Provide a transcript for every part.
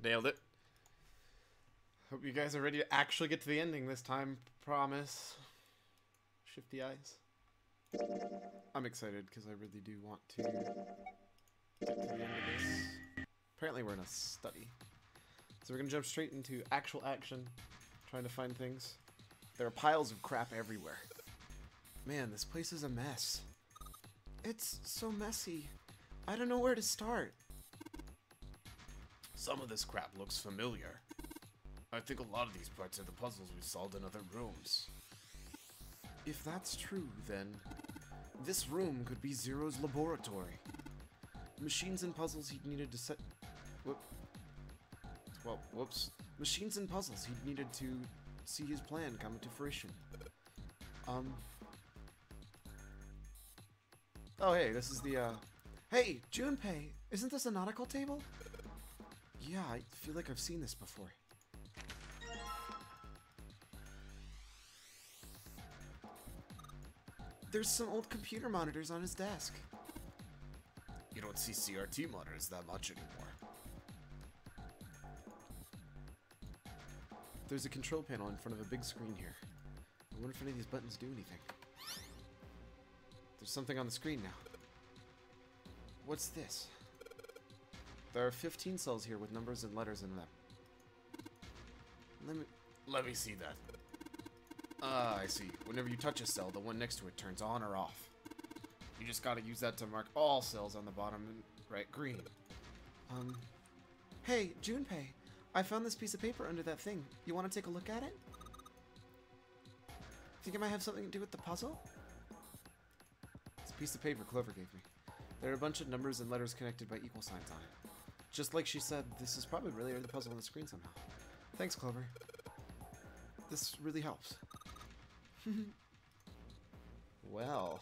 Nailed it. Hope you guys are ready to actually get to the ending this time. Promise. Shifty eyes. I'm excited because I really do want to get to the end of this. Apparently we're in a study. So we're going to jump straight into actual action, trying to find things. There are piles of crap everywhere. Man, this place is a mess. It's so messy. I don't know where to start. Some of this crap looks familiar. I think a lot of these parts are the puzzles we solved in other rooms. If that's true, then this room could be Zero's laboratory. Machines and puzzles he needed to set... Whoops. Machines and puzzles he needed to see his plan come into fruition. Oh, hey, this is the, Hey, Junpei! Isn't this a nautical table? Yeah, I feel like I've seen this before. There's some old computer monitors on his desk. You don't see CRT monitors that much anymore. There's a control panel in front of a big screen here. I wonder if any of these buttons do anything. There's something on the screen now. What's this? There are 15 cells here with numbers and letters in them. Let me see that. Ah, I see. Whenever you touch a cell, the one next to it turns on or off. You just gotta use that to mark all cells on the bottom and write green. Hey, Junpei! I found this piece of paper under that thing. You want to take a look at it? Think it might have something to do with the puzzle? It's a piece of paper Clover gave me. There are a bunch of numbers and letters connected by equal signs on it. Just like she said, this is probably related to the puzzle on the screen somehow. Thanks, Clover. This really helps. Well.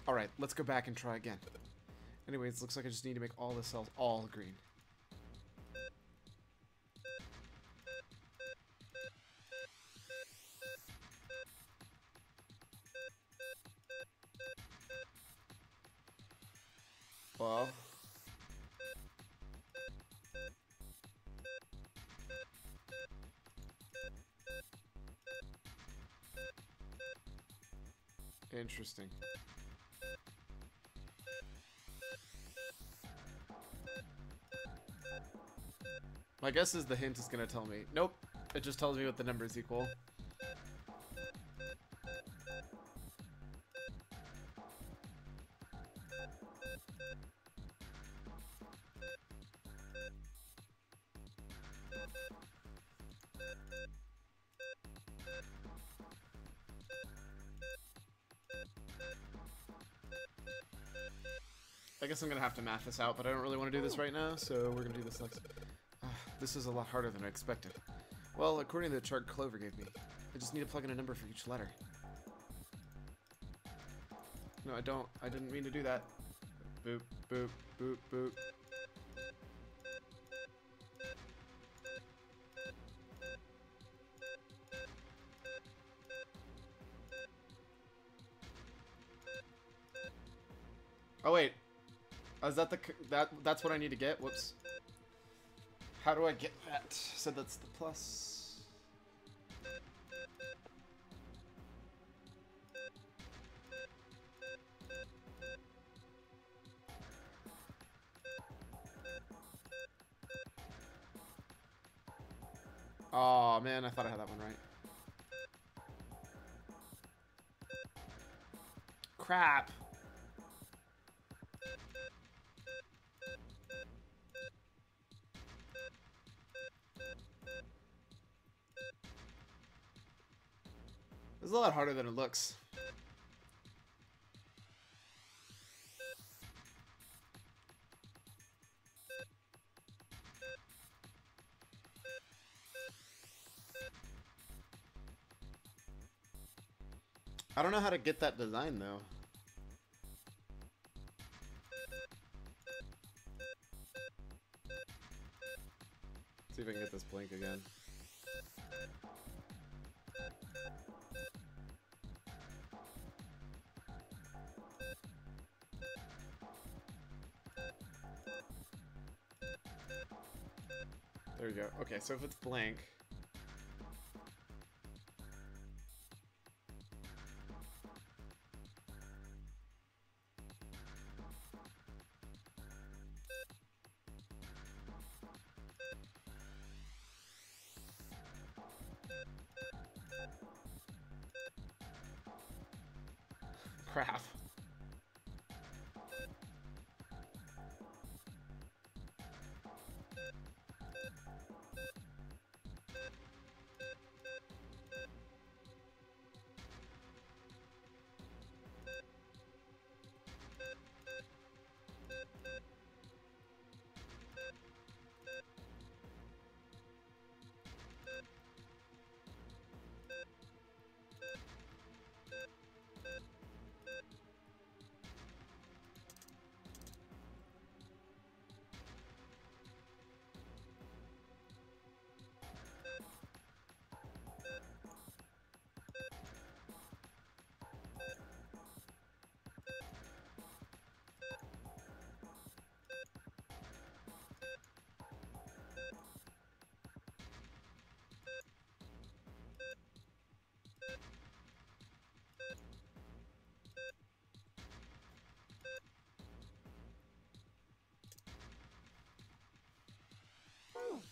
Alright, let's go back and try again. Anyways, looks like I just need to make all the cells all green. Well. Interesting. My guess is the hint is going to tell me. Nope. It just tells me what the numbers equal. I guess I'm going to have to math this out, but I don't really want to do this right now, so we're going to do this next. This is a lot harder than I expected. Well, according to the chart Clover gave me, I just need to plug in a number for each letter. No, I don't. I didn't mean to do that. Boop, boop, boop, boop. Oh, wait. Is that that's what I need to get? Whoops. How do I get that? So that's the plus. Oh man, I thought I had that one right. Crap. It's a lot harder than it looks. I don't know how to get that design though. See if I can get this blink again. There we go. Okay, so if it's blank... Crap.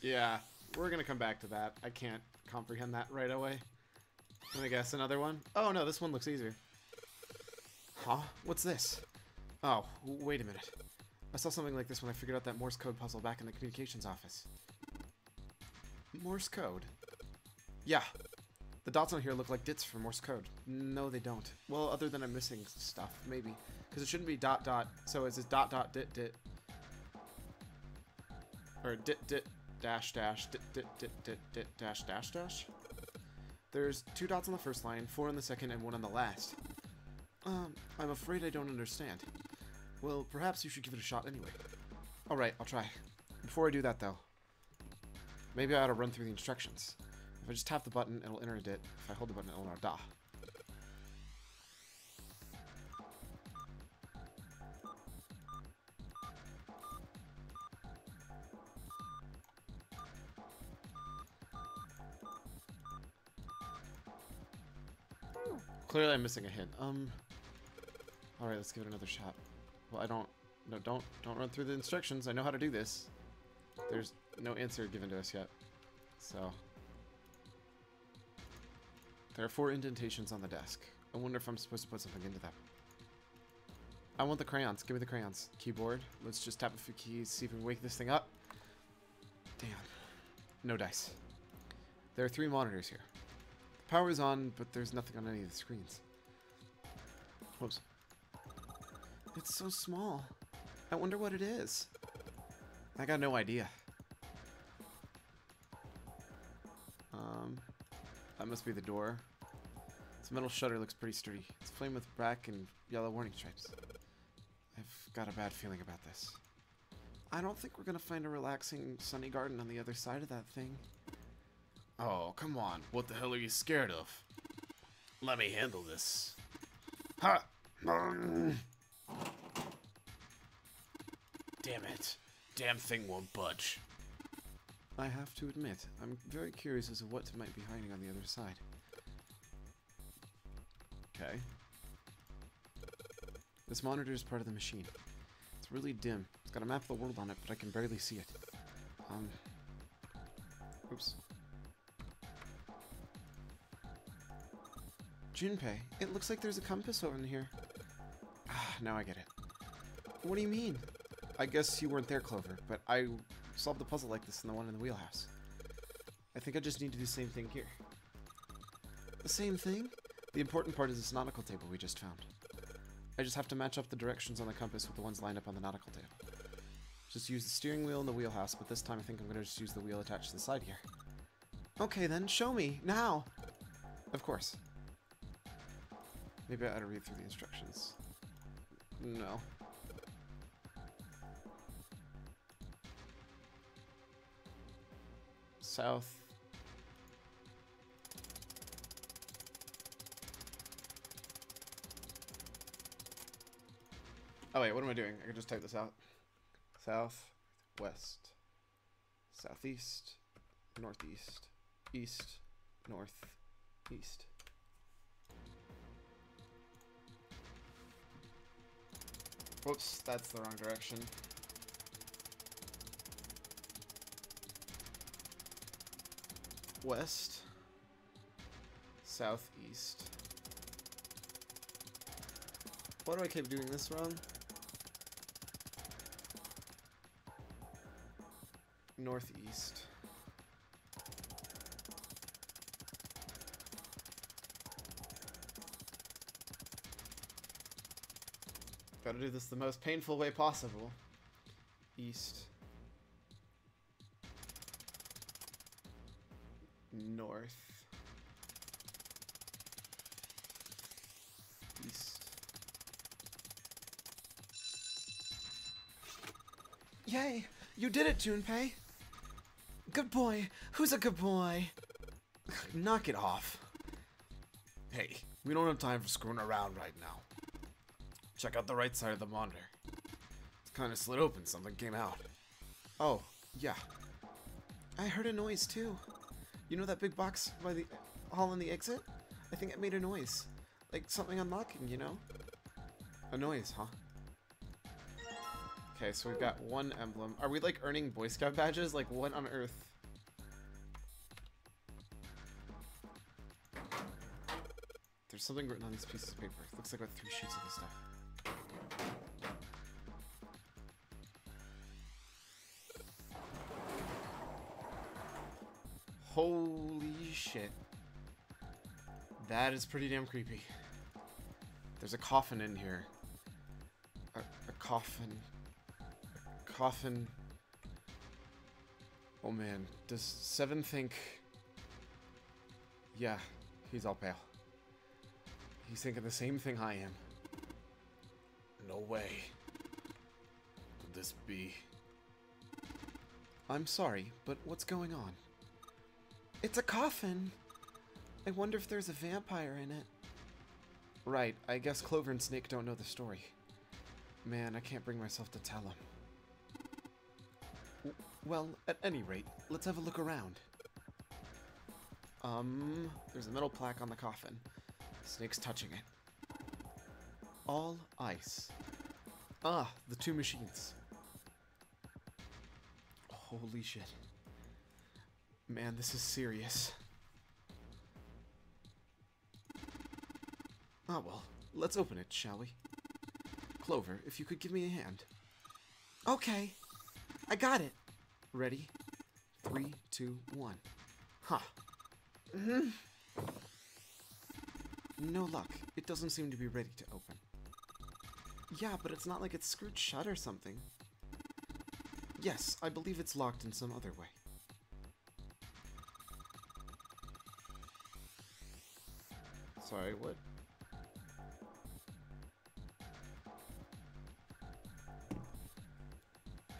Yeah, we're gonna come back to that. I can't comprehend that right away. Let me guess, another one? Oh no, this one looks easier. Huh? What's this? Oh, wait a minute. I saw something like this when I figured out that Morse code puzzle back in the communications office. Morse code? Yeah. The dots on here look like dits for Morse code. No, they don't. Well, other than I'm missing stuff, maybe. Because it shouldn't be dot dot. So is this dot dot dit dit? Or dit dit dash dash dit dit dit dit dit dash dash dash? There's 2 dots on the first line, 4 on the second, and 1 on the last. I'm afraid I don't understand. Well, perhaps you should give it a shot anyway. Alright, I'll try. Before I do that, though, maybe I ought to run through the instructions. If I just tap the button, it'll enter a dit. If I hold the button, it'll enter a da. Clearly I'm missing a hint. Alright, let's give it another shot. Well, don't run through the instructions. I know how to do this. There's no answer given to us yet. So. There are 4 indentations on the desk. I wonder if I'm supposed to put something into them. I want the crayons. Give me the crayons. Keyboard. Let's just tap a few keys, see if we can wake this thing up. Damn. No dice. There are 3 monitors here. The power is on, but there's nothing on any of the screens. Whoops. It's so small. I wonder what it is. I got no idea. That must be the door. This metal shutter looks pretty sturdy. It's framed with black and yellow warning stripes. I've got a bad feeling about this. I don't think we're gonna find a relaxing sunny garden on the other side of that thing. Oh, come on. What the hell are you scared of? Let me handle this. Ha! Damn it. Damn thing won't budge. I have to admit, I'm very curious as to what might be hiding on the other side. Okay. This monitor is part of the machine. It's really dim. It's got a map of the world on it, but I can barely see it. Oops. Junpei, it looks like there's a compass over in here. Ah, now I get it. What do you mean? I guess you weren't there, Clover, but I solved the puzzle like this in the one in the wheelhouse. I think I just need to do the same thing here. The same thing? The important part is this nautical table we just found. I just have to match up the directions on the compass with the ones lined up on the nautical table. Just use the steering wheel and the wheelhouse, but this time I think I'm going to just use the wheel attached to the side here. Okay then, show me, now! Of course. Maybe I ought to read through the instructions. No. South. Oh wait, what am I doing? I can just type this out. South, west, southeast, northeast, east, north, east. Whoops, that's the wrong direction. West, southeast. Why do I keep doing this wrong? Northeast. Gotta do this the most painful way possible. East. North. East. Yay! You did it, Junpei! Good boy! Who's a good boy? Knock it off. Hey, we don't have time for screwing around right now. Check out the right side of the monitor. It's kind of slid open, something came out. Oh, yeah. I heard a noise too. You know that big box by the hall in the exit? I think it made a noise. Like something unlocking, you know? A noise, huh? Okay, so we've got one emblem. Are we like earning Boy Scout badges? Like what on earth? There's something written on these pieces of paper. Looks like about 3 sheets of this stuff. Holy shit. That is pretty damn creepy. There's a coffin in here. A coffin. A coffin. Oh man. Does Seven think... Yeah, he's all pale. He's thinking the same thing I am. No way. Could this be? I'm sorry, but what's going on? It's a coffin! I wonder if there's a vampire in it. Right, I guess Clover and Snake don't know the story. Man, I can't bring myself to tell them. Well, at any rate, let's have a look around. There's a metal plaque on the coffin. Snake's touching it. All ice. Ah, the 2 machines. Holy shit. Man, this is serious. Ah, well, let's open it, shall we? Clover, if you could give me a hand. Okay, I got it. Ready? 3, 2, 1. Huh. No luck. It doesn't seem to be ready to open. Yeah, but it's not like it's screwed shut or something. Yes, I believe it's locked in some other way. Sorry, what?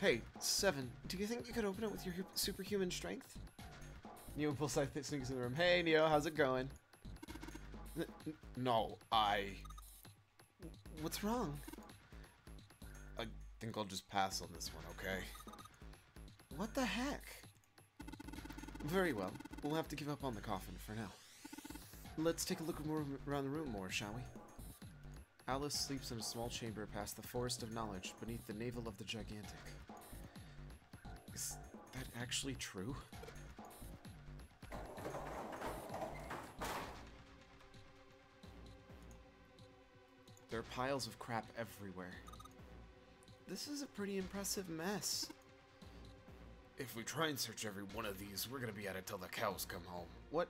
Hey, Seven, do you think you could open it with your superhuman strength? Neo pulls sneaks into the room. Hey, Neo, how's it going? No, What's wrong? I think I'll just pass on this one, okay? What the heck? Very well. We'll have to give up on the coffin for now. Let's take a look around the room more, shall we? Alice sleeps in a small chamber past the forest of knowledge beneath the navel of the gigantic. Is that actually true? There are piles of crap everywhere. This is a pretty impressive mess. If we try and search every one of these, we're gonna be at it till the cows come home. What?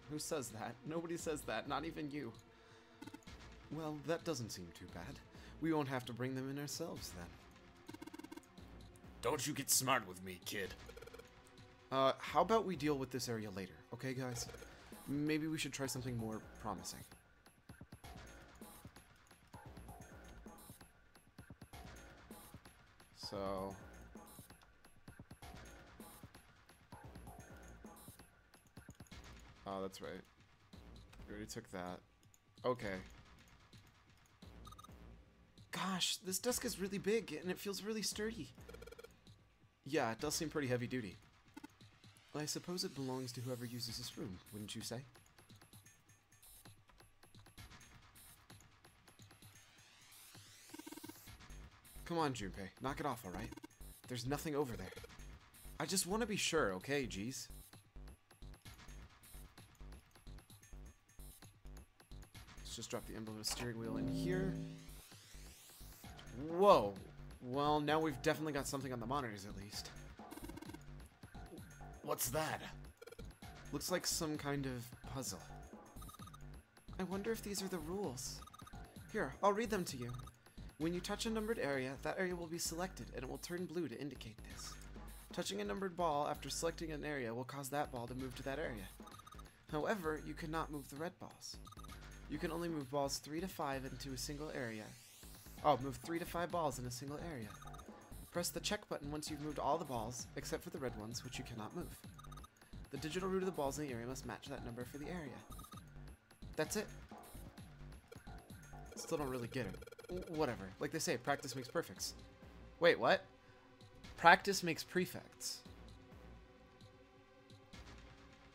Who says that? Nobody says that, not even you. Well, that doesn't seem too bad. We won't have to bring them in ourselves, then. Don't you get smart with me, kid. How about we deal with this area later, okay, guys? Maybe we should try something more promising. So... Oh, that's right. We already took that. Okay. Gosh, this desk is really big, and it feels really sturdy. Yeah, it does seem pretty heavy duty. I suppose it belongs to whoever uses this room, wouldn't you say? Come on, Junpei. Knock it off, alright? There's nothing over there. I just want to be sure, okay, geez? Let's just drop the emblem of steering wheel in here. Whoa. Well, now we've definitely got something on the monitors, at least. What's that? Looks like some kind of puzzle. I wonder if these are the rules. Here, I'll read them to you. When you touch a numbered area, that area will be selected, and it will turn blue to indicate this. Touching a numbered ball after selecting an area will cause that ball to move to that area. However, you cannot move the red balls. You can only move balls 3 to 5 into a single area. Oh, move 3 to 5 balls in a single area. Press the check button once you've moved all the balls, except for the red ones, which you cannot move. The digital root of the balls in the area must match that number for the area. That's it. Still don't really get it. Whatever. Like they say, practice makes perfects. Wait, what? Practice makes prefects.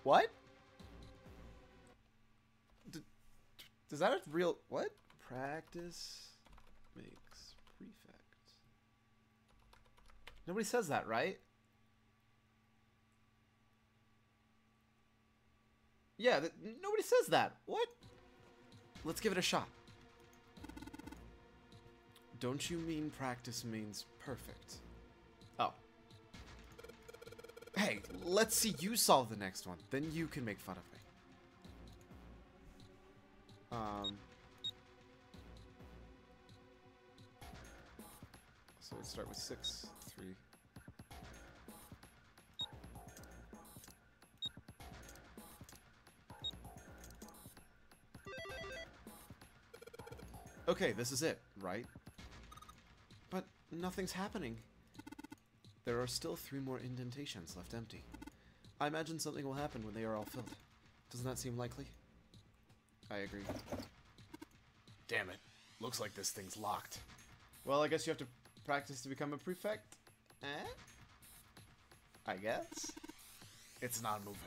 What? Is that a real... What? Practice makes prefects. Nobody says that, right? Yeah, nobody says that. What? Let's give it a shot. Don't you mean practice means perfect? Oh. Hey, let's see you solve the next one. Then you can make fun of me. So let's start with 6, 3. Okay, this is it, right? But nothing's happening. There are still 3 more indentations left empty. I imagine something will happen when they are all filled. Doesn't that seem likely? I agree. Damn it. Looks like this thing's locked. Well, I guess you have to practice to become a prefect? Eh? I guess? It's not moving.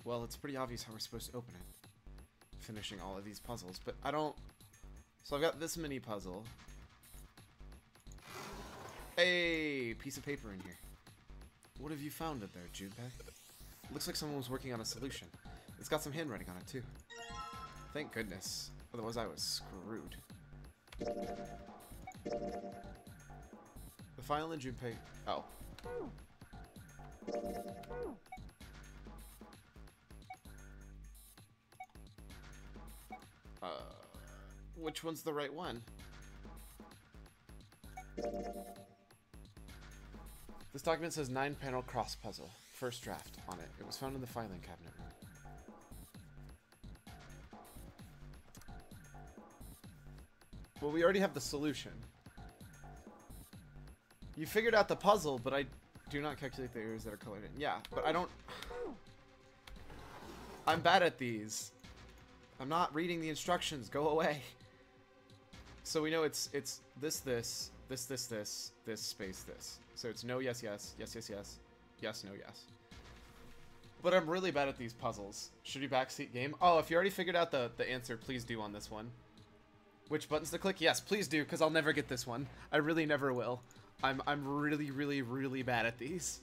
Well, it's pretty obvious how we're supposed to open it. Finishing all of these puzzles, but I don't... So I've got this mini puzzle. Hey, piece of paper in here. What have you found in there, Junpei? Looks like someone was working on a solution. It's got some handwriting on it, too. Thank goodness. Otherwise I was screwed. The file in Junpei... Oh. Which one's the right one? This document says 9-panel cross puzzle. First draft on it. It was found in the filing cabinet room. Well, we already have the solution. You figured out the puzzle, but I do not calculate the areas that are colored in. Yeah, but I don't... I'm bad at these. I'm not reading the instructions. Go away. So we know it's this, space, this. So it's no, yes, yes, yes, yes, yes, yes, no, yes. But I'm really bad at these puzzles. Should we backseat game? Oh, if you already figured out the answer, please do on this one. Which buttons to click? Yes, please do, because I'll never get this one. I really never will. I'm really, really, really bad at these.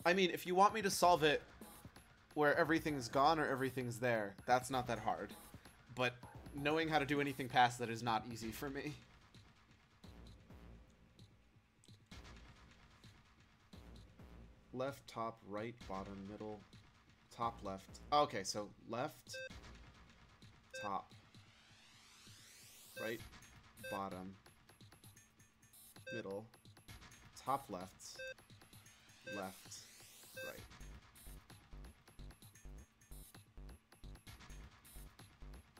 I mean, if you want me to solve it where everything's gone or everything's there, that's not that hard. But knowing how to do anything past that is not easy for me. Left, top, right, bottom, middle, top, left. Okay, so left, top, right, bottom, middle, top, left, left, right.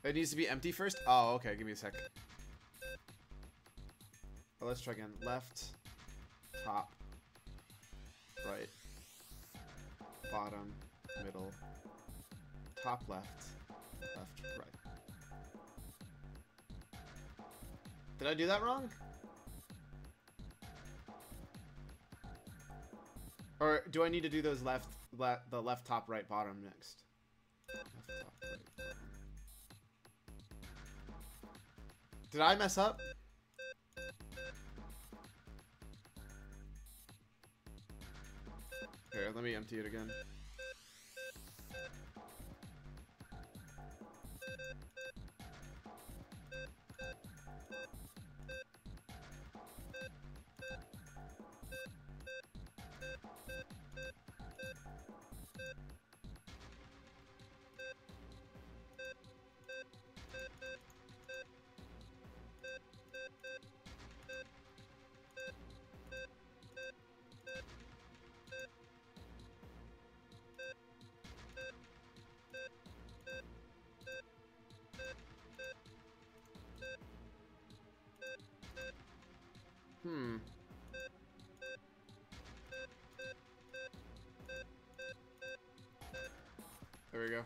It needs to be empty first? Oh, okay, give me a sec. Oh, let's try again. Left, top, right, bottom, middle, top, left, left, right. Did I do that wrong? Or do I need to do those the left, top, right, bottom next? Left, top, right, bottom. Did I mess up? Here, let me empty it again. There we go.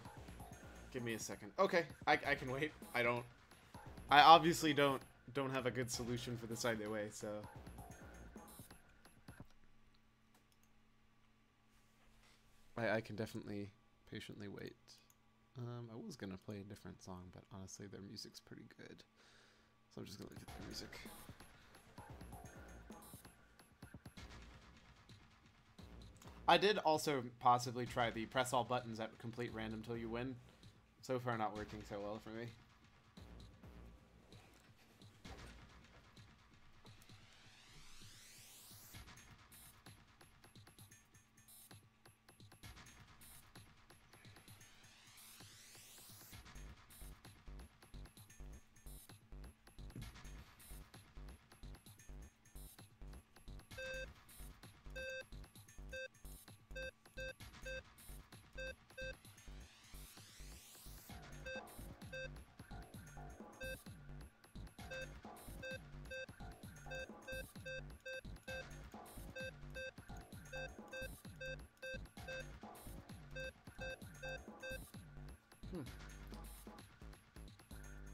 Give me a second. Okay, I can wait. I obviously don't have a good solution for this either way, so. I can definitely patiently wait. I was gonna play a different song, but honestly their music's pretty good. So I'm just gonna leave it their music. I did also possibly try the press all buttons at complete random till you win. So far not working so well for me.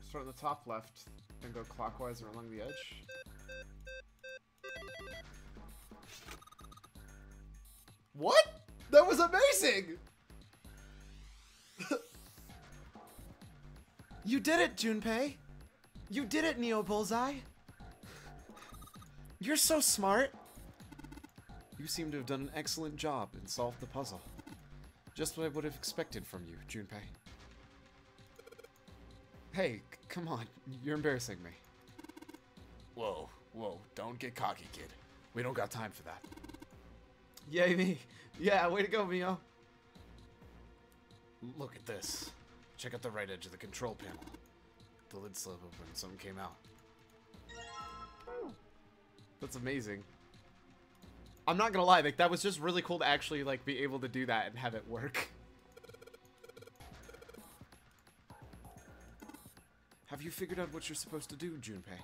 Start on the top left and go clockwise or along the edge. What? That was amazing! You did it, Junpei! You did it, Neo Bullseye! You're so smart! You seem to have done an excellent job and solved the puzzle. Just what I would have expected from you, Junpei. Hey, come on. You're embarrassing me. Whoa, don't get cocky, kid. We don't got time for that. Yay me! Yeah, way to go, Mio! Look at this. Check out the right edge of the control panel. The lid slid open, something came out. That's amazing. I'm not gonna lie, like, that was just really cool to actually, like, be able to do that and have it work. Have you figured out what you're supposed to do, Junpei?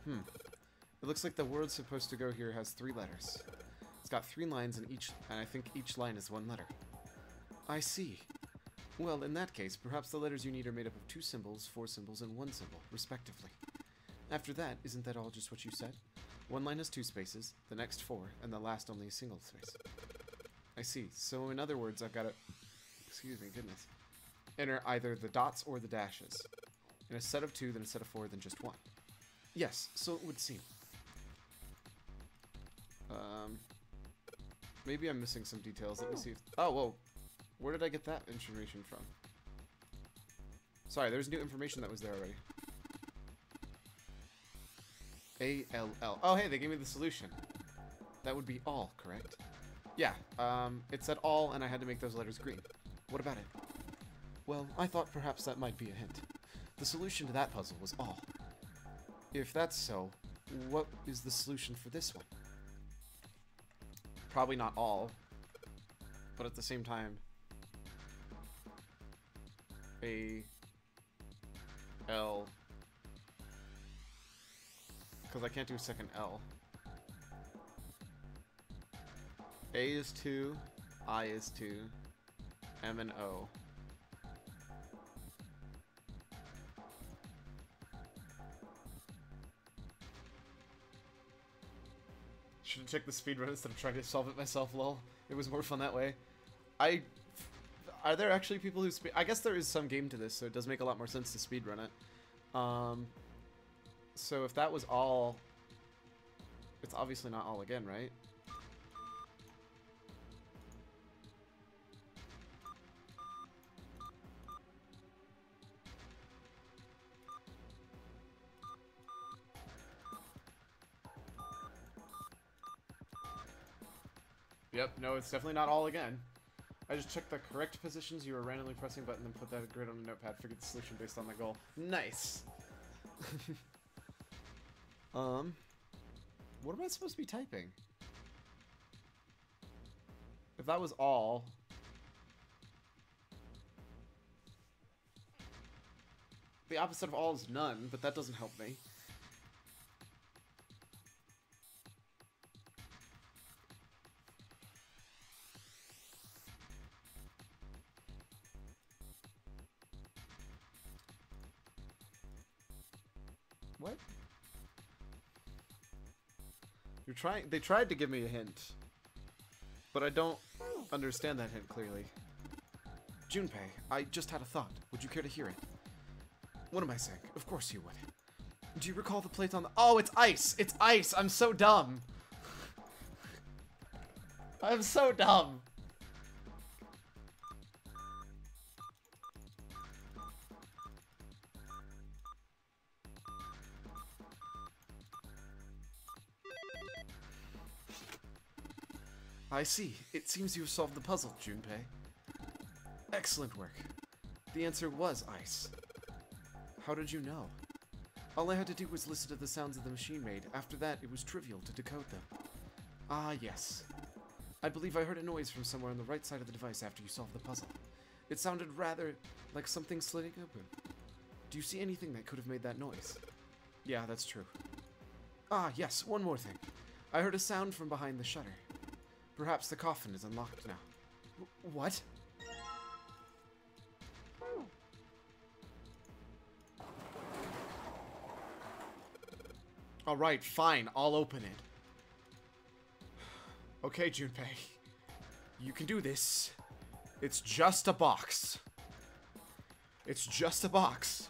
It looks like the word supposed to go here has 3 letters. It's got 3 lines in each, and I think each line is 1 letter. I see. Well, in that case, perhaps the letters you need are made up of 2 symbols, 4 symbols, and 1 symbol, respectively. After that, isn't that all just what you said? 1 line has 2 spaces, the next 4, and the last only a single space. I see. So in other words, I've got to... Excuse me, goodness. Enter either the dots or the dashes. In a set of 2, then a set of 4, then just 1. Yes, so it would seem. Maybe I'm missing some details. Let me see if... Oh, whoa. Where did I get that information from? Sorry, there's new information that was there already. A-L-L. Oh, hey, they gave me the solution. That would be all, correct? Yeah, it said all, and I had to make those letters green. What about it? Well, I thought perhaps that might be a hint. The solution to that puzzle was all. If that's so, what is the solution for this one? Probably not all, but at the same time, A, L, because I can't do a second L. A is 2, I is 2, M and O. Should have checked the speedrun instead of trying to solve it myself, lol. It was more fun that way. Are there actually people who I guess there is some game to this, so it does make a lot more sense to speedrun it. So if that was all... It's obviously not all again, right? Yep, no, it's definitely not all again. I just checked the correct positions. You were randomly pressing a button and put that grid on a notepad. Figured the solution based on the goal. Nice! What am I supposed to be typing? If that was all... The opposite of all is none, but that doesn't help me. What? They tried to give me a hint. But I don't understand that hint clearly. Junpei, I just had a thought. Would you care to hear it? What am I saying? Of course you would. Do you recall the plate on the... Oh, it's ice! It's ice! I'm so dumb! I'm so dumb! I see. It seems you have solved the puzzle, Junpei. Excellent work. The answer was ice. How did you know? All I had to do was listen to the sounds of the machine made. After that, it was trivial to decode them. Ah, yes. I believe I heard a noise from somewhere on the right side of the device after you solved the puzzle. It sounded rather like something slitting open. Do you see anything that could have made that noise? Yeah, that's true. Ah, yes, one more thing. I heard a sound from behind the shutter. Perhaps the coffin is unlocked now. What? Alright, fine. I'll open it. Okay, Junpei. You can do this. It's just a box. It's just a box.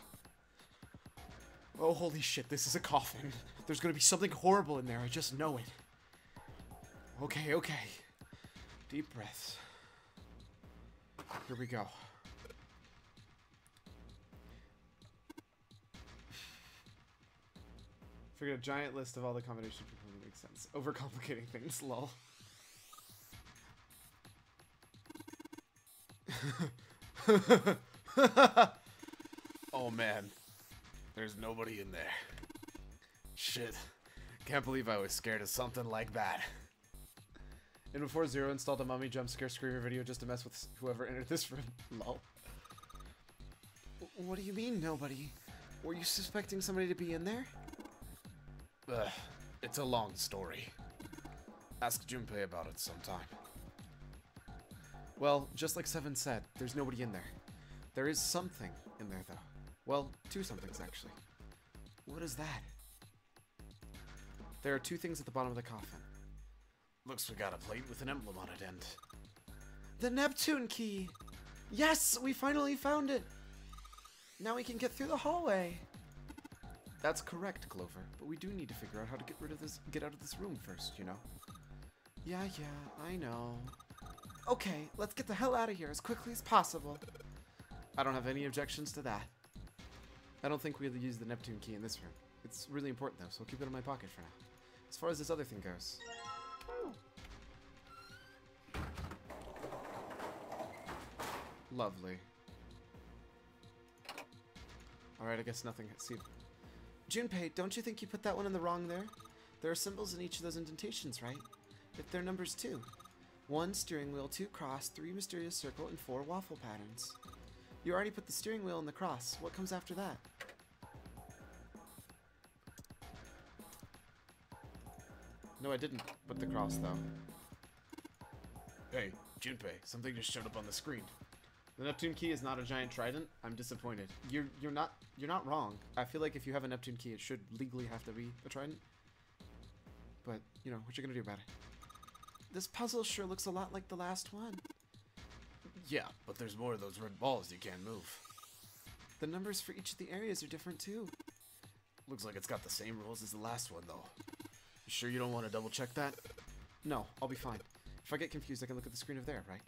Oh, holy shit. This is a coffin. There's gonna be something horrible in there. I just know it. Okay, okay. Deep breaths. Here we go. Figured a giant list of all the combinations probably makes sense. Overcomplicating things, lol. Oh man. There's nobody in there. Shit. Can't believe I was scared of something like that. And before Zero installed a mummy jump scare screamer video just to mess with whoever entered this room. Lol. What do you mean, nobody? Were you suspecting somebody to be in there? It's a long story. Ask Junpei about it sometime. Well, just like Seven said, there's nobody in there. There is something in there, though. Well, two somethings, actually. What is that? There are two things at the bottom of the coffin. Looks we got a plate with an emblem on it, and... The Neptune key! Yes! We finally found it! Now we can get through the hallway! That's correct, Clover, but we do need to figure out how to get out of this room first, you know? Yeah, I know. Okay, let's get the hell out of here as quickly as possible. I don't have any objections to that. I don't think we'll use the Neptune key in this room. It's really important, though, so I'll keep it in my pocket for now. As far as this other thing goes... Lovely. Alright, I guess nothing. See. Junpei, don't you think you put that one in the wrong there? There are symbols in each of those indentations, right? If they're numbers too. 1 steering wheel, 2 cross, 3 mysterious circle, and 4 waffle patterns. You already put the steering wheel in the cross. What comes after that? No, I didn't put the cross, though. Hey, Junpei, something just showed up on the screen. The Neptune key is not a giant trident. I'm disappointed. You're not wrong. I feel like if you have a Neptune key, it should legally have to be a trident. but, you know, what you gonna do about it? This puzzle sure looks a lot like the last one. Yeah, but there's more of those red balls you can't move. The numbers for each of the areas are different too. Looks like it's got the same rules as the last one, though. You sure you don't want to double check that? No, I'll be fine. If I get confused, I can look at the screen over there, right?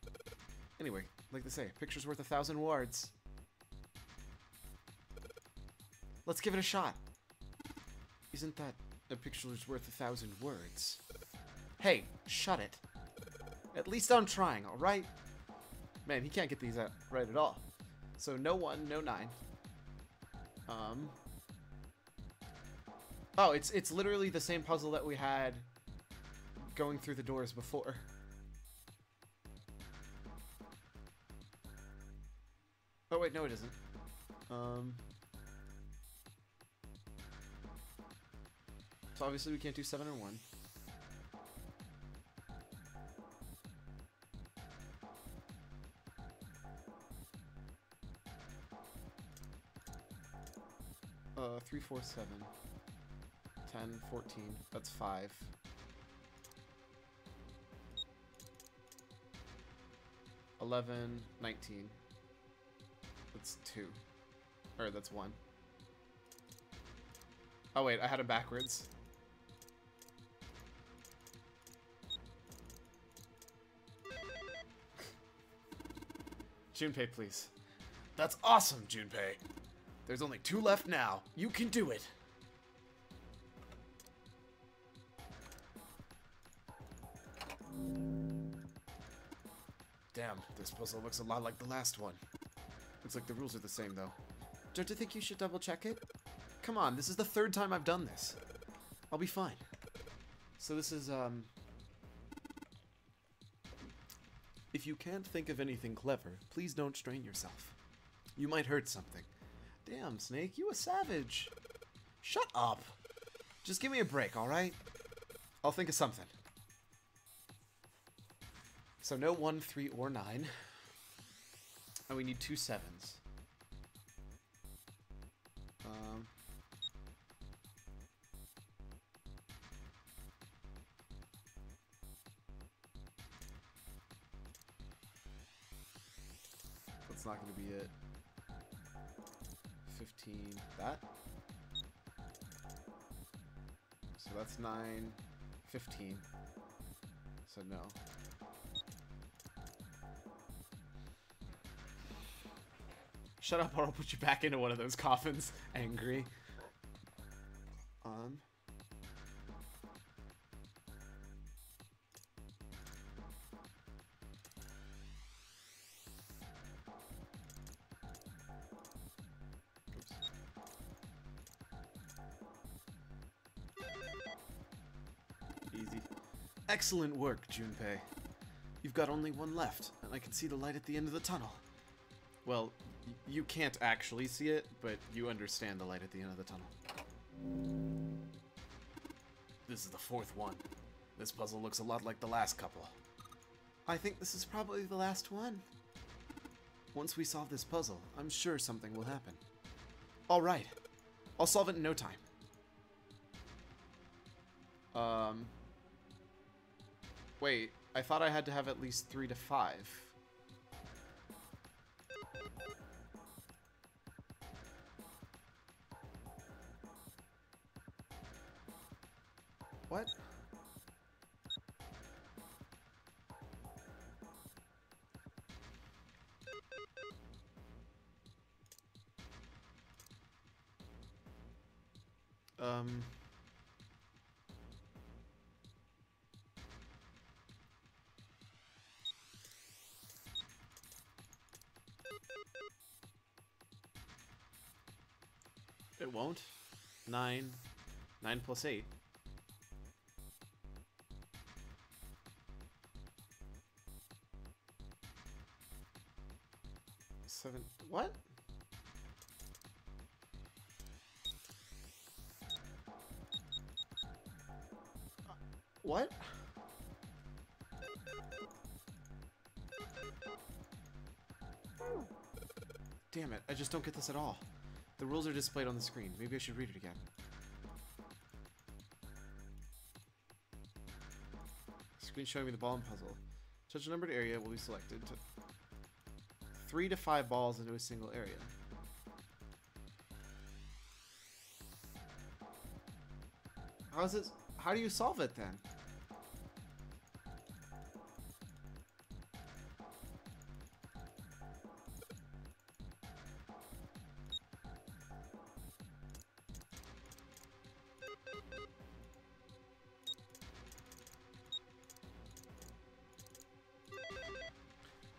Anyway, like they say, a picture's worth 1,000 words. Let's give it a shot. Isn't that a picture's worth 1,000 words? Hey, shut it. At least I'm trying, alright? Man, he can't get these out right at all. So no 1, no 9. Oh, it's literally the same puzzle that we had going through the doors before. Oh wait, no it isn't. So obviously we can't do 7 and 1. Uh, 3, 4, 7. 10, 14. That's 5. 11, 19. That's 2. Or that's 1. Oh wait, I had it backwards. Junpei, please. That's awesome, Junpei. There's only 2 left now. You can do it. Damn, this puzzle looks a lot like the last one. Looks like the rules are the same, though. Don't you think you should double check it? Come on, this is the 3rd time I've done this. I'll be fine. So this is, if you can't think of anything clever, please don't strain yourself. You might hurt something. Damn, Snake, you a savage. Shut up. Just give me a break, alright? I'll think of something. So no 1, 3, or 9. And we need 2 7s. That's not going to be it. 15. That? So that's 9. 15. So no. Shut up or I'll put you back into one of those coffins. Angry. Oops. Easy. Excellent work, Junpei. You've got only 1 left, and I can see the light at the end of the tunnel. Well, you can't actually see it, but you understand the light at the end of the tunnel. This is the 4th one. This puzzle looks a lot like the last couple. I think this is probably the last one. Once we solve this puzzle, I'm sure something will happen. Alright. I'll solve it in no time. Wait, I thought I had to have at least 3 to 5. What? It won't. 9. 9 plus 8. 7. What? What? Damn it, I just don't get this at all. The rules are displayed on the screen. Maybe I should read it again. Screen showing me the ball and puzzle. Touch a numbered area will be selected to 3 to 5 balls into a single area. How do you solve it then?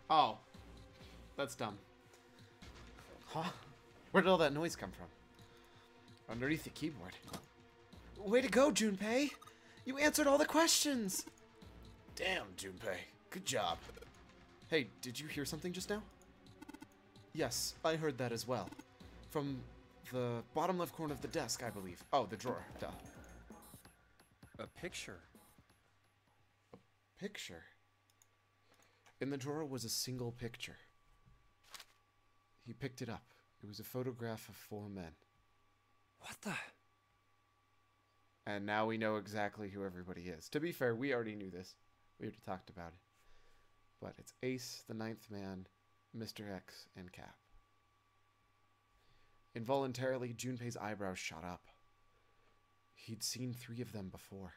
Oh. That's dumb. Huh? Where did all that noise come from? Underneath the keyboard. Way to go, Junpei! You answered all the questions! Damn, Junpei. Good job. Hey, did you hear something just now? Yes, I heard that as well. From the bottom left corner of the desk, I believe. Oh, the drawer. Duh. A picture. Picture? In the drawer was a single picture. He picked it up. It was a photograph of 4 men. What the? And now we know exactly who everybody is. To be fair, we already knew this. We already talked about it. But it's Ace, the 9th man, Mr. X, and Cap. Involuntarily, Junpei's eyebrows shot up. He'd seen 3 of them before.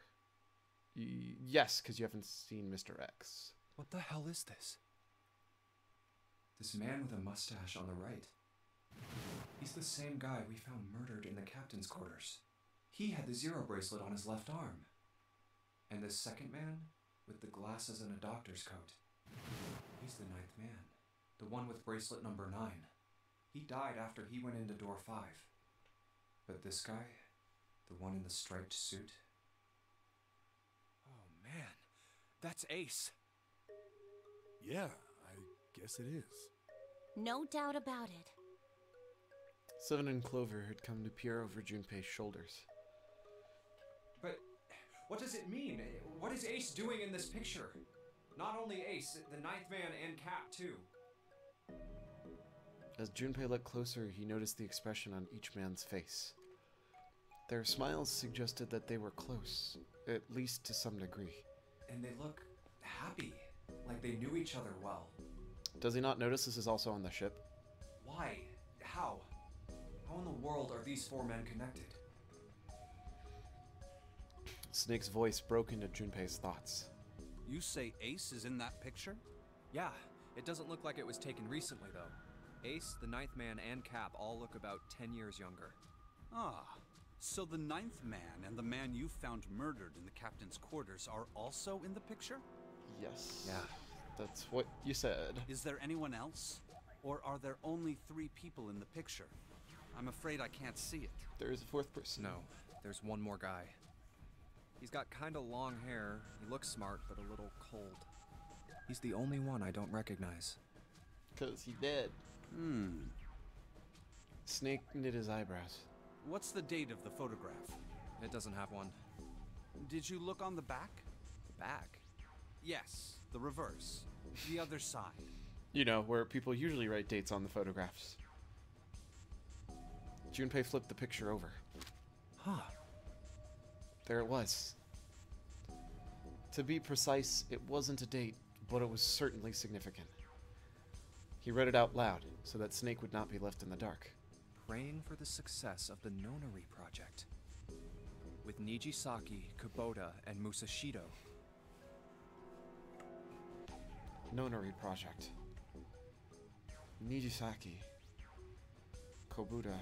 Yes, because you haven't seen Mr. X. What the hell is this? This man with a mustache on the right. He's the same guy we found murdered in the captain's quarters. He had the zero bracelet on his left arm. And this second man, with the glasses and a doctor's coat. He's the 9th man. The one with bracelet number 9. He died after he went into door 5. But this guy, the one in the striped suit. Oh man, that's Ace. Yeah, I guess it is. No doubt about it. Seven and Clover had come to peer over Junpei's shoulders. But what does it mean? What is Ace doing in this picture? Not only Ace, the 9th man and Cap too. As Junpei looked closer, he noticed the expression on each man's face. Their smiles suggested that they were close, at least to some degree. And they look happy, like they knew each other well. Does he not notice this is also on the ship? Why? How? How in the world are these 4 men connected? Snake's voice broke into Junpei's thoughts. You say Ace is in that picture? Yeah, it doesn't look like it was taken recently though. Ace, the 9th man, and Cap all look about 10 years younger. Ah, so the 9th man and the man you found murdered in the captain's quarters are also in the picture? Yes. Yeah. That's what you said. Is there anyone else? Or are there only 3 people in the picture? I'm afraid I can't see it. There is a 4th person. No, there's one more guy. He's got kinda long hair, he looks smart, but a little cold. He's the only one I don't recognize. 'Cause he did. Snake knit his eyebrows. What's the date of the photograph? It doesn't have one. Did you look on the back? The back? Yes, the reverse. The other side. You know, where people usually write dates on the photographs. Junpei flipped the picture over. Huh. There it was. To be precise, it wasn't a date, but it was certainly significant. He read it out loud, so that Snake would not be left in the dark. Praying for the success of the Nonary project. With Nijisaki, Kubota, and Musashido. Nonary Project. Nijisaki. Kobuda.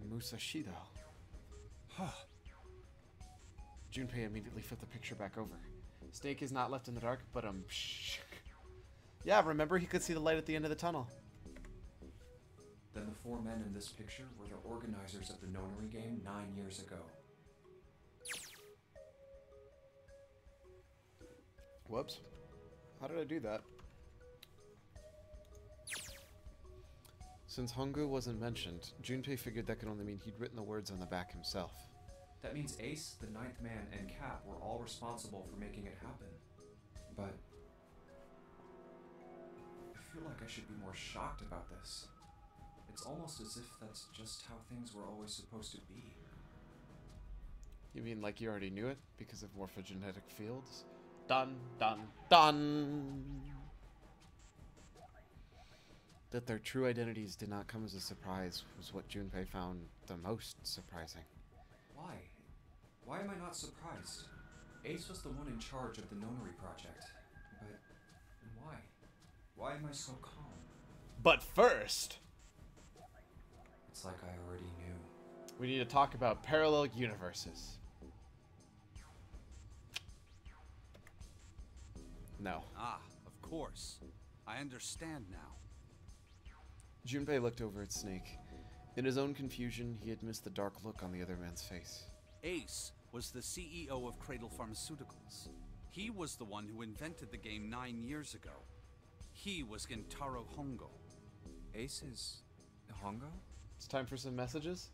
Musashido. Junpei immediately flipped the picture back over. Snake is not left in the dark, but yeah, remember he could see the light at the end of the tunnel. Then the 4 men in this picture were the organizers of the Nonary game 9 years ago. Whoops. How did I do that? Since Hongu wasn't mentioned, Junpei figured that could only mean he'd written the words on the back himself. That means Ace, the 9th man, and Cap were all responsible for making it happen. But I feel like I should be more shocked about this. It's almost as if that's just how things were always supposed to be. You mean like you already knew it because of morphogenetic fields? Dun, dun, dun! That their true identities did not come as a surprise was what Junpei found the most surprising. Why? Why am I not surprised? Ace was the one in charge of the Nonary project. But why? Why am I so calm? But first, It's like I already knew. we need to talk about parallel universes. No. Ah, of course. I understand now. Junpei looked over at Snake. In his own confusion, he had missed the dark look on the other man's face. Ace was the CEO of Cradle Pharmaceuticals. He was the one who invented the game 9 years ago. He was Gentaro Hongo. Ace is Hongo? It's time for some messages.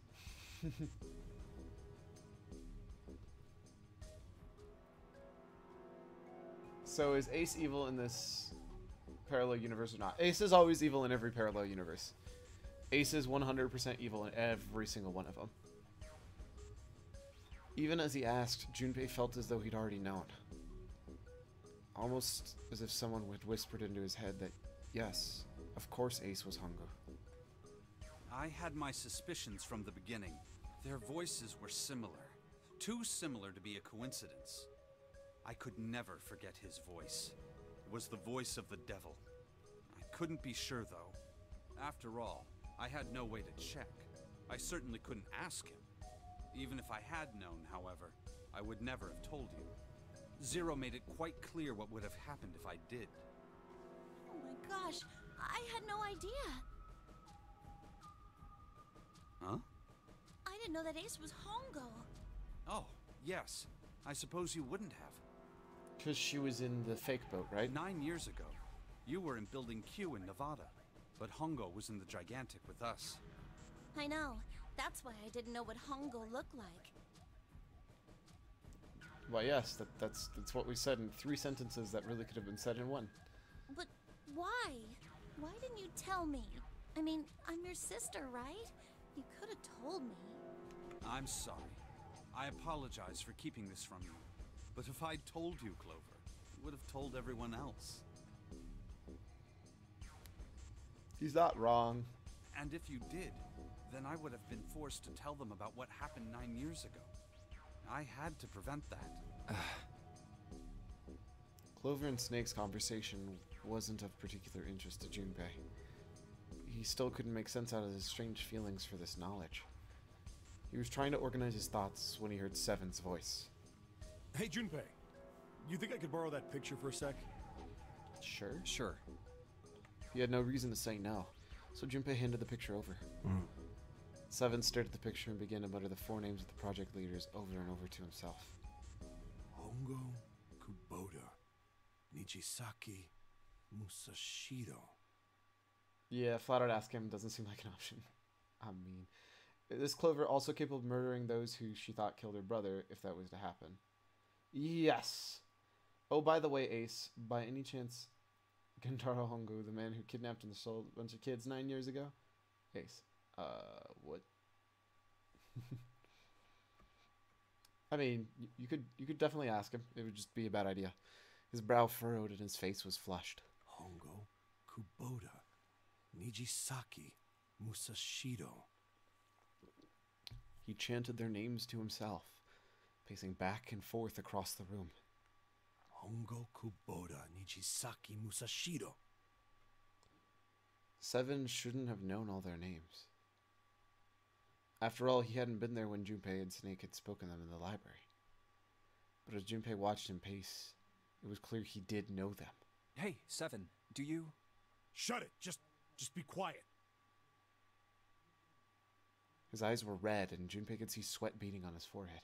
So is Ace evil in this parallel universe or not? Ace is always evil in every parallel universe. Ace is 100% evil in every single one of them. Even as he asked, Junpei felt as though he'd already known. Almost as if someone had whispered into his head that, yes, of course Ace was Hongo. I had my suspicions from the beginning. Their voices were similar. Too similar to be a coincidence. I could never forget his voice. It was the voice of the devil. I couldn't be sure, though. After all, I had no way to check. I certainly couldn't ask him. Even if I had known, however, I would never have told you. Zero made it quite clear what would have happened if I did. Oh my gosh, I had no idea. Huh? I didn't know that Ace was Hongo. Oh, yes. I suppose you wouldn't have. Because she was in the fake boat, right? 9 years ago, you were in Building Q in Nevada, but Hongo was in the Gigantic with us. I know. That's why I didn't know what Hongo looked like. Well, yes, that's what we said in 3 sentences that really could have been said in 1. But why? Why didn't you tell me? I mean, I'm your sister, right? You could have told me. I'm sorry. I apologize for keeping this from you. But if I'd told you, Clover, you would have told everyone else. He's not wrong. And if you did, then I would have been forced to tell them about what happened 9 years ago. I had to prevent that. Clover and Snake's conversation wasn't of particular interest to Junpei. He still couldn't make sense out of his strange feelings for this knowledge. He was trying to organize his thoughts when he heard Seven's voice. Hey, Junpei. You think I could borrow that picture for a sec? Sure. Sure. He had no reason to say no, so Junpei handed the picture over. Seven stared at the picture and began to mutter the 4 names of the project leaders over and over to himself. Hongo, Kubota, Nijisaki, Musashiro. Yeah, flat out ask him doesn't seem like an option. I mean, is Clover also capable of murdering those who she thought killed her brother if that was to happen? Yes. Oh, by the way, Ace, by any chance, Gentaro Hongo, the man who kidnapped and sold a bunch of kids 9 years ago? Ace. What? I mean, you could definitely ask him. It would just be a bad idea. His brow furrowed and his face was flushed. Hongo, Kubota, Nijisaki, Musashiro. He chanted their names to himself, pacing back and forth across the room. Hongo, Kubota, Nijisaki, Musashiro. Seven shouldn't have known all their names. After all, he hadn't been there when Junpei and Snake had spoken them in the library. But as Junpei watched him pace, it was clear he did know them. Hey, Seven, do you... Shut it! Just be quiet. His eyes were red, and Junpei could see sweat beading on his forehead.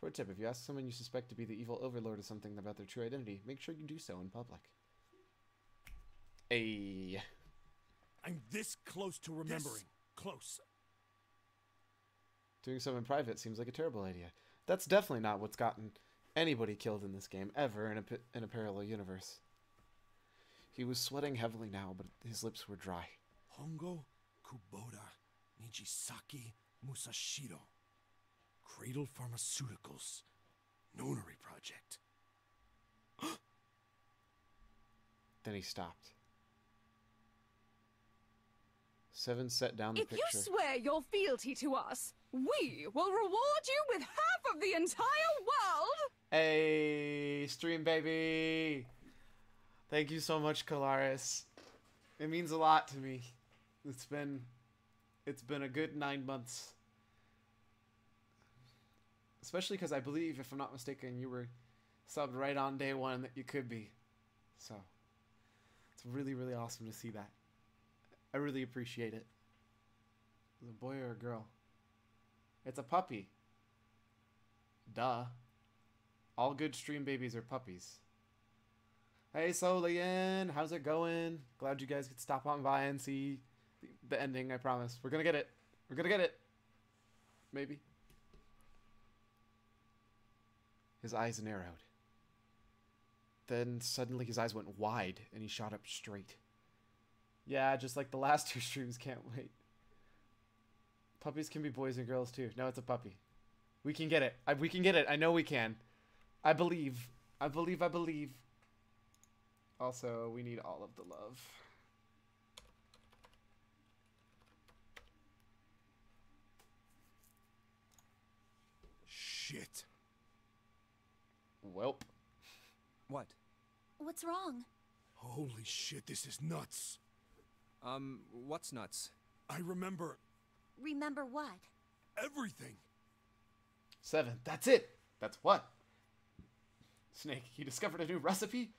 Pro tip, if you ask someone you suspect to be the evil overlord of something about their true identity, make sure you do so in public. Ayy. I'm this close to remembering. Close. Doing so in private seems like a terrible idea. That's definitely not what's gotten anybody killed in this game, ever, in a parallel universe. He was sweating heavily now, but his lips were dry. Hongo, Kubota, Nijisaki, Musashiro. Cradle Pharmaceuticals. Nonary project. Then he stopped. Seven set down the If picture. you swear your fealty to us, we will reward you with half of the entire world! Hey, stream baby! Thank you so much, Kalaris. It means a lot to me. It's been a good 9 months. Especially because I believe, if I'm not mistaken, you were subbed right on day one that you could be. So, it's really, really awesome to see that. I really appreciate it. Is it a boy or a girl? It's a puppy. Duh. All good stream babies are puppies. Hey, Solian, how's it going? Glad you guys could stop on by and see the ending, I promise. We're gonna get it. We're gonna get it. Maybe. His eyes narrowed. Then suddenly his eyes went wide and he shot up straight. Yeah, just like the last two streams, can't wait. Puppies can be boys and girls too. No, it's a puppy. We can get it. We can get it. I know we can. I believe. I believe. I believe. Also, we need all of the love. Shit. Welp. What? What's wrong? Holy shit, this is nuts. What's nuts? I remember Remember what? everything. 7. That's it. That's what? Snake, you discovered a new recipe?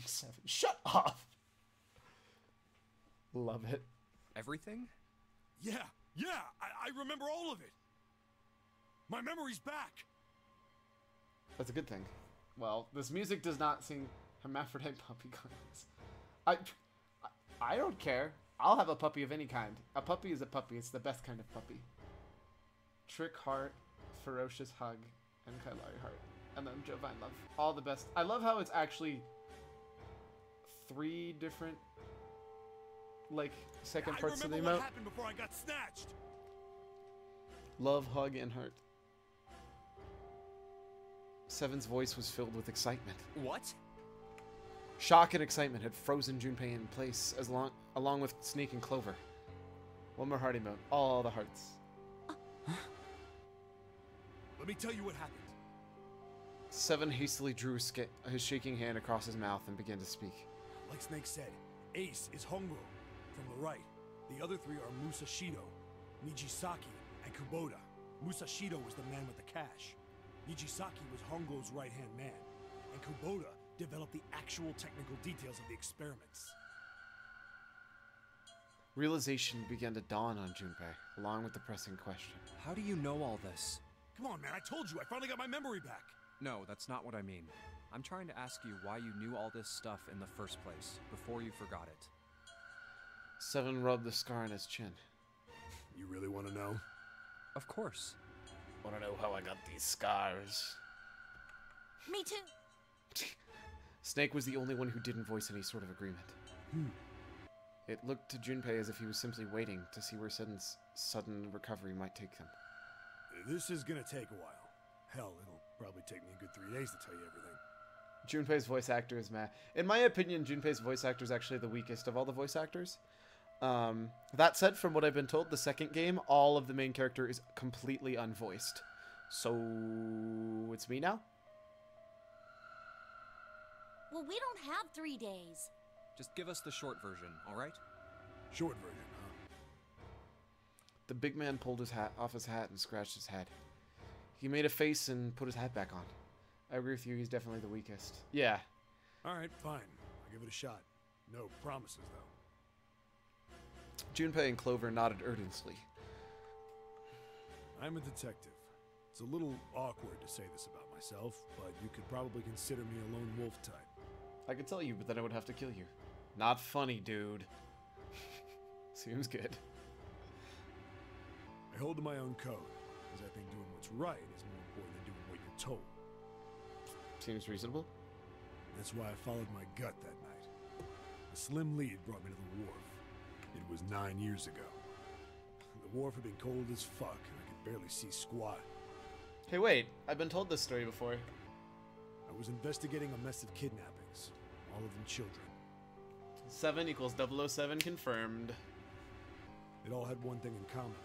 7. Shut off. Love it. Everything? Yeah, I remember all of it. My memory's back. That's a good thing. Well, this music does not sing hermaphrodite puppy clowns. I don't care. I'll have a puppy of any kind. A puppy is a puppy. It's the best kind of puppy. Trick Heart, Ferocious Hug, and Kailari Heart. And then Jovine Love. All the best. I love how it's actually 3 different, like, second parts of the I remember emote. what happened before I got snatched. Love, Hug, and Heart. 7's voice was filled with excitement. What? Shock and excitement had frozen Junpei in place, along with Snake and Clover. One more heart emote. All the hearts. Let me tell you what happened. 7 hastily drew his shaking hand across his mouth and began to speak. Like Snake said, Ace is Hongo from the right. The other 3 are Musashido, Nijisaki, and Kubota. Musashido was the man with the cash. Nijisaki was Hongo's right-hand man. And Kubota developed the actual technical details of the experiments. Realization began to dawn on Junpei, along with the pressing question. How do you know all this? Come on, man, I told you, I finally got my memory back. No, that's not what I mean. I'm trying to ask you why you knew all this stuff in the first place, before you forgot it. 7 rubbed the scar on his chin. You really want to know? Of course. Want to know how I got these scars? Me too. Snake was the only one who didn't voice any sort of agreement. It looked to Junpei as if he was simply waiting to see where Seven's sudden recovery might take him. This is gonna take a while. Hell, it'll probably take me a good 3 days to tell you everything. Junpei's voice actor is meh. In my opinion, Junpei's voice actor is actually the weakest of all the voice actors. That said, from what I've been told, the second game, all of the main character is completely unvoiced. So, it's me now? Well, we don't have 3 days. Just give us the short version, alright? Short version, huh? The big man pulled his hat off his hat and scratched his head. He made a face and put his hat back on. I agree with you, he's definitely the weakest. Yeah. Alright, fine. I'll give it a shot. No promises, though. Junpei and Clover nodded earnestly. I'm a detective. It's a little awkward to say this about myself, but you could probably consider me a lone wolf type. I could tell you, but then I would have to kill you. Not funny, dude. Seems good. I hold to my own code, because I think doing what's right is more important than doing what you're told. Seems reasonable. That's why I followed my gut that night. A slim lead brought me to the wharf. It was 9 years ago. The wharf had been cold as fuck, and I could barely see squat. Hey, wait. I've been told this story before. I was investigating a mess of kidnappings, all of them children. 7 equals 007 confirmed. It all had one thing in common.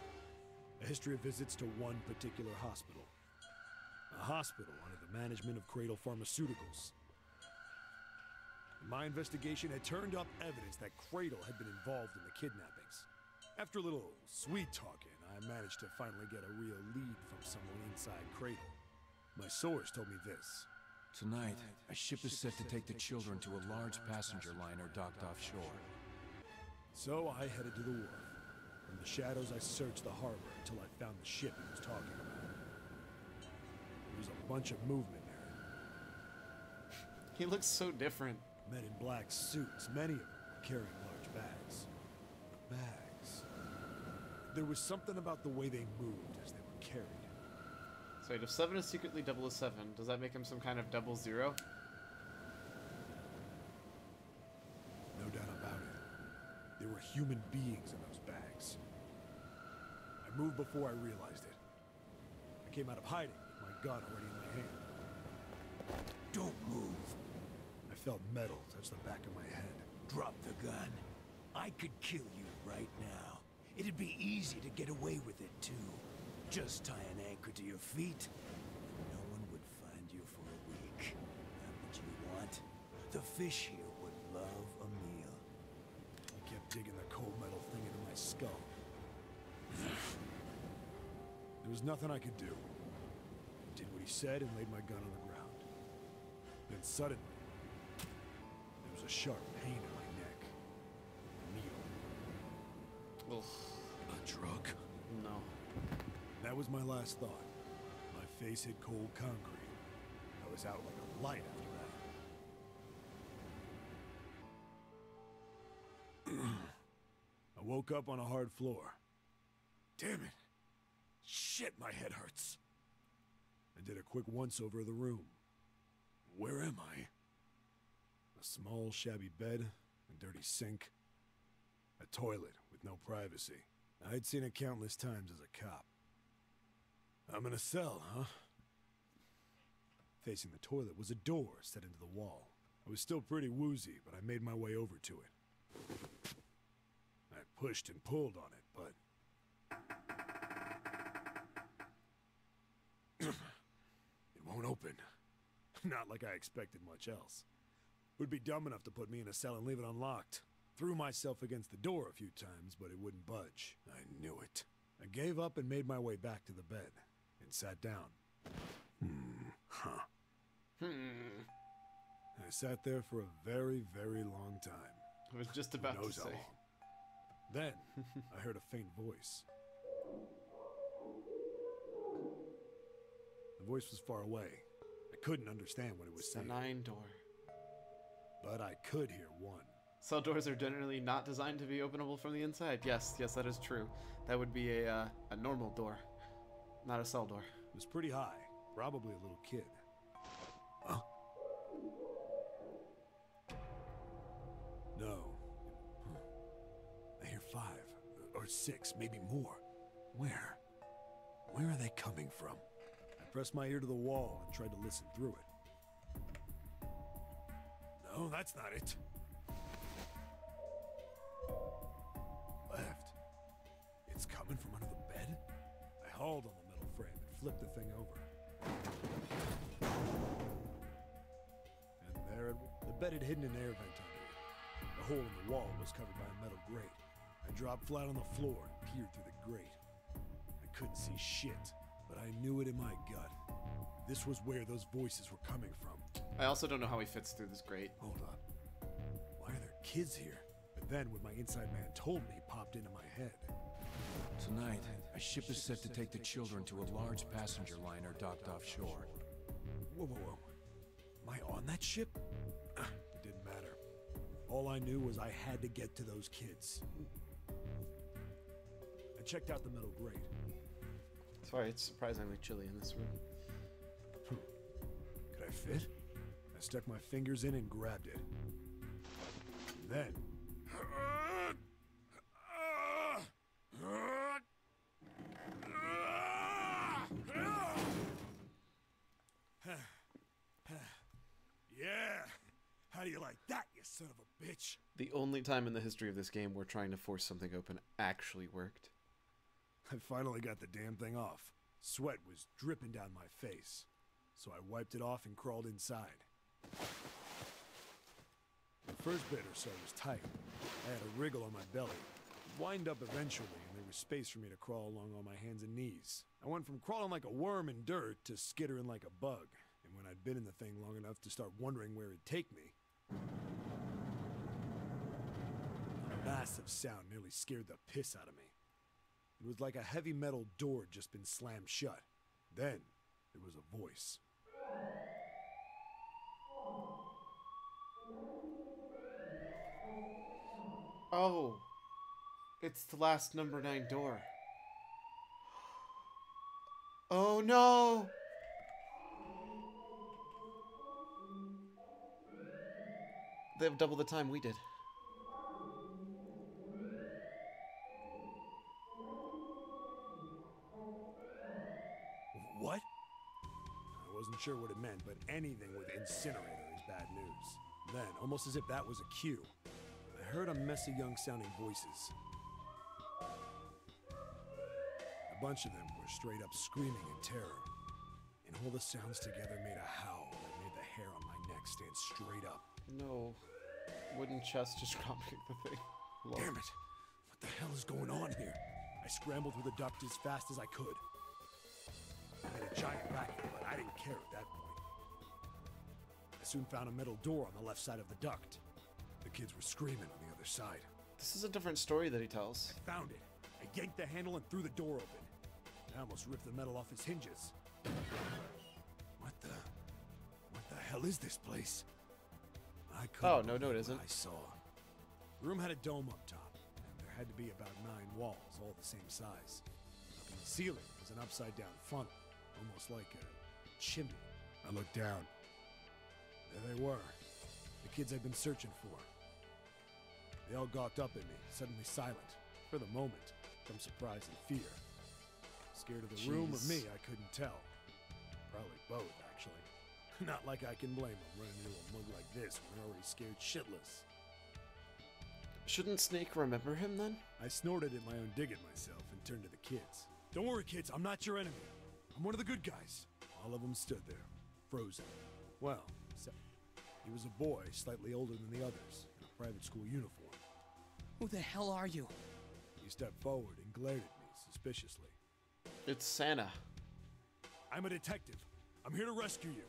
A history of visits to one particular hospital. A hospital under the management of Cradle Pharmaceuticals. My investigation had turned up evidence that Cradle had been involved in the kidnappings. After a little sweet talking, I managed to finally get a real lead from someone inside Cradle. My source told me this. Tonight, a ship is set to take the children to a large passenger liner docked offshore. So I headed to the wharf. From the shadows, I searched the harbor until I found the ship he was talking about. There was a bunch of movement there. He looks so different. Men in black suits, many of them carrying large bags. Bags. There was something about the way they moved as they were carried. So wait, if 7 is secretly 007, does that make him some kind of 00? No doubt about it. There were human beings in those bags. I moved before I realized it. I came out of hiding with my gun already in my hand. Don't move. I felt metal touch the back of my head. Drop the gun. I could kill you right now. It'd be easy to get away with it, too. Just tie an anchor to your feet, and no one would find you for a week. Not what you want. The fish here would love a meal. I kept digging the cold metal thing into my skull. There was nothing I could do. I did what he said and laid my gun on the ground. Then suddenly, there was a sharp pain in my neck. A needle. Ugh. A drug? No. That was my last thought. My face hit cold concrete. I was out like a light after that. I woke up on a hard floor. Damn it. Shit, my head hurts. I did a quick once-over of the room. Where am I? A small, shabby bed, a dirty sink, a toilet with no privacy. I'd seen it countless times as a cop. I'm in a cell, huh? Facing the toilet was a door set into the wall. I was still pretty woozy, but I made my way over to it. I pushed and pulled on it, but... it won't open. Not like I expected much else. Would be dumb enough to put me in a cell and leave it unlocked. Threw myself against the door a few times, but it wouldn't budge. I knew it. I gave up and made my way back to the bed. And sat down. I sat there for a very, very long time. I was just about to say. Then, I heard a faint voice. The voice was far away. I couldn't understand what it was saying. The 9 door. But I could hear one. Cell doors are generally not designed to be openable from the inside. Yes, that is true. That would be a normal door. Not a cell door. It was pretty high. Probably a little kid. Huh? No. I hear 5. Or 6, maybe more. Where? Where are they coming from? I pressed my ear to the wall and tried to listen through it. No, that's not it. Left. It's coming from under the bed? I hauled on the metal frame and flipped the thing over. And there the bed had hidden an air vent under it. The hole in the wall was covered by a metal grate. I dropped flat on the floor and peered through the grate. I couldn't see shit, but I knew it in my gut. This was where those voices were coming from. I also don't know how he fits through this grate. Hold on. Why are there kids here? But then when my inside man told me, he popped into my head. Tonight, a ship is set to take the children to a large passenger liner docked offshore. Whoa, whoa, whoa. Am I on that ship? It didn't matter. All I knew was I had to get to those kids. I checked out the metal grate. Sorry, it's surprisingly chilly in this room. Could I fit? I stuck my fingers in and grabbed it. And then... do you like that, you son of a bitch? The only time in the history of this game where trying to force something open actually worked. I finally got the damn thing off. Sweat was dripping down my face, so I wiped it off and crawled inside. The first bit or so was tight. I had a wriggle on my belly. Wind up eventually, and there was space for me to crawl along on my hands and knees. I went from crawling like a worm in dirt to skittering like a bug, and when I'd been in the thing long enough to start wondering where it'd take me, a massive sound nearly scared the piss out of me. It was like a heavy metal door had just been slammed shut. Then, there was a voice. Oh, it's the last number 9 door. Oh no! They have double the time we did. What? I wasn't sure what it meant, but anything with incinerator is bad news. Then, almost as if that was a cue, I heard a mess of young-sounding voices. A bunch of them were straight up screaming in terror, and all the sounds together made a howl that made the hair on my neck stand straight up. No. Wooden chest just dropping the thing. Lord. Damn it! What the hell is going on here? I scrambled through the duct as fast as I could. I made a giant racket, but I didn't care at that point. I soon found a metal door on the left side of the duct. The kids were screaming on the other side. This is a different story that he tells. I found it. I yanked the handle and threw the door open. I almost ripped the metal off its hinges. What the hell is this place? I couldn't no, it isn't. I saw. The room had a dome up top, and there had to be about 9 walls, all the same size. Up in the ceiling was an upside-down funnel, almost like a chimney. I looked down. There they were, the kids I'd been searching for. They all gawked up at me, suddenly silent, for the moment, from surprise and fear. Scared of the room or me, I couldn't tell. Probably both, actually. Not like I can blame them running into a mug like this when they're already scared shitless. Shouldn't Snake remember him then? I snorted at my own dig at myself and turned to the kids. Don't worry, kids, I'm not your enemy. I'm one of the good guys. All of them stood there, frozen. Well, except he was a boy slightly older than the others, in a private school uniform. Who the hell are you? He stepped forward and glared at me suspiciously. It's Santa. I'm a detective. I'm here to rescue you.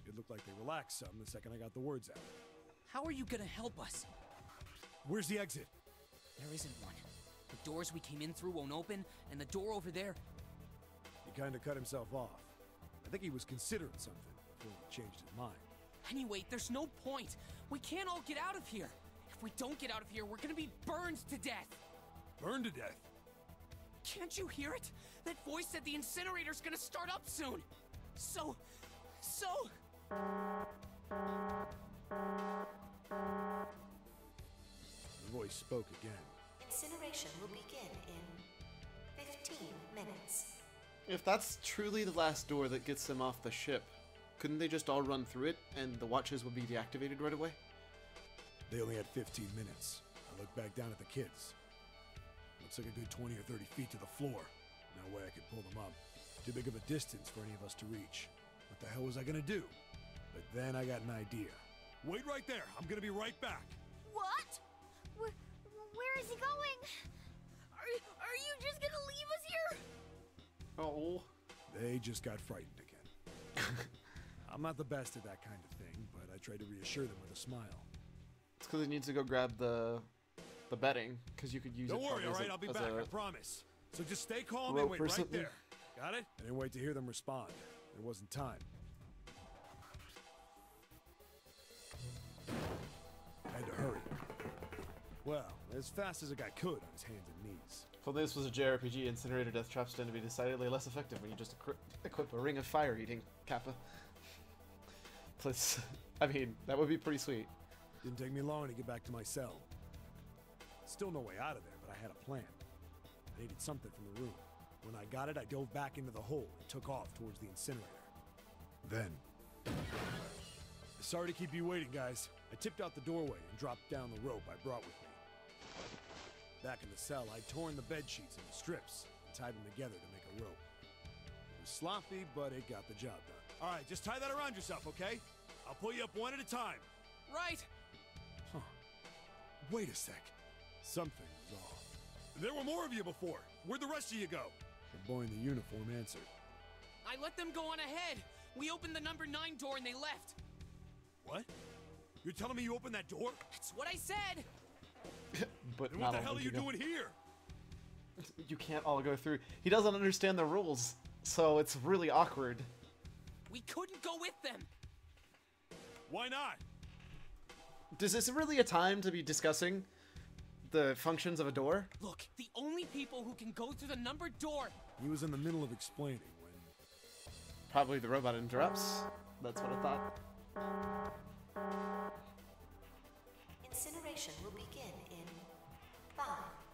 It looked like they relaxed some the second I got the words out. How are you gonna help us? Where's the exit? There isn't one. The doors we came in through won't open, and the door over there... He kinda cut himself off. I think he was considering something before he changed his mind. Anyway, there's no point. We can't all get out of here. If we don't get out of here, we're gonna be burned to death. Burned to death? Can't you hear it? That voice said the incinerator's gonna start up soon. So... The voice spoke again. Incineration will begin in 15 minutes. If that's truly the last door that gets them off the ship, couldn't they just all run through it and the watches would be deactivated right away? They only had 15 minutes. I looked back down at the kids. Looks like a good 20 or 30 feet to the floor. No way I could pull them up. Too big of a distance for any of us to reach. What the hell was I gonna do? But then I got an idea. Wait right there. I'm gonna be right back. What? Where is he going? Are you just gonna leave us here? Oh. They just got frightened again. I'm not the best at that kind of thing, but I tried to reassure them with a smile. It's because he needs to go grab the bedding, because you could use Don't it. worry, alright? I'll be back, I promise. So just stay calm and wait right there. Got it? I didn't wait to hear them respond. There wasn't time. I had to hurry. Well, as fast as I could on his hands and knees. If only this was a JRPG, incinerator death traps tend to be decidedly less effective when you just equip a ring of fire-eating Kappa. Plus, I mean, that would be pretty sweet. Didn't take me long to get back to my cell. Still no way out of there, but I had a plan. I needed something from the room. When I got it, I dove back into the hole and took off towards the incinerator. Then, the Sorry to keep you waiting, guys. I tipped out the doorway and dropped down the rope I brought with me. Back in the cell, I'd torn the bed sheets into strips and tied them together to make a rope. It was sloppy, but it got the job done. All right, just tie that around yourself, okay? I'll pull you up one at a time. Right. Huh. Wait a sec. Something was off. There were more of you before. Where'd the rest of you go? The boy in the uniform answered. I let them go on ahead. We opened the number 9 door and they left. What? You're telling me you opened that door? That's what I said. But Then not what the all hell of are you go. doing here? You can't all go through. He doesn't understand the rules, so it's really awkward. We couldn't go with them. Why not? Is this really a time to be discussing the functions of a door? Look, the only people who can go through the numbered door. He was in the middle of explaining when... Probably the robot interrupts. That's what I thought. Incineration will begin in 5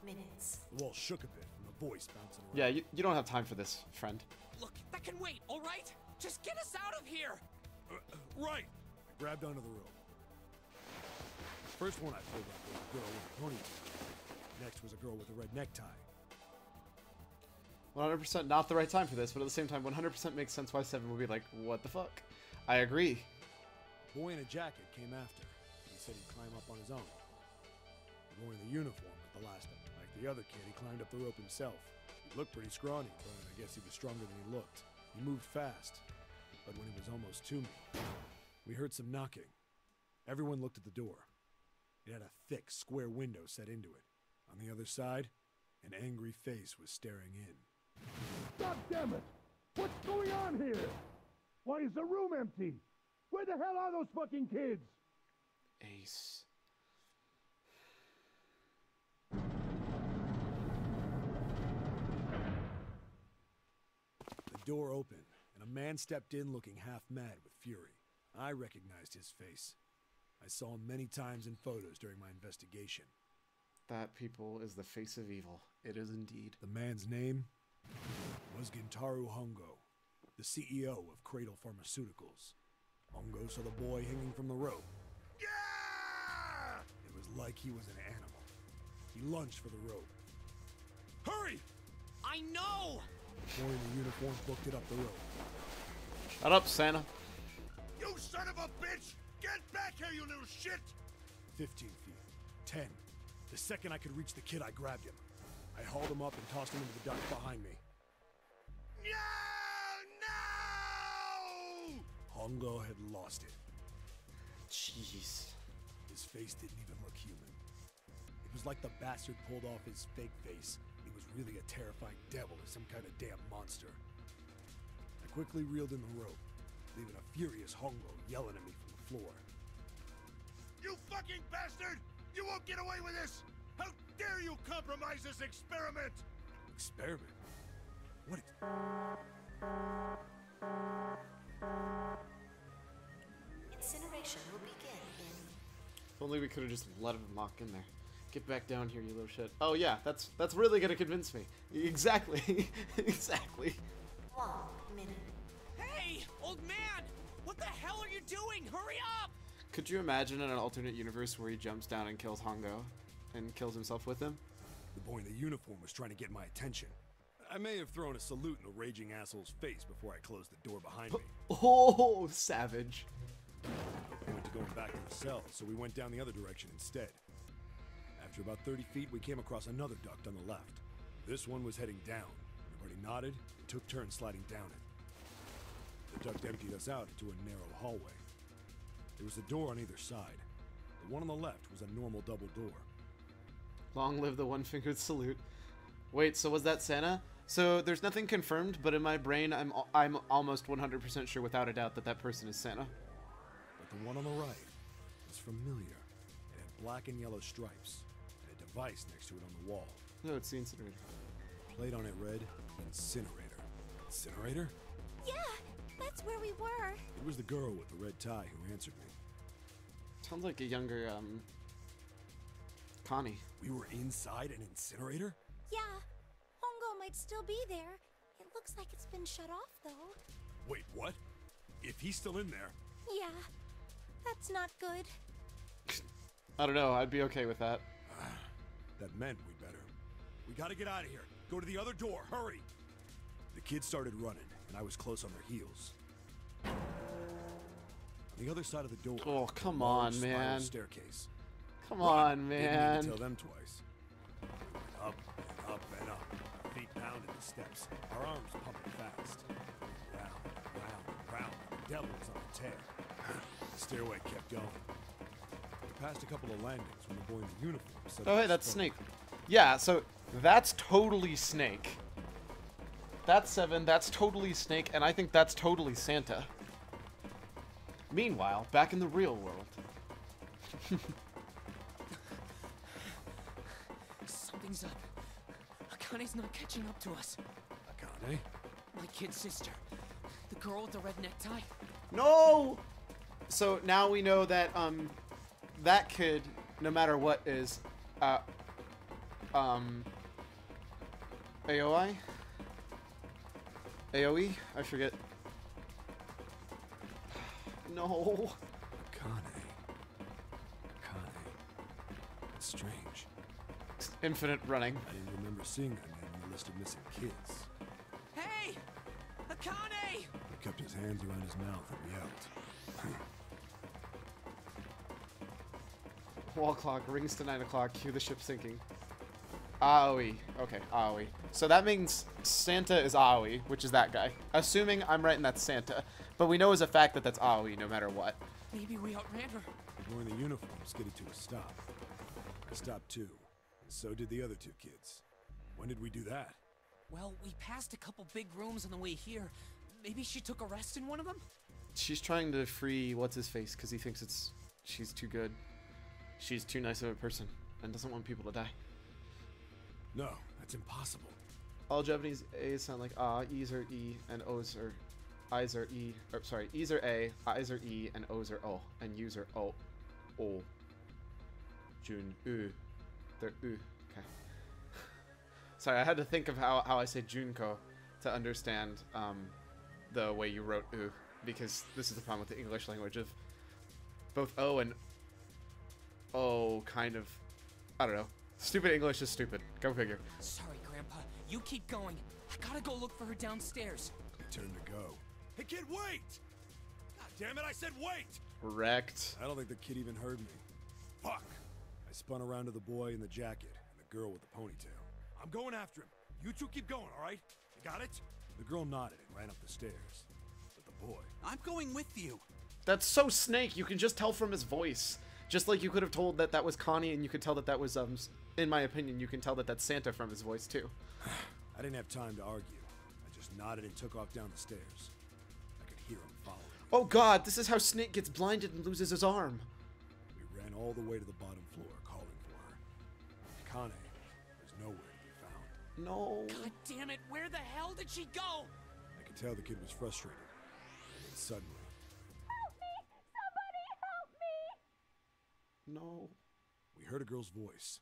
minutes. The wall shook a bit from the voice bouncing around. Yeah, you don't have time for this, friend. Look, that can wait, all right? Just get us out of here. Right. I grabbed onto the rope. First one I pulled up was a girl with a ponytail. Next was a girl with a red necktie. 100% not the right time for this, but at the same time, 100% makes sense why Seven would be like, what the fuck? I agree. A boy in a jacket came after. He said he'd climb up on his own. The boy in the uniform at the last, like the other kid, he climbed up the rope himself. He looked pretty scrawny, but I guess he was stronger than he looked. He moved fast, but when he was almost to me, we heard some knocking. Everyone looked at the door. It had a thick, square window set into it. On the other side, an angry face was staring in. God damn it! What's going on here? Why is the room empty? Where the hell are those fucking kids? Ace. The door opened, and a man stepped in looking half mad with fury. I recognized his face. I saw him many times in photos during my investigation. That, people, is the face of evil. It is indeed. The man's name was Gintaro Hongo, the CEO of Cradle Pharmaceuticals. Hongo saw the boy hanging from the rope. Yeah! It was like he was an animal. He lunged for the rope. Hurry! I know! The boy in the uniform booked it up the rope. Shut up, Santa. You son of a bitch! Get back here, you little shit! 15 feet. 10. The second I could reach the kid, I grabbed him. I hauled him up and tossed him into the duct behind me. No! Hongo had lost it. Jeez. His face didn't even look human. It was like the bastard pulled off his fake face. He was really a terrifying devil or some kind of damn monster. I quickly reeled in the rope, leaving a furious Hongo yelling at me from the floor. You fucking bastard! You won't get away with this! How dare you compromise this experiment! Experiment? What? Incineration will begin in... If only we could have just let him lock in there. Get back down here, you little shit. Oh yeah, that's really gonna convince me. Exactly. Exactly. 1 minute. Hey, old man! What the hell are you doing? Hurry up! Could you imagine in an alternate universe where he jumps down and kills Hongo? And kills himself with him? The boy in the uniform was trying to get my attention. I may have thrown a salute in the raging asshole's face before I closed the door behind me. Oh, savage. No point to going back to the cell, so we went down the other direction instead. After about 30 feet, we came across another duct on the left. This one was heading down. Everybody nodded and took turns sliding down it. The duct emptied us out into a narrow hallway. There was a door on either side. The one on the left was a normal double door. Long live the one-fingered salute. Wait, so was that Santa? So there's nothing confirmed, but in my brain, I'm almost 100% sure without a doubt that that person is Santa. But the one on the right was familiar. It had black and yellow stripes, and a device next to it on the wall. No, it's the incinerator. Plate on it read, Incinerator. Incinerator? Yeah, that's where we were. It was the girl with the red tie who answered me. Sounds like a younger, Connie. We were inside an incinerator? Yeah, Hongo might still be there. It looks like it's been shut off, though. Wait, what? If he's still in there... Yeah, That's not good. I don't know. I'd be okay with that. That meant we better. We gotta get out of here. Go to the other door. Hurry! The kids started running, and I was close on their heels. On the other side of the door. Oh, come a large on, spiral man. Staircase. Come on, Didn't need man. to tell them twice. We went up and up and up. Our feet pounded the steps. Our arms pumping fast. Round, round, round. The devil was on the tear. The stairway kept going. We passed a couple of landings when the boy in the uniform said. Oh, hey, that's Snake. Yeah, so that's totally Snake. That's 7, that's totally Snake, and I think that's totally Santa. Meanwhile, back in the real world. Something's up. Akane's not catching up to us. Akane? My kid sister. The girl with the red necktie. No! So now we know that, that kid, no matter what, is, AOI? AOE? I forget. No. Akane. That's strange. Infinite running. I didn't remember seeing that name on the list of missing kids. Hey! Akane! He kept his hands around his mouth and yelled. Wall clock rings to 9 o'clock. Cue the ship sinking. Aoi. Okay, Aoi. So that means Santa is Aoi, which is that guy. Assuming I'm right and that's Santa. But we know as a fact that that's Aoi no matter what. Maybe we outran her. The boy in the uniform skidded to a stop. I stopped too. And so did the other two kids. When did we do that? Well, we passed a couple big rooms on the way here. Maybe she took a rest in one of them? She's trying to free what's-his-face because he thinks she's too good. She's too nice of a person and doesn't want people to die. No, that's impossible. All Japanese A's sound like ah, E's are E, and O's are I's are E. Or sorry, E's are A, I's are E, and O's are O, and U's are O. O. Jun, U. They're U. Okay. Sorry, I had to think of how I say Junko to understand the way you wrote U, because this is the problem with the English language of both O and O kind of, I don't know. Stupid English is stupid. Go figure. Sorry, Grandpa. You keep going. I gotta go look for her downstairs. Your turn to go. Hey, kid, wait! God damn it, I said wait! Wrecked. I don't think the kid even heard me. Fuck! I spun around to the boy in the jacket and the girl with the ponytail. I'm going after him. You two keep going, alright? You got it? The girl nodded and ran up the stairs. But the boy... I'm going with you. That's so Snake. You can just tell from his voice. Just like you could have told that that was Connie, and you could tell that that was, in my opinion, you can tell that that's Santa from his voice, too. I didn't have time to argue. I just nodded and took off down the stairs. I could hear him following me. Oh god, this is how Snake gets blinded and loses his arm. We ran all the way to the bottom floor, calling for her. Akane was nowhere to be found. No. God damn it, where the hell did she go? I could tell the kid was frustrated. And then suddenly... Help me! Somebody help me! No. We heard a girl's voice.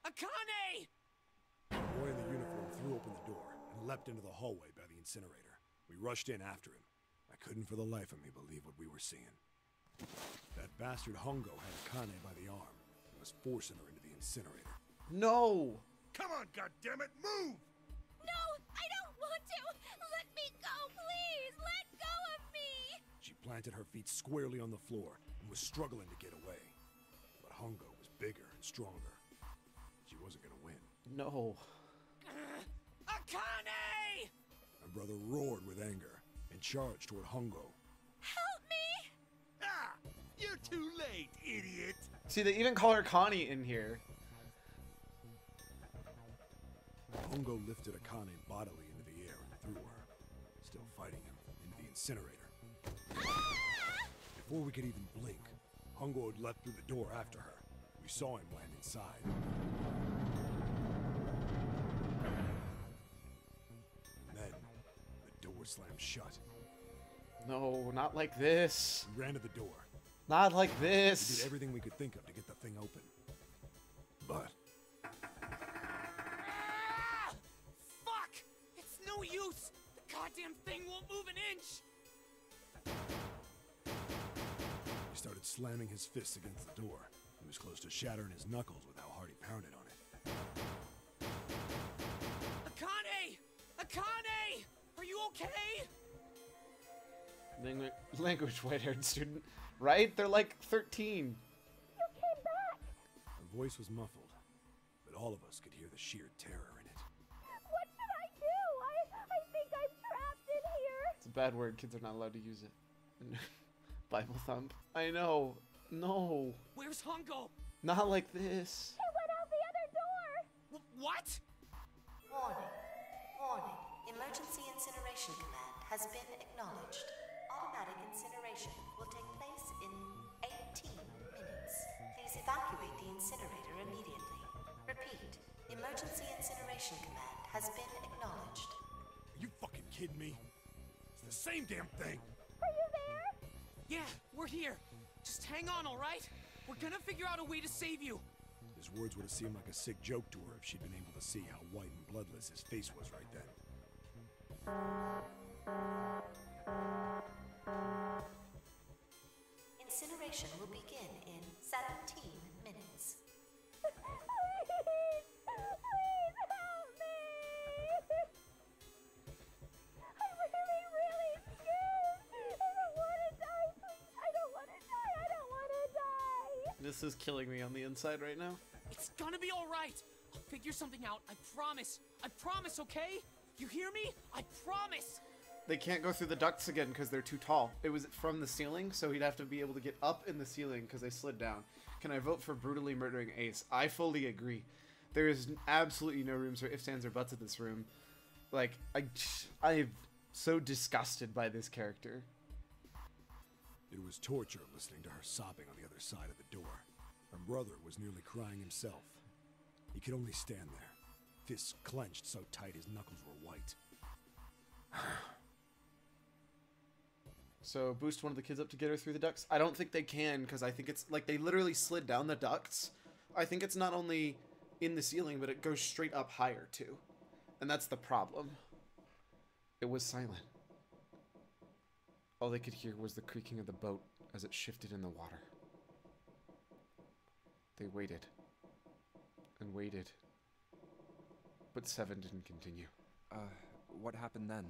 Akane! The boy in the uniform threw open the door and leapt into the hallway by the incinerator. We rushed in after him. I couldn't for the life of me believe what we were seeing. That bastard Hongo had Akane by the arm and was forcing her into the incinerator. No! Come on, goddammit, move! No, I don't want to! Let me go, please! Let go of me! She planted her feet squarely on the floor and was struggling to get away. But Hongo was bigger and stronger. She wasn't gonna win. No. Akane! My brother roared with anger and charged toward Hongo. Help me! Ah! You're too late, idiot! See, they even call her Connie in here. Hongo lifted Akane bodily into the air and threw her, still fighting him, into the incinerator. Before we could even blink, Hongo had leapt through the door after her. We saw him land inside. And then, the door slammed shut. No, not like this. We ran to the door. Not like We this. did everything we could think of to get the thing open. But Fuck! It's no use! The goddamn thing won't move an inch! we started slamming his fists against the door. He was close to shattering his knuckles with how hard he pounded on it. Akane! Akane! Are you okay? Language white-haired student. Right? They're like 13. You came back! Her voice was muffled, but all of us could hear the sheer terror in it. What should I do? I think I'm trapped in here. It's a bad word. Kids are not allowed to use it. Bible thump. I know. No. Where's Hongo? Not like this. He went out the other door. What? Warning. Warning. Emergency incineration command has been acknowledged. Automatic incineration will take place in 18 minutes. Please evacuate the incinerator immediately. Repeat. Emergency incineration command has been acknowledged. Are you fucking kidding me? It's the same damn thing. Are you there? Yeah, we're here. Just hang on, all right? We're gonna figure out a way to save you. His words would have seemed like a sick joke to her if she'd been able to see how white and bloodless his face was right then. Incineration will begin in 17 minutes. Please help me! I'm really scared. I don't want to die, please. I don't want to die. I don't want to die. This is killing me on the inside right now. It's gonna be all right. I'll figure something out. I promise. I promise, okay? You hear me? I promise. They can't go through the ducts again because they're too tall. It was from the ceiling, so he'd have to be able to get up in the ceiling because they slid down. Can I vote for brutally murdering Ace? I fully agree. There is absolutely no room for ifs, ands, or buts in this room. Like, I'm so disgusted by this character. It was torture listening to her sobbing on the other side of the door. Her brother was nearly crying himself. He could only stand there, fists clenched so tight his knuckles were white. So boost one of the kids up to get her through the ducts? I don't think they can because I think it's like they literally slid down the ducts. I think it's not only in the ceiling, but it goes straight up higher too. And that's the problem. It was silent. All they could hear was the creaking of the boat as it shifted in the water. They waited. And waited. But Seven didn't continue. What happened then?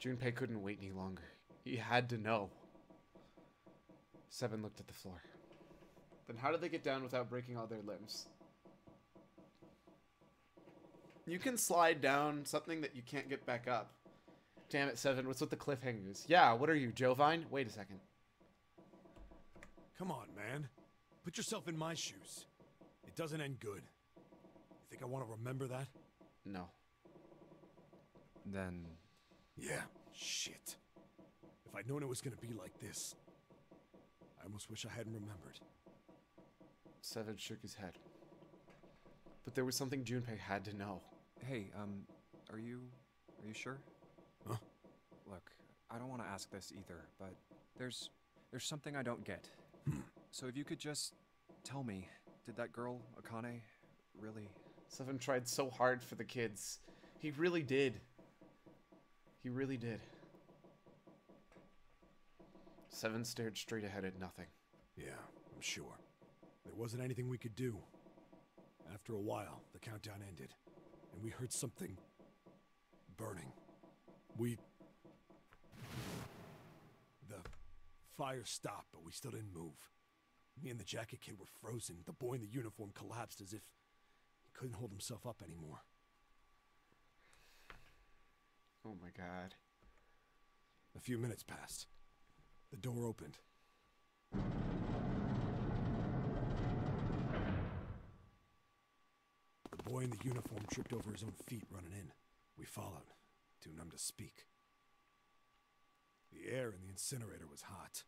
Junpei couldn't wait any longer. He had to know. Seven looked at the floor. Then how did they get down without breaking all their limbs? You can slide down something that you can't get back up. Damn it, Seven, what's with the cliffhangers? Yeah, what are you, Jovine? Wait a second. Come on, man. Put yourself in my shoes. It doesn't end good. You think I want to remember that? No. Then... Yeah, shit. If I'd known it was gonna be like this, I almost wish I hadn't remembered. Seven shook his head. But there was something Junpei had to know. Hey, are you sure? Huh? Look, I don't want to ask this either, but there's something I don't get. So if you could just tell me, did that girl, Akane, really... Seven tried so hard for the kids. He really did. He really did. Seven stared straight ahead at nothing. Yeah, I'm sure. There wasn't anything we could do. After a while, the countdown ended, and we heard something burning. The fire stopped, but we still didn't move. Me and the jacket kid were frozen. The boy in the uniform collapsed as if he couldn't hold himself up anymore. Oh my god. A few minutes passed. The door opened. The boy in the uniform tripped over his own feet running in. We followed, too numb to speak. The air in the incinerator was hot.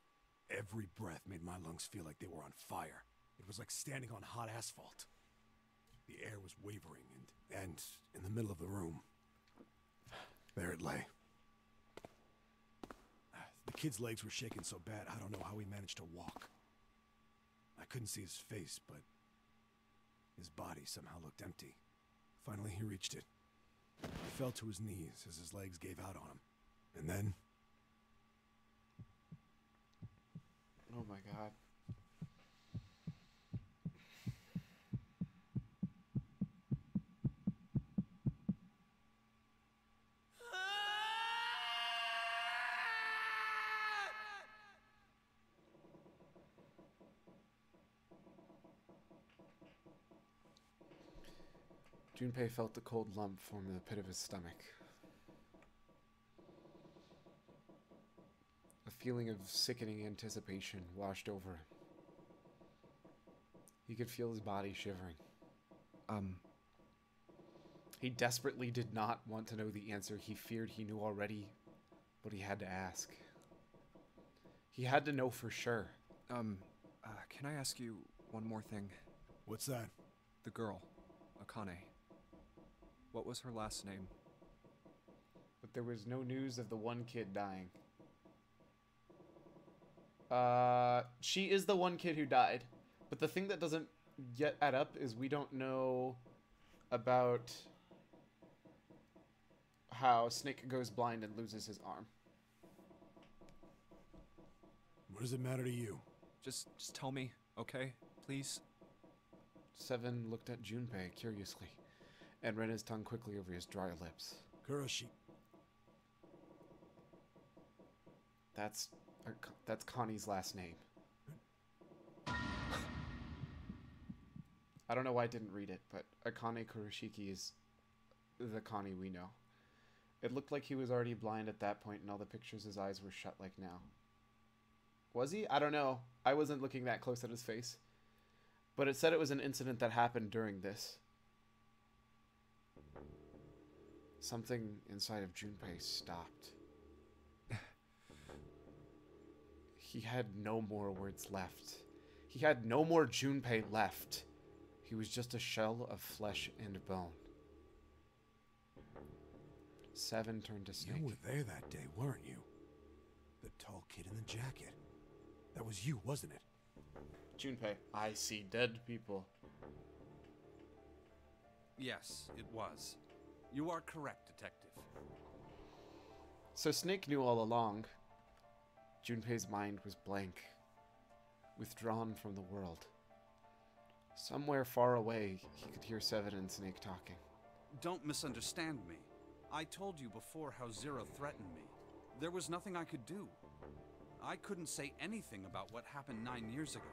Every breath made my lungs feel like they were on fire. It was like standing on hot asphalt. The air was wavering, and in the middle of the room, there it lay. The kid's legs were shaking so bad, I don't know how he managed to walk. I couldn't see his face, but his body somehow looked empty. Finally, he reached it. He fell to his knees as his legs gave out on him. And then... Oh Junpei felt the cold lump form in the pit of his stomach. A feeling of sickening anticipation washed over him. He could feel his body shivering. He desperately did not want to know the answer. He feared he knew already, but he had to ask. He had to know for sure. Can I ask you one more thing? What's that? The girl, Akane. What was her last name? But there was no news of the one kid dying. She is the one kid who died. But the thing that doesn't yet add up is we don't know about how Snake goes blind and loses his arm. What does it matter to you? Just tell me, okay? Please? Seven looked at Junpei curiously and ran his tongue quickly over his dry lips. Kurashi. That's Connie's last name. I don't know why I didn't read it, but Akane Kurashiki is the Connie we know. It looked like he was already blind at that point, and all the pictures his eyes were shut like now. Was he? I don't know. I wasn't looking that close at his face. But it said it was an incident that happened during this. Something inside of Junpei stopped. He had no more words left. He had no more Junpei left. He was just a shell of flesh and bone. Seven turned to Snake. You were there that day, weren't you? The tall kid in the jacket. That was you, wasn't it? Junpei, I see dead people. Yes, it was. You are correct, Detective. So Snake knew all along. Junpei's mind was blank, withdrawn from the world. Somewhere far away, he could hear Seven and Snake talking. Don't misunderstand me. I told you before how Zero threatened me. There was nothing I could do. I couldn't say anything about what happened 9 years ago.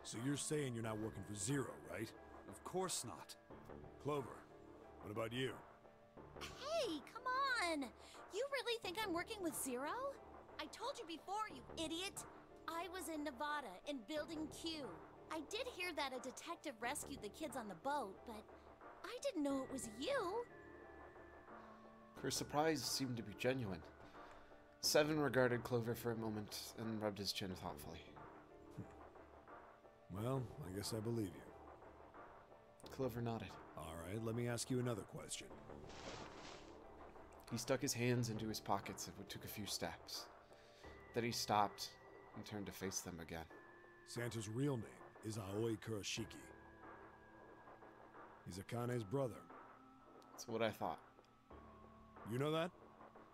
So you're saying you're not working for Zero, right? Of course not. Clover, what about you? Hey, come on! You really think I'm working with Zero? I told you before, you idiot! I was in Nevada, in Building Q. I did hear that a detective rescued the kids on the boat, but I didn't know it was you. Her surprise seemed to be genuine. Seven regarded Clover for a moment and rubbed his chin thoughtfully. Well, I guess I believe you. Clover nodded. All right, let me ask you another question. He stuck his hands into his pockets and took a few steps. Then he stopped and turned to face them again. Santa's real name is Aoi Kurashiki. He's Akane's brother. That's what I thought. You know that?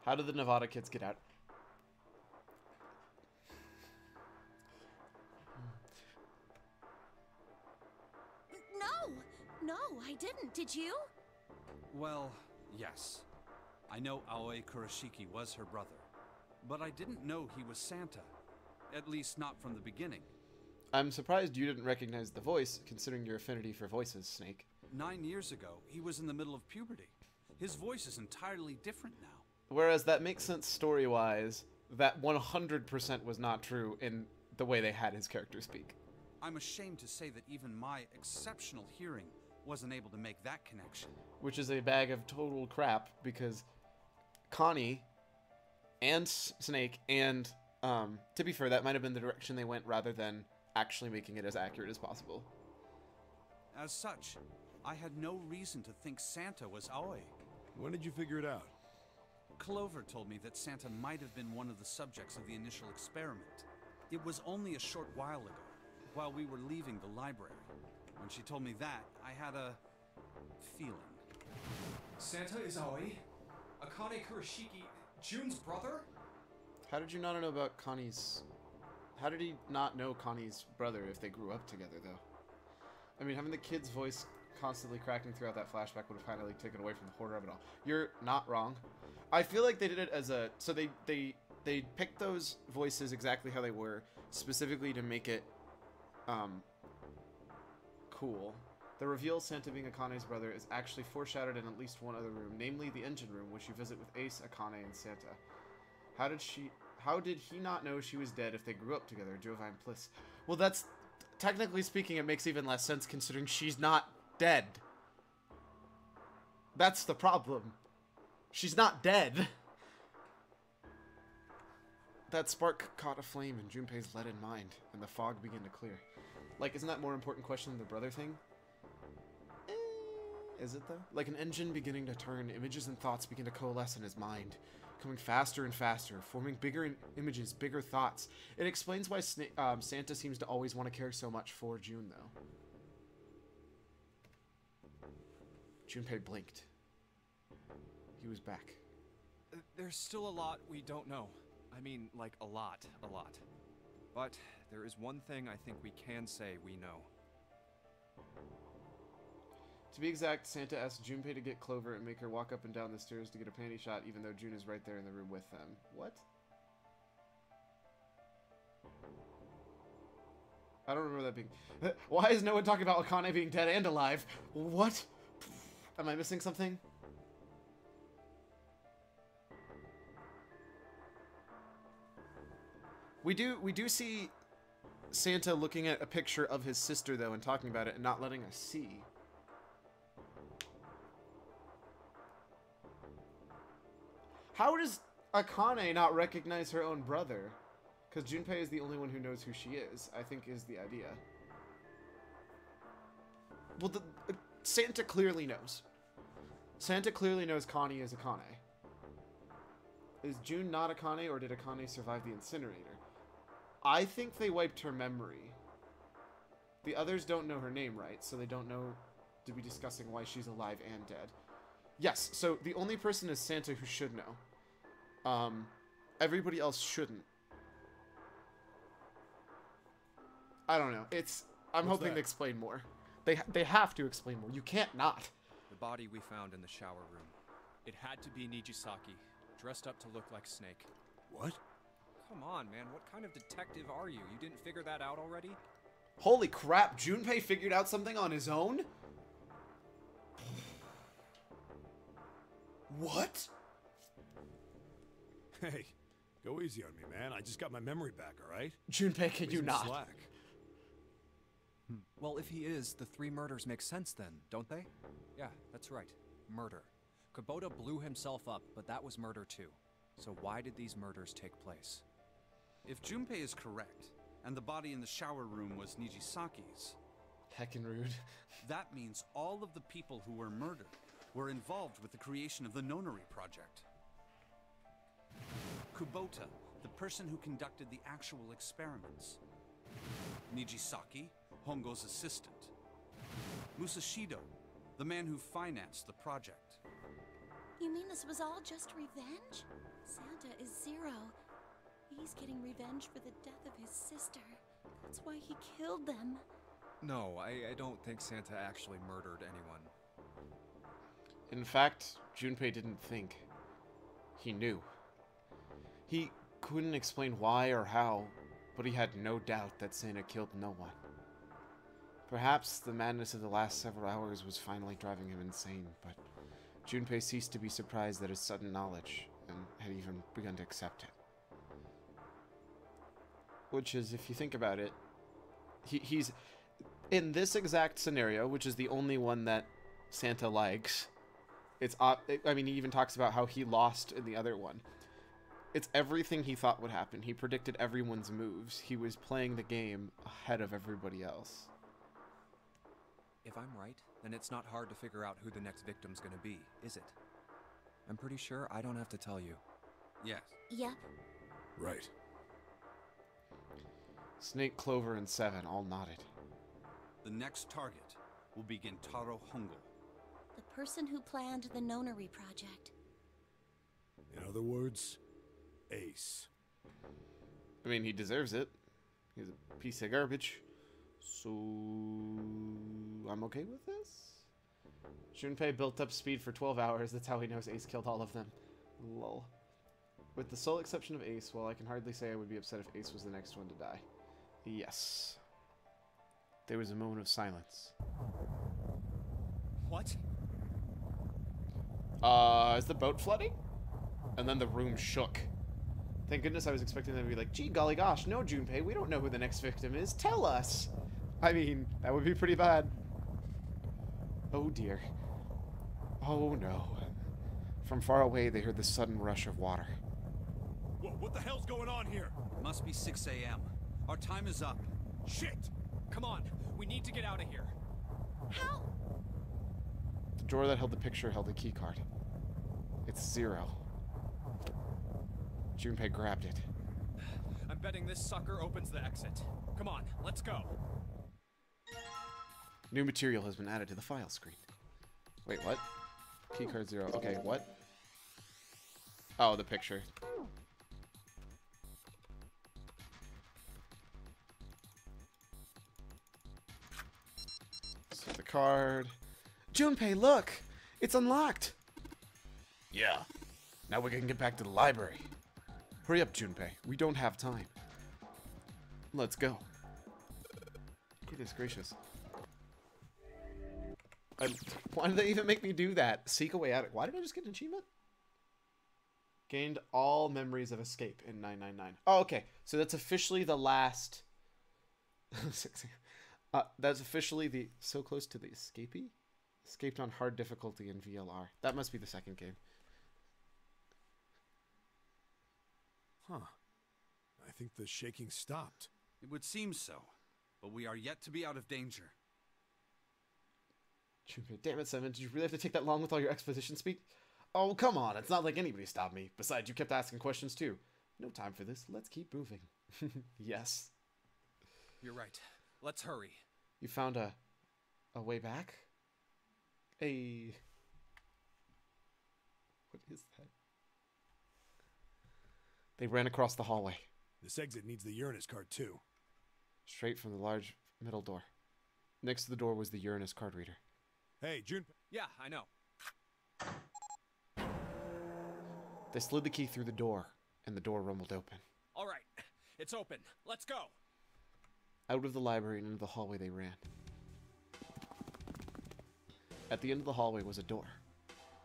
How did the Nevada kids get out? No, I didn't. Did you? Well, yes. I know Aoi Kurashiki was her brother, but I didn't know he was Santa. At least not from the beginning. I'm surprised you didn't recognize the voice, considering your affinity for voices, Snake. 9 years ago, he was in the middle of puberty. His voice is entirely different now. Whereas that makes sense story-wise, that 100% was not true in the way they had his character speak. I'm ashamed to say that even my exceptional hearing wasn't able to make that connection. Which is a bag of total crap, because Connie and Snake and, to be fair, that might have been the direction they went rather than actually making it as accurate as possible. As such, I had no reason to think Santa was Aoi. When did you figure it out? Clover told me that Santa might have been one of the subjects of the initial experiment. It was only a short while ago, while we were leaving the library. When she told me that, I had a feeling. Santa is Aoi? Akane Kurashiki, June's brother? How did you not know about Connie's... How did he not know Connie's brother if they grew up together, though? I mean, having the kid's voice constantly cracking throughout that flashback would have kind of like taken away from the horror of it all. You're not wrong. I feel like they did it as a... So they picked those voices exactly how they were, specifically to make it cool. The reveal Santa being Akane's brother is actually foreshadowed in at least one other room, namely the engine room, which you visit with Ace, Akane, and Santa. How did he not know she was dead if they grew up together? Jovine Pliss. Well, that's... Technically speaking, it makes even less sense considering she's not dead. That's the problem. She's not dead. That spark caught a flame in Junpei's leaden mind, and the fog began to clear. Like, isn't that a more important question than the brother thing? Is it, though? Like an engine beginning to turn, images and thoughts begin to coalesce in his mind, coming faster and faster, forming bigger images, bigger thoughts. It explains why Santa seems to always want to care so much for June, though. Junpei blinked. He was back. There's still a lot we don't know. I mean, like, a lot. But there is one thing I think we can say we know. To be exact, Santa asked Junpei to get Clover and make her walk up and down the stairs to get a panty shot, even though June is right there in the room with them. What? I don't remember that being... Why is no one talking about Akane being dead and alive? What? Am I missing something? We do see Santa looking at a picture of his sister, though, and talking about it and not letting us see. How does Akane not recognize her own brother? Because Junpei is the only one who knows who she is, I think is the idea. Well, Santa clearly knows. Santa clearly knows Connie is Akane. Is June not Akane, or did Akane survive the incinerator? I think they wiped her memory. The others don't know her name, right? So they don't know to be discussing why she's alive and dead. Yes, so the only person is Santa who should know. Everybody else shouldn't. I don't know. I'm hoping they explain more. They have to explain more. You can't not. The body we found in the shower room. It had to be Nijisaki, dressed up to look like Snake. What? Come on, man. What kind of detective are you? You didn't figure that out already? Holy crap, Junpei figured out something on his own? What? Hey, go easy on me, man. I just got my memory back, all right? Junpei, can you not? Slack. Well, if he is, the 3 murders make sense then, don't they? Yeah, that's right. Murder. Kubota blew himself up, but that was murder too. So why did these murders take place? If Junpei is correct, and the body in the shower room was Nijisaki's... Heckin' rude. That means all of the people who were murdered were involved with the creation of the Nonary Project. Kubota, the person who conducted the actual experiments. Nijisaki, Hongo's assistant. Musashido, the man who financed the project. You mean this was all just revenge? Santa is Zero. He's getting revenge for the death of his sister. That's why he killed them. No, I don't think Santa actually murdered anyone. In fact, Junpei didn't think. He knew. He couldn't explain why or how, but he had no doubt that Santa killed no one. Perhaps the madness of the last several hours was finally driving him insane, but Junpei ceased to be surprised at his sudden knowledge, and had even begun to accept it. Which is, if you think about it, he's... In this exact scenario, which is the only one that Santa likes, I mean, he even talks about how he lost in the other one. It's everything he thought would happen. He predicted everyone's moves. He was playing the game ahead of everybody else. If I'm right, then it's not hard to figure out who the next victim's gonna be, is it? I'm pretty sure I don't have to tell you. Yes. Yep. Right. Snake, Clover, and Seven all nodded. The next target will be Gentaro Hongo. The person who planned the Nonary Project. In other words, Ace. I mean, he deserves it. He's a piece of garbage. So... I'm okay with this? Junpei built up speed for 12 hours. That's how he knows Ace killed all of them. Lol. With the sole exception of Ace, well, I can hardly say I would be upset if Ace was the next one to die. Yes. There was a moment of silence. What? Is the boat flooding? And then the room shook. Thank goodness I was expecting them to be like, gee, golly gosh, no, Junpei, we don't know who the next victim is. Tell us. I mean, that would be pretty bad. Oh dear. Oh no. From far away, they heard the sudden rush of water. Whoa, what the hell's going on here? Must be 6 a.m. Our time is up. Shit! Come on, we need to get out of here. How? The drawer that held the picture held a key card. It's 0. Junpei grabbed it. I'm betting this sucker opens the exit. Come on, let's go. New material has been added to the file screen. Wait, what? Keycard 0. Okay, what? Oh, the picture. So the card. Junpei, look! It's unlocked! Yeah. Now we can get back to the library. Hurry up, Junpei. We don't have time. Let's go. Goodness gracious. Why did they even make me do that? Seek a way out. Why did I just get an achievement? Gained all memories of escape in 999. Oh, okay. So that's officially the last... that's officially the... So close to the escapee? Escaped on hard difficulty in VLR. That must be the second game. Huh. I think the shaking stopped. It would seem so, but we are yet to be out of danger. Damn it, Simon. Did you really have to take that long with all your exposition speak? Oh, come on. It's not like anybody stopped me. Besides, you kept asking questions, too. No time for this. Let's keep moving. Yes. You're right. Let's hurry. You found a way back? What is that? They ran across the hallway. This exit needs the Uranus card, too. Straight from the large middle door. Next to the door was the Uranus card reader. Hey, June. Yeah, I know. They slid the key through the door, and the door rumbled open. All right, it's open. Let's go. Out of the library and into the hallway they ran. At the end of the hallway was a door.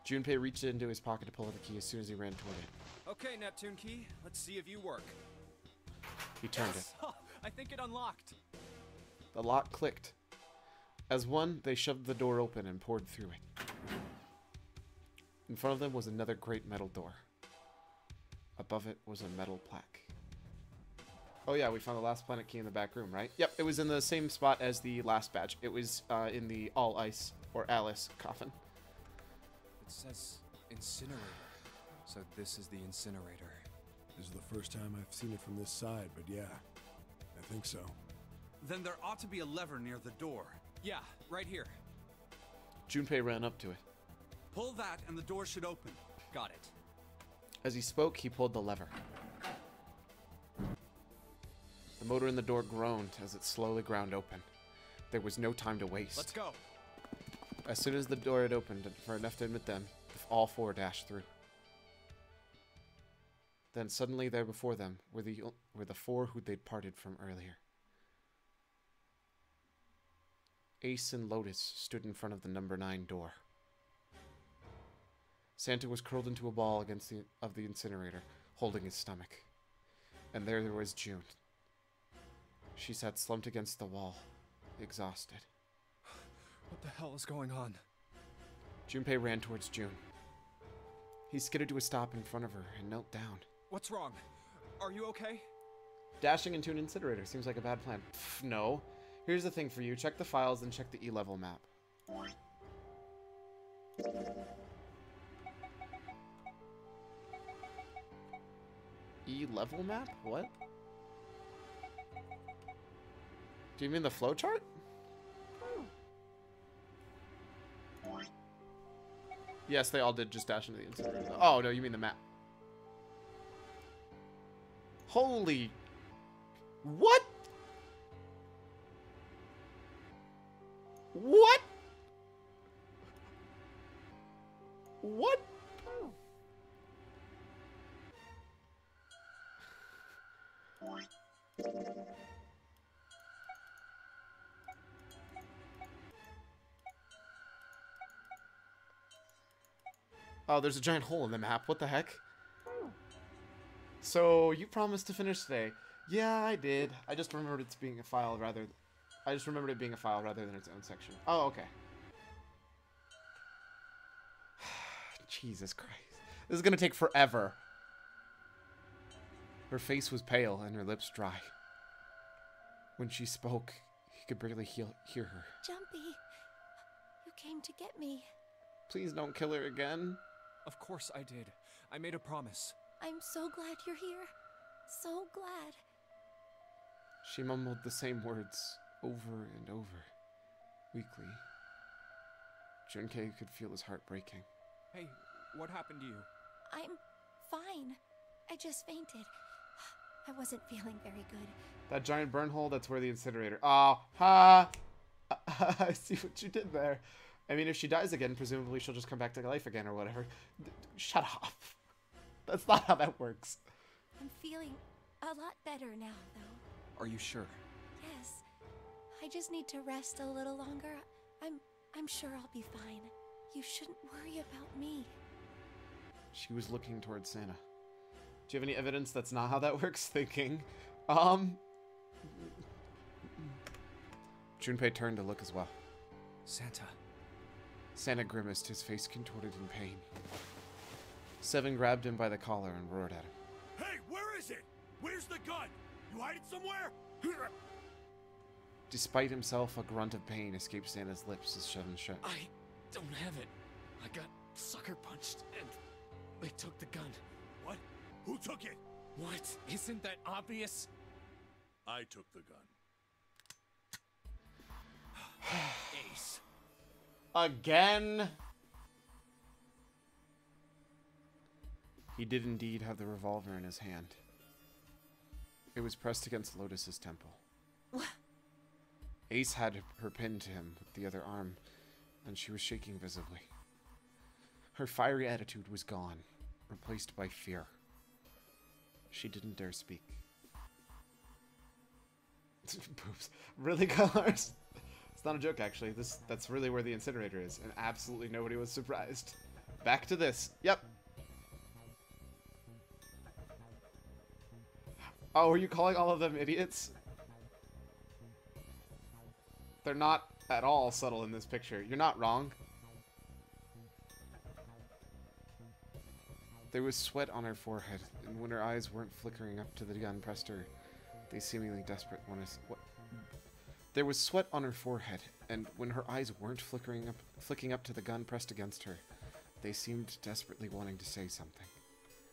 Junpei reached into his pocket to pull out the key as soon as he ran toward it. Okay, Neptune key. Let's see if you work. He turned Yes! I think it unlocked. The lock clicked. As one, they shoved the door open and poured through it. In front of them was another great metal door. Above it was a metal plaque. Oh yeah, we found the last planet key in the back room, right? Yep, it was in the same spot as the last badge. It was in the All Ice, or Alice, coffin. It says incinerator. So this is the incinerator. This is the first time I've seen it from this side, but yeah, I think so. Then there ought to be a lever near the door. Yeah, right here. Junpei ran up to it. Pull that and the door should open. Got it. As he spoke, he pulled the lever. The motor in the door groaned as it slowly ground open. There was no time to waste. Let's go. As soon as the door had opened, for enough to admit them, all four dashed through. Then suddenly there before them were the four who they'd parted from earlier. Ace and Lotus stood in front of the number 9 door. Santa was curled into a ball against the incinerator, holding his stomach. And there was June. She sat slumped against the wall, exhausted. What the hell is going on? Junpei ran towards June. He skidded to a stop in front of her and knelt down. What's wrong? Are you okay? Dashing into an incinerator seems like a bad plan. Pff, no. Here's the thing for you. Check the files, then check the E-level map. E-level map? What? Do you mean the flowchart? Yes, they all did just dash into the incinerator. Oh, no, you mean the map. Holy... What? What? What? Oh, there's a giant hole in the map. What the heck? So, you promised to finish today. Yeah, I did. I just remembered it being a file rather... I just remembered it being a file rather than its own section. Oh, okay. Jesus Christ. This is gonna take forever. Her face was pale and her lips dry. When she spoke, he could barely hear her. Jumpy, you came to get me. Please don't kill her again. Of course I did. I made a promise. I'm so glad you're here. So glad. She mumbled the same words over and over, weakly. Junkei could feel his heart breaking. Hey, what happened to you? I'm fine. I just fainted. I wasn't feeling very good. That giant burn hole, that's where the incinerator... Oh, ha! I see what you did there. I mean, if she dies again, presumably she'll just come back to life again or whatever. Shut up. That's not how that works. I'm feeling a lot better now, though. Are you sure? Yes. I just need to rest a little longer. I'm sure I'll be fine. You shouldn't worry about me. She was looking towards Santa. Do you have any evidence that's not how that works? Thinking. Junpei turned to look as well. Santa. Santa grimaced, his face contorted in pain. Seven grabbed him by the collar and roared at him. Hey, where is it? Where's the gun? You hide it somewhere? Despite himself, a grunt of pain escaped Santa's lips as Seven shut. I don't have it. I got sucker punched and they took the gun. What? Who took it? What? Isn't that obvious? I took the gun. Ace. Again? He did indeed have the revolver in his hand. It was pressed against Lotus's temple. What? Ace had her pinned to him with the other arm, and she was shaking visibly. Her fiery attitude was gone, replaced by fear. She didn't dare speak. Boobs. Really, colors? It's not a joke, actually. That's really where the incinerator is, and absolutely nobody was surprised. Back to this. Yep. Oh, are you calling all of them idiots? They're not at all subtle in this picture. You're not wrong. There was sweat on her forehead, and when her eyes weren't flickering up to the gun pressed her, they seemingly desperate wanted. What? There was sweat on her forehead, and when her eyes weren't flicking up to the gun pressed against her, they seemed desperately wanting to say something.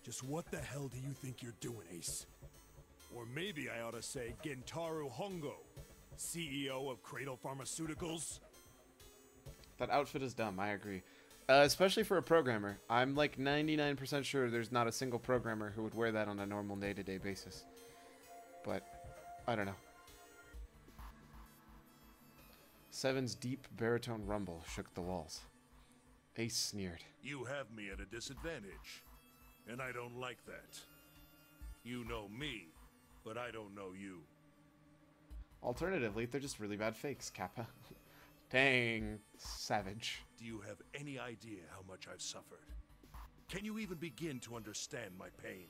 Just what the hell do you think you're doing, Ace? Or maybe I ought to say Gentaro Hongo, CEO of Cradle Pharmaceuticals. That outfit is dumb, I agree. Especially for a programmer. I'm like 99% sure there's not a single programmer who would wear that on a normal day-to-day basis. But, I don't know. Seven's deep baritone rumble shook the walls. Ace sneered. You have me at a disadvantage, and I don't like that. You know me, but I don't know you. Alternatively, they're just really bad fakes, Kappa. Dang, savage. Do you have any idea how much I've suffered? Can you even begin to understand my pain?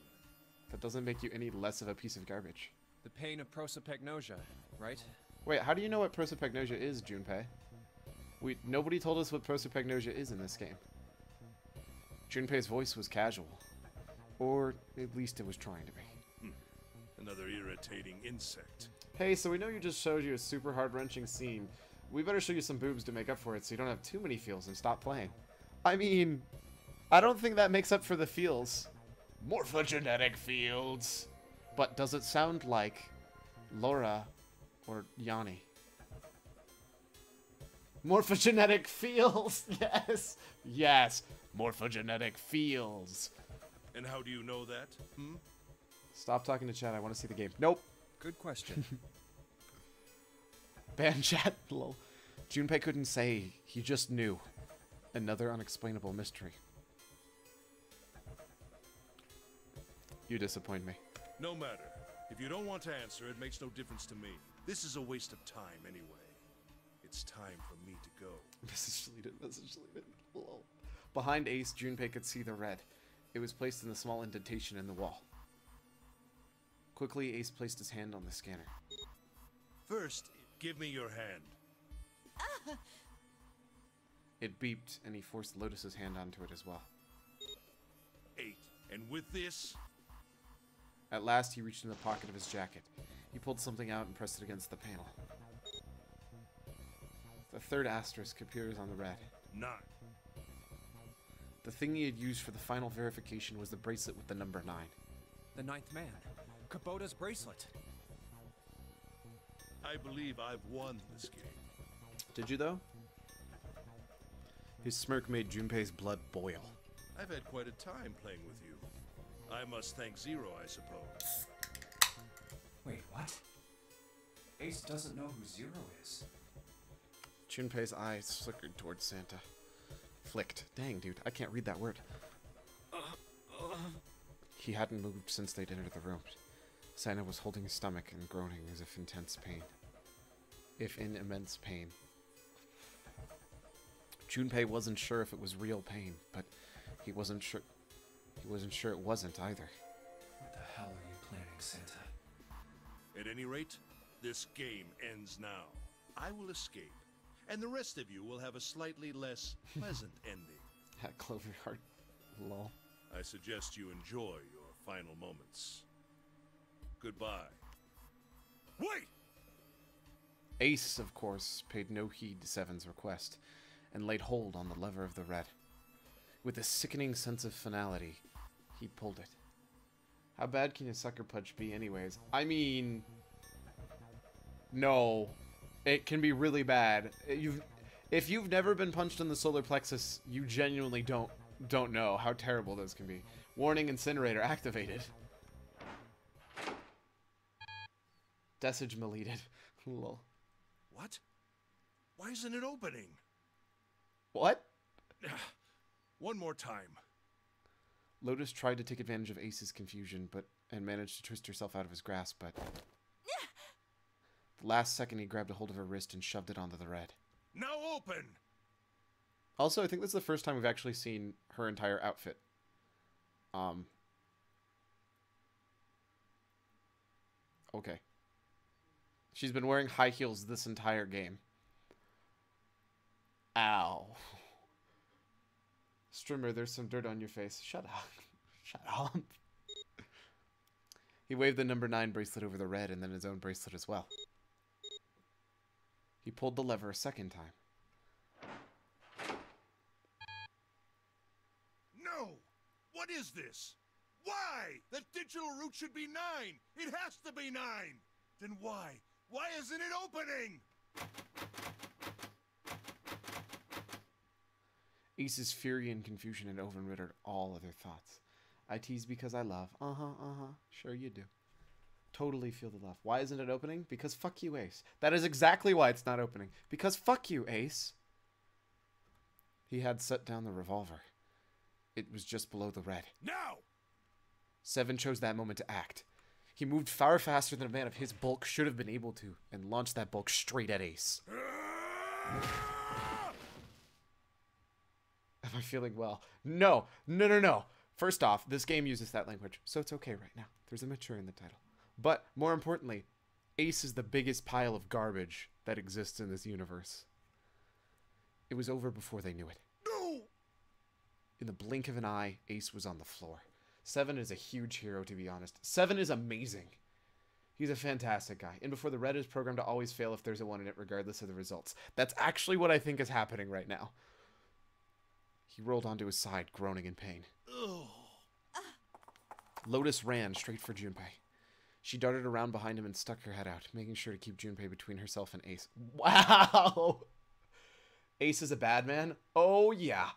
That doesn't make you any less of a piece of garbage. The pain of prosopagnosia, right? Wait, how do you know what prosopagnosia is, Junpei? Nobody told us what prosopagnosia is in this game. Junpei's voice was casual. Or at least it was trying to be. Another irritating insect. Hey, so we know you just showed you a super heart-wrenching scene. We better show you some boobs to make up for it so you don't have too many feels and stop playing. I mean, I don't think that makes up for the feels. Morphogenetic fields. But does it sound like Laura or Yanni? Morphogenetic fields! Yes! Yes! Morphogenetic fields. And how do you know that? Stop talking to chat. I want to see the game. Nope. Good question. Ban chat. Lol. Junpei couldn't say. He just knew. Another unexplainable mystery. You disappoint me. No matter. If you don't want to answer, it makes no difference to me. This is a waste of time anyway. It's time for me to go. Message deleted. Message deleted. Lol. Behind Ace, Junpei could see the red. It was placed in the small indentation in the wall. Quickly, Ace placed his hand on the scanner. First, give me your hand. It beeped, and he forced Lotus's hand onto it as well. 8. And with this... At last, he reached in the pocket of his jacket. He pulled something out and pressed it against the panel. The third asterisk appears on the red. 9. The thing he had used for the final verification was the bracelet with the number 9. The ninth man. Kubota's bracelet. I believe I've won this game. Did you, though? His smirk made Junpei's blood boil. I've had quite a time playing with you. I must thank Zero, I suppose. Wait, what? Ace doesn't know who Zero is. Junpei's eyes flickered towards Santa. Flicked. Dang, dude, I can't read that word. He hadn't moved since they'd entered the room. Santa was holding his stomach and groaning as if intense pain. If in immense pain. Junpei wasn't sure if it was real pain, but he wasn't sure it wasn't either. What the hell are you planning, Santa? At any rate, this game ends now. I will escape, and the rest of you will have a slightly less pleasant ending. That Clover Heart. Lol. I suggest you enjoy your final moments. Goodbye. Wait! Ace, of course, paid no heed to Seven's request, and laid hold on the lever of the red. With a sickening sense of finality, he pulled it. How bad can a sucker punch be anyways? I mean... No. It can be really bad. If you've never been punched in the solar plexus, you genuinely don't know how terrible this can be. Warning, incinerator activated. Desage maleted. Lol. What? Why isn't it opening? What? One more time. Lotus tried to take advantage of Ace's confusion, and managed to twist herself out of his grasp, but... The last second, he grabbed a hold of her wrist and shoved it onto the red. Now open! Also, I think this is the first time we've actually seen her entire outfit. Okay. She's been wearing high heels this entire game. Ow. Strimmer, there's some dirt on your face. Shut up. Shut up. He waved the number 9 bracelet over the red and then his own bracelet as well. He pulled the lever a second time. No! What is this? Why? The digital route should be 9! It has to be 9! Then why? Why isn't it opening? Ace's fury and confusion had overridden all other thoughts. I tease because I love. Sure you do. Totally feel the love. Why isn't it opening? Because fuck you, Ace. That is exactly why it's not opening. Because fuck you, Ace. He had set down the revolver. It was just below the red. Now! Seven chose that moment to act. He moved far faster than a man of his bulk should have been able to, and launched that bulk straight at Ace. Am I feeling well? No. First off, this game uses that language, so it's okay right now. There's a mature in the title. But, more importantly, Ace is the biggest pile of garbage that exists in this universe. It was over before they knew it. No! In the blink of an eye, Ace was on the floor. Seven is a huge hero, to be honest. Seven is amazing. He's a fantastic guy. And before the red is programmed to always fail if there's a 1 in it, regardless of the results. That's actually what I think is happening right now. He rolled onto his side, groaning in pain. Ugh. Lotus ran straight for Junpei. She darted around behind him and stuck her head out, making sure to keep Junpei between herself and Ace. Wow! Ace is a bad man? Oh, yeah.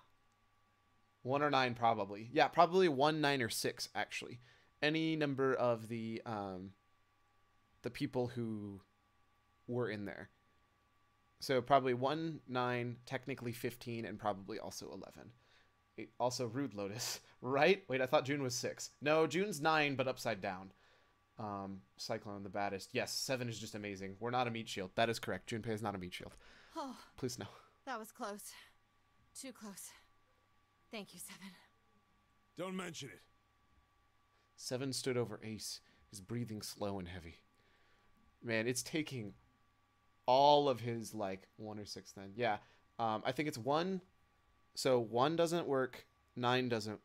1 or 9, probably. Yeah, probably 1, 9, or 6, actually. Any number of the people who were in there. So probably 1, 9, technically 15, and probably also 11. Also, rude Lotus, right? Wait, I thought June was 6. No, June's 9, but upside down. Cyclone, the baddest. Yes, 7 is just amazing. We're not a meat shield. That is correct. Junpei is not a meat shield. Oh, Please no. that was close. Too close. Thank you, Seven. Don't mention it. Seven stood over Ace, his breathing slow and heavy. Man, it's taking all of his, like, 1 or 6 then. Yeah, I think it's 1. So 1 doesn't work, 9 doesn't.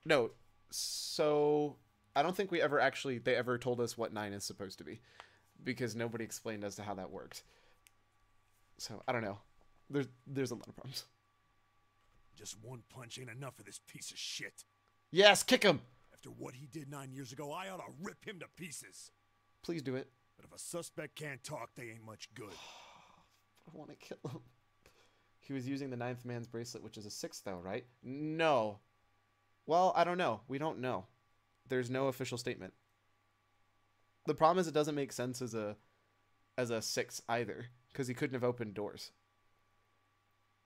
No, so I don't think they ever told us what 9 is supposed to be, because nobody explained as to how that worked. So I don't know. There's a lot of problems. Just one punch ain't enough for this piece of shit. Yes, kick him. After what he did 9 years ago, I ought to rip him to pieces. Please do it. But if a suspect can't talk, they ain't much good. I want to kill him. He was using the 9th man's bracelet, which is a 6th, though, right? No. Well, I don't know. We don't know. There's no official statement. The problem is it doesn't make sense as a 6 either, because he couldn't have opened doors.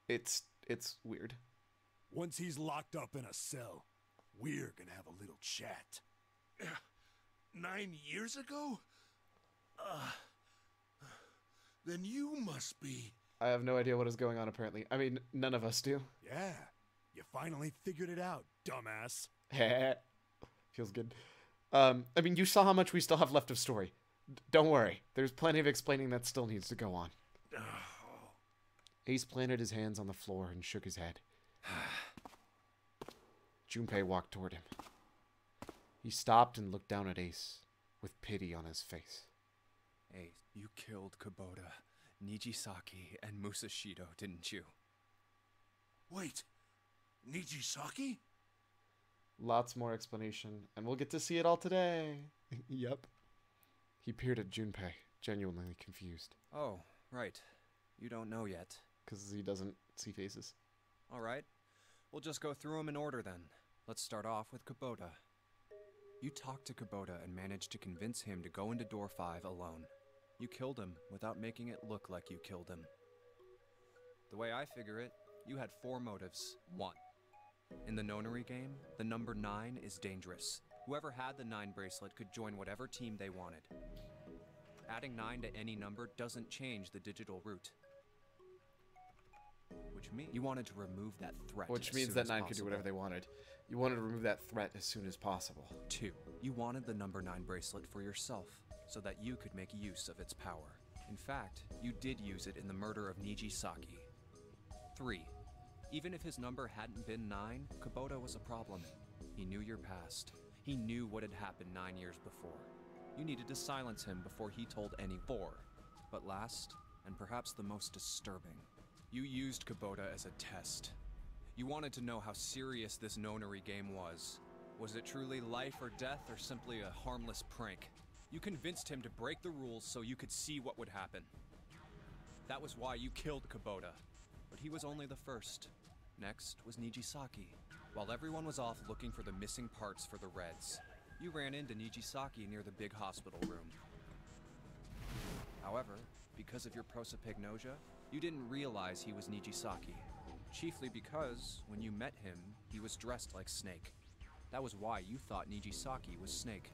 It's weird. Once he's locked up in a cell, we're gonna have a little chat. 9 years ago? Then you must be... I have no idea what is going on, apparently. I mean, none of us do. Yeah, you finally figured it out, dumbass. Feels good. I mean, you saw how much we still have left of story. Don't worry. There's plenty of explaining that still needs to go on. Ace planted his hands on the floor and shook his head. Junpei walked toward him. He stopped and looked down at Ace, with pity on his face. Ace, you killed Kubota, Nijisaki, and Musashido, didn't you? Wait, Nijisaki? Lots more explanation, and we'll get to see it all today. Yep. He peered at Junpei, genuinely confused. Oh, right. You don't know yet. Because he doesn't see faces. All right. We'll just go through them in order then. Let's start off with Kubota. You talked to Kubota and managed to convince him to go into door 5 alone. You killed him without making it look like you killed him. The way I figure it, you had 4 motives. 1. In the nonary game, the number 9 is dangerous. Whoever had the 9 bracelet could join whatever team they wanted. Adding 9 to any number doesn't change the digital route. Which means you wanted to remove that threat. Which means that 9 could do whatever they wanted. You wanted to remove that threat as soon as possible. 2. You wanted the number 9 bracelet for yourself, so that you could make use of its power. In fact, you did use it in the murder of Nijisaki. 3. Even if his number hadn't been 9, Kubota was a problem. He knew your past. He knew what had happened 9 years before. You needed to silence him before he told any. 4. But last, and perhaps the most disturbing, you used Kubota as a test. You wanted to know how serious this nonary game was. Was it truly life or death, or simply a harmless prank? You convinced him to break the rules so you could see what would happen. That was why you killed Kubota. But he was only the first. Next was Nijisaki. While everyone was off looking for the missing parts for the Reds, you ran into Nijisaki near the big hospital room. However, because of your prosopagnosia, you didn't realize he was Nijisaki. Chiefly because, when you met him, he was dressed like Snake. That was why you thought Nijisaki was Snake.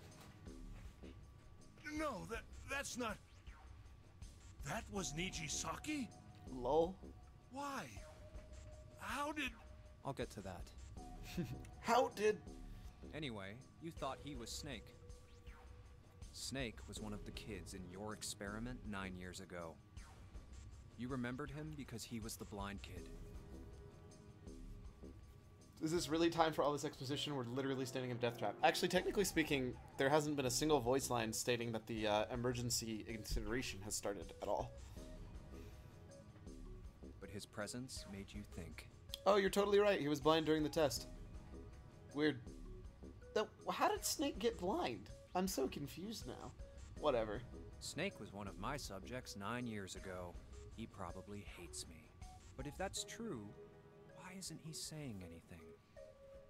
No, that's not... That was Nijisaki? Lol. Why? How did... I'll get to that. How did... Anyway, you thought he was Snake. Snake was one of the kids in your experiment 9 years ago. You remembered him because he was the blind kid. Is this really time for all this exposition? We're literally standing in a death trap. Actually, technically speaking, there hasn't been a single voice line stating that the emergency incineration has started at all. But his presence made you think. Oh, you're totally right. He was blind during the test. Weird. How did Snake get blind? I'm so confused now. Whatever. Snake was one of my subjects 9 years ago. He probably hates me. But if that's true, why isn't he saying anything?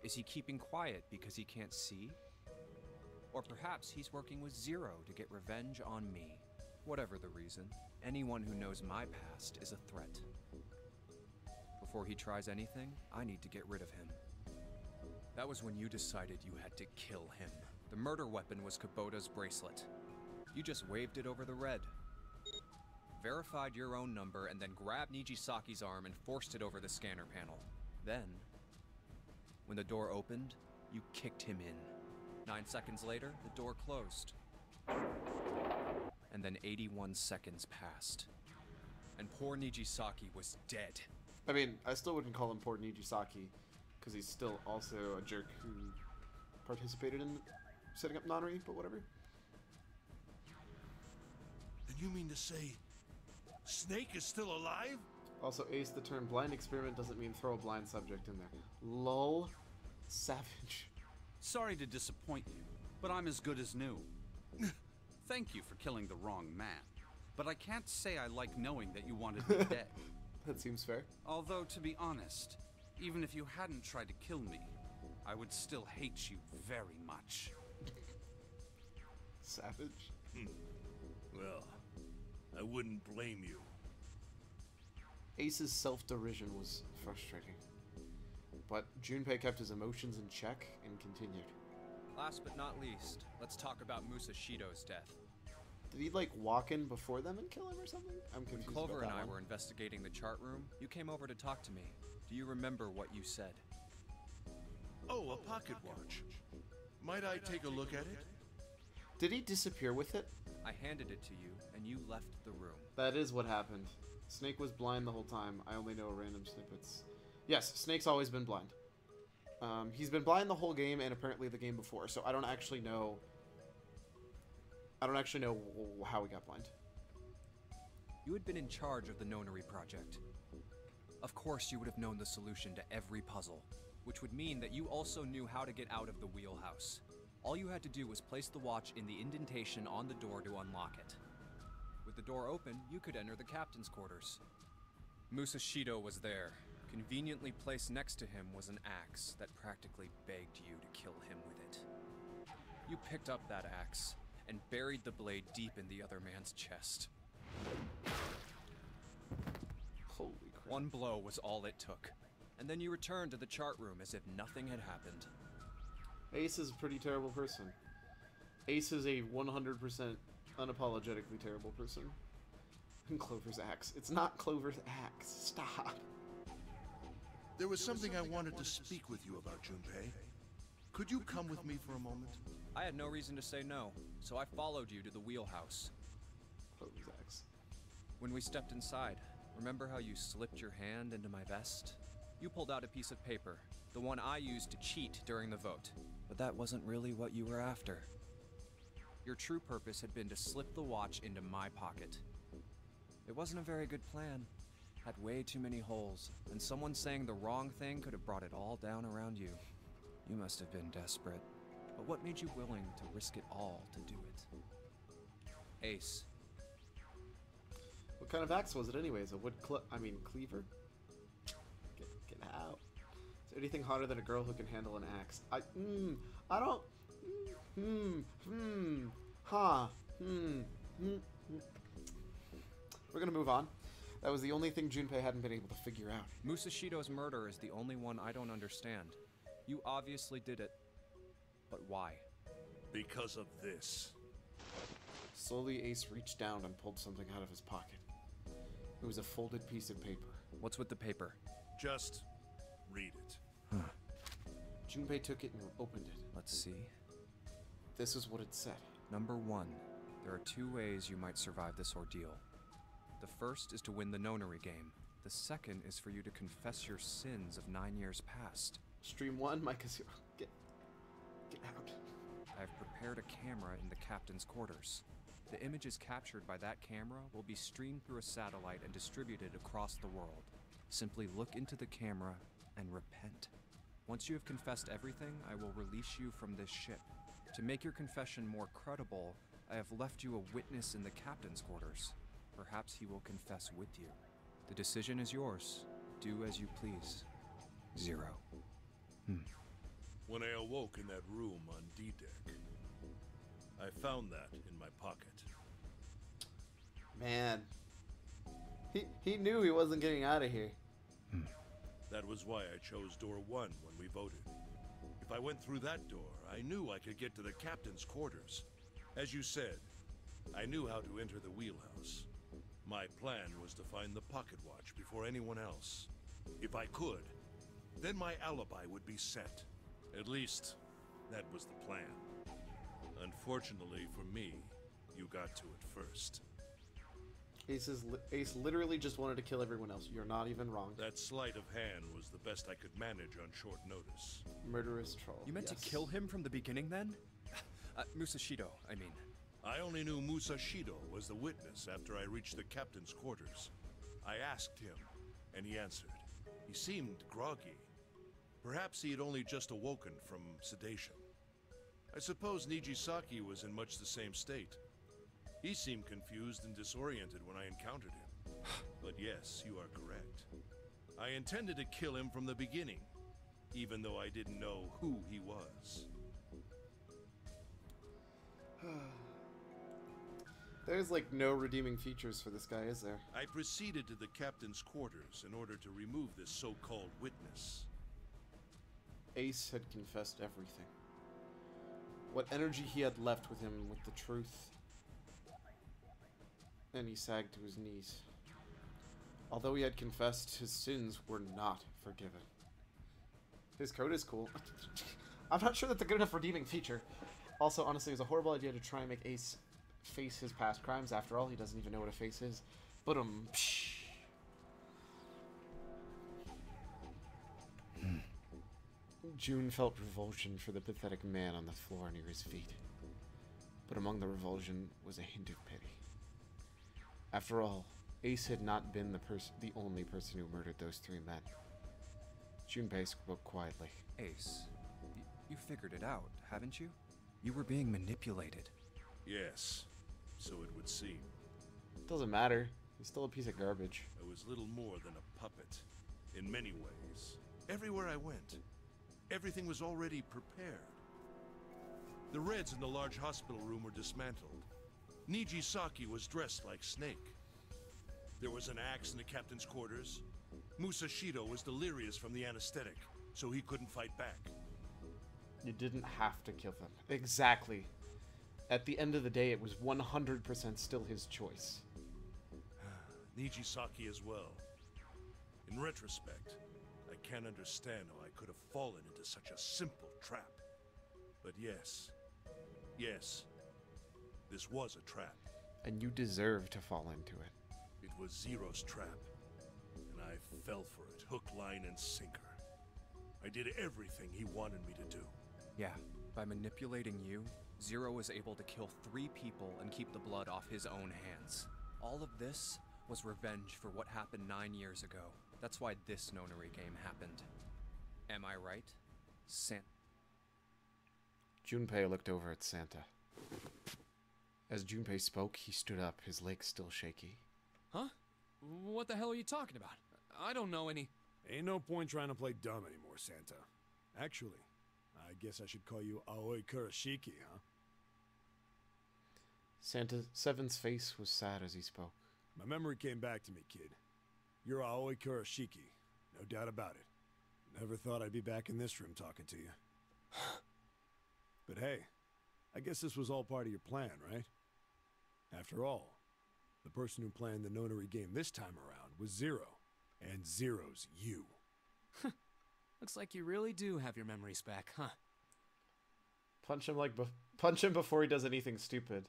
Is he keeping quiet because he can't see? Or perhaps he's working with Zero to get revenge on me. Whatever the reason, anyone who knows my past is a threat. Before he tries anything, I need to get rid of him. That was when you decided you had to kill him. The murder weapon was Kubota's bracelet. You just waved it over the red. Verified your own number and then grabbed Nijisaki's arm and forced it over the scanner panel. Then, When the door opened, you kicked him in. 9 seconds later, the door closed. And then 81 seconds passed. And poor Nijisaki was dead. I mean, I still wouldn't call him poor Nijisaki, because he's still also a jerk who participated in setting up Nonary, but whatever. And you mean to say Snake is still alive? Also, Ace, the term blind experiment doesn't mean throw a blind subject in there. Lol. Savage. Sorry to disappoint you, but I'm as good as new. Thank you for killing the wrong man, but I can't say I like knowing that you wanted me dead. That seems fair. Although, to be honest, even if you hadn't tried to kill me, I would still hate you very much. Savage. Well, I wouldn't blame you. Ace's self-derision was frustrating, but Junpei kept his emotions in check and continued. Last but not least, let's talk about Musashido's death. Did he, like, walk in before them and kill him or something? I'm When confused Clover about and that I one. were investigating the chart room, you came over to talk to me. Do you remember what you said? Oh, a pocket watch. Might I take a look at it? Did he disappear with it? I handed it to you, and you left the room. That is what happened. Snake was blind the whole time. I only know random snippets. Yes, Snake's always been blind. He's been blind the whole game and apparently the game before, so I don't actually know how he got blind. You had been in charge of the Nonary project. Of course you would have known the solution to every puzzle, which would mean that you also knew how to get out of the wheelhouse. All you had to do was place the watch in the indentation on the door to unlock it. With the door open, you could enter the captain's quarters. Musashido was there. Conveniently placed next to him was an axe that practically begged you to kill him with it. You picked up that axe and buried the blade deep in the other man's chest. Holy crap. One blow was all it took, and then you returned to the chart room as if nothing had happened. Ace is a pretty terrible person. Ace is a 100% unapologetically terrible person. And Clover's axe. It's not Clover's axe. Stop. There was something I wanted to speak with you about, Junpei. Could you come with me for a moment? I had no reason to say no, so I followed you to the wheelhouse. Clover's axe. When we stepped inside, remember how you slipped your hand into my vest? You pulled out a piece of paper, the one I used to cheat during the vote. But that wasn't really what you were after. Your true purpose had been to slip the watch into my pocket. It wasn't a very good plan. Had way too many holes, and someone saying the wrong thing could have brought it all down around you. You must have been desperate. But what made you willing to risk it all to do it? Ace. What kind of axe was it anyways? A wood cleaver? Get out. Is there anything hotter than a girl who can handle an axe? We're gonna move on. That was the only thing Junpei hadn't been able to figure out. Musashido's murder is the only one I don't understand. You obviously did it. But why? Because of this. Slowly, Ace reached down and pulled something out of his pocket. It was a folded piece of paper. What's with the paper? Just read it. Junpei took it and opened it. Let's see. This is what it said. Number 1. There are 2 ways you might survive this ordeal. The first is to win the Nonary game. The second is for you to confess your sins of 9 years past. Stream 1, Micah 0. Get out. I have prepared a camera in the captain's quarters. The images captured by that camera will be streamed through a satellite and distributed across the world. Simply look into the camera and repent. Once you have confessed everything, I will release you from this ship. To make your confession more credible, I have left you a witness in the captain's quarters. Perhaps he will confess with you. The decision is yours. Do as you please. 0. When I awoke in that room on D-Deck, I found that in my pocket. Man. He knew he wasn't getting out of here. That was why I chose door 1 when we voted. If I went through that door, I knew I could get to the captain's quarters. As you said, I knew how to enter the wheelhouse. My plan was to find the pocket watch before anyone else. If I could, Then my alibi would be set. At least, that was the plan. Unfortunately for me, you got to it first. Ace literally just wanted to kill everyone else. You're not even wrong. That sleight of hand was the best I could manage on short notice. Murderous troll. You meant to kill him from the beginning then? Musashido, I mean. I only knew Musashido was the witness after I reached the captain's quarters. I asked him, and he answered. He seemed groggy. Perhaps he had only just awoken from sedation. I suppose Nijisaki was in much the same state. He seemed confused and disoriented when I encountered him. But yes, you are correct. I intended to kill him from the beginning, even though I didn't know who he was. There's like no redeeming features for this guy, is there? I proceeded to the captain's quarters in order to remove this so-called witness. Ace had confessed everything. What energy he had left with him with the truth. And he sagged to his knees. Although he had confessed, his sins were not forgiven. His code is cool. I'm not sure that's a good enough redeeming feature. Also, honestly, it was a horrible idea to try and make Ace face his past crimes. After all, he doesn't even know what a face is. But June felt revulsion for the pathetic man on the floor near his feet. But among the revulsion was a hint of pity. After all, Ace had not been the only person who murdered those three men. Junpei spoke quietly. Ace, you figured it out, haven't you? You were being manipulated. Yes, so it would seem. Doesn't matter. He's still a piece of garbage. I was little more than a puppet, in many ways. Everywhere I went, everything was already prepared. The Reds in the large hospital room were dismantled. Nijisaki was dressed like Snake. There was an axe in the captain's quarters. Musashido was delirious from the anesthetic, so he couldn't fight back. You didn't have to kill them. Exactly. At the end of the day, it was 100% still his choice. Nijisaki as well. In retrospect, I can't understand how I could have fallen into such a simple trap. But yes, this was a trap. And you deserve to fall into it. It was Zero's trap, and I fell for it, hook, line, and sinker. I did everything he wanted me to do. Yeah, by manipulating you, Zero was able to kill 3 people and keep the blood off his own hands. All of this was revenge for what happened 9 years ago. That's why this nonary game happened. Am I right? Junpei looked over at Santa. As Junpei spoke, he stood up, his legs still shaky. Huh? What the hell are you talking about? I don't know any... Ain't no point trying to play dumb anymore, Santa. Actually, I guess I should call you Aoi Kurashiki, huh? Seven's face was sad as he spoke. My memory came back to me, kid. You're Aoi Kurashiki, no doubt about it. Never thought I'd be back in this room talking to you. But hey, I guess this was all part of your plan, right? After all, the person who planned the nonary game this time around was Zero, and Zero's you. Looks like you really do have your memories back, huh? Punch him before he does anything stupid.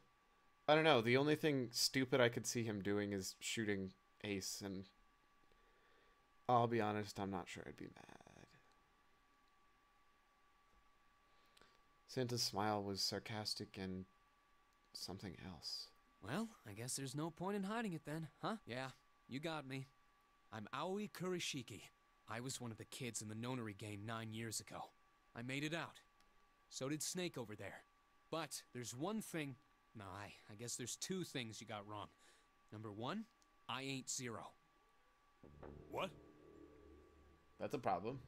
I don't know, the only thing stupid I could see him doing is shooting Ace, and I'll be honest, I'm not sure I'd be mad. Santa's smile was sarcastic and something else. Well, I guess there's no point in hiding it then, huh? Yeah, you got me. I'm Aoi Kurashiki. I was one of the kids in the nonary game 9 years ago. I made it out. So did Snake over there. But there's one thing... No, I guess there's 2 things you got wrong. Number 1, I ain't Zero. What? That's a problem.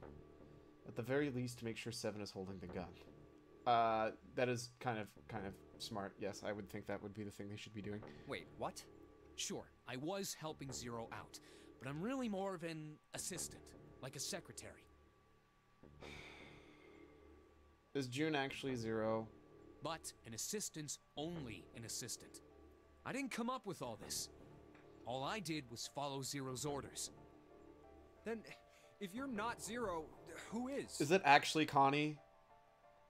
At the very least, make sure 7 is holding the gun. That is kind of smart. Yes, I would think that would be the thing they should be doing. Wait, what? Sure, I was helping Zero out, but I'm really more of an assistant, like a secretary. Is June actually Zero? But an assistant's only an assistant. I didn't come up with all this. All I did was follow Zero's orders. Then, If you're not Zero, who is? Is it actually Connie?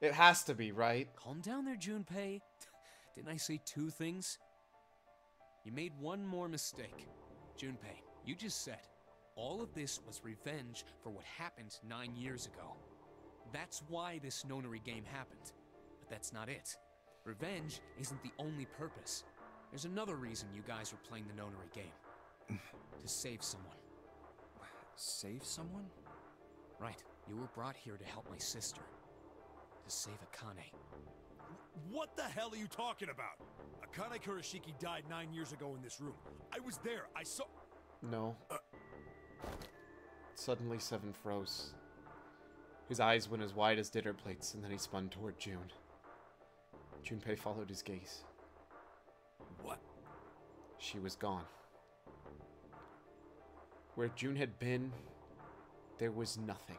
It has to be, right? Calm down there, Junpei. Didn't I say 2 things? You made one more mistake. Junpei, you just said all of this was revenge for what happened 9 years ago. That's why this nonary game happened. But that's not it. Revenge isn't the only purpose. There's another reason you guys are playing the nonary game. To save someone. Save someone? Right. You were brought here to help my sister. To save Akane. What the hell are you talking about? Akane Kurashiki died 9 years ago in this room. I was there. I saw... No. Suddenly, Seven froze. His eyes went as wide as dinner plates, and then he spun toward June. Junpei followed his gaze. What? She was gone. Where June had been, there was nothing.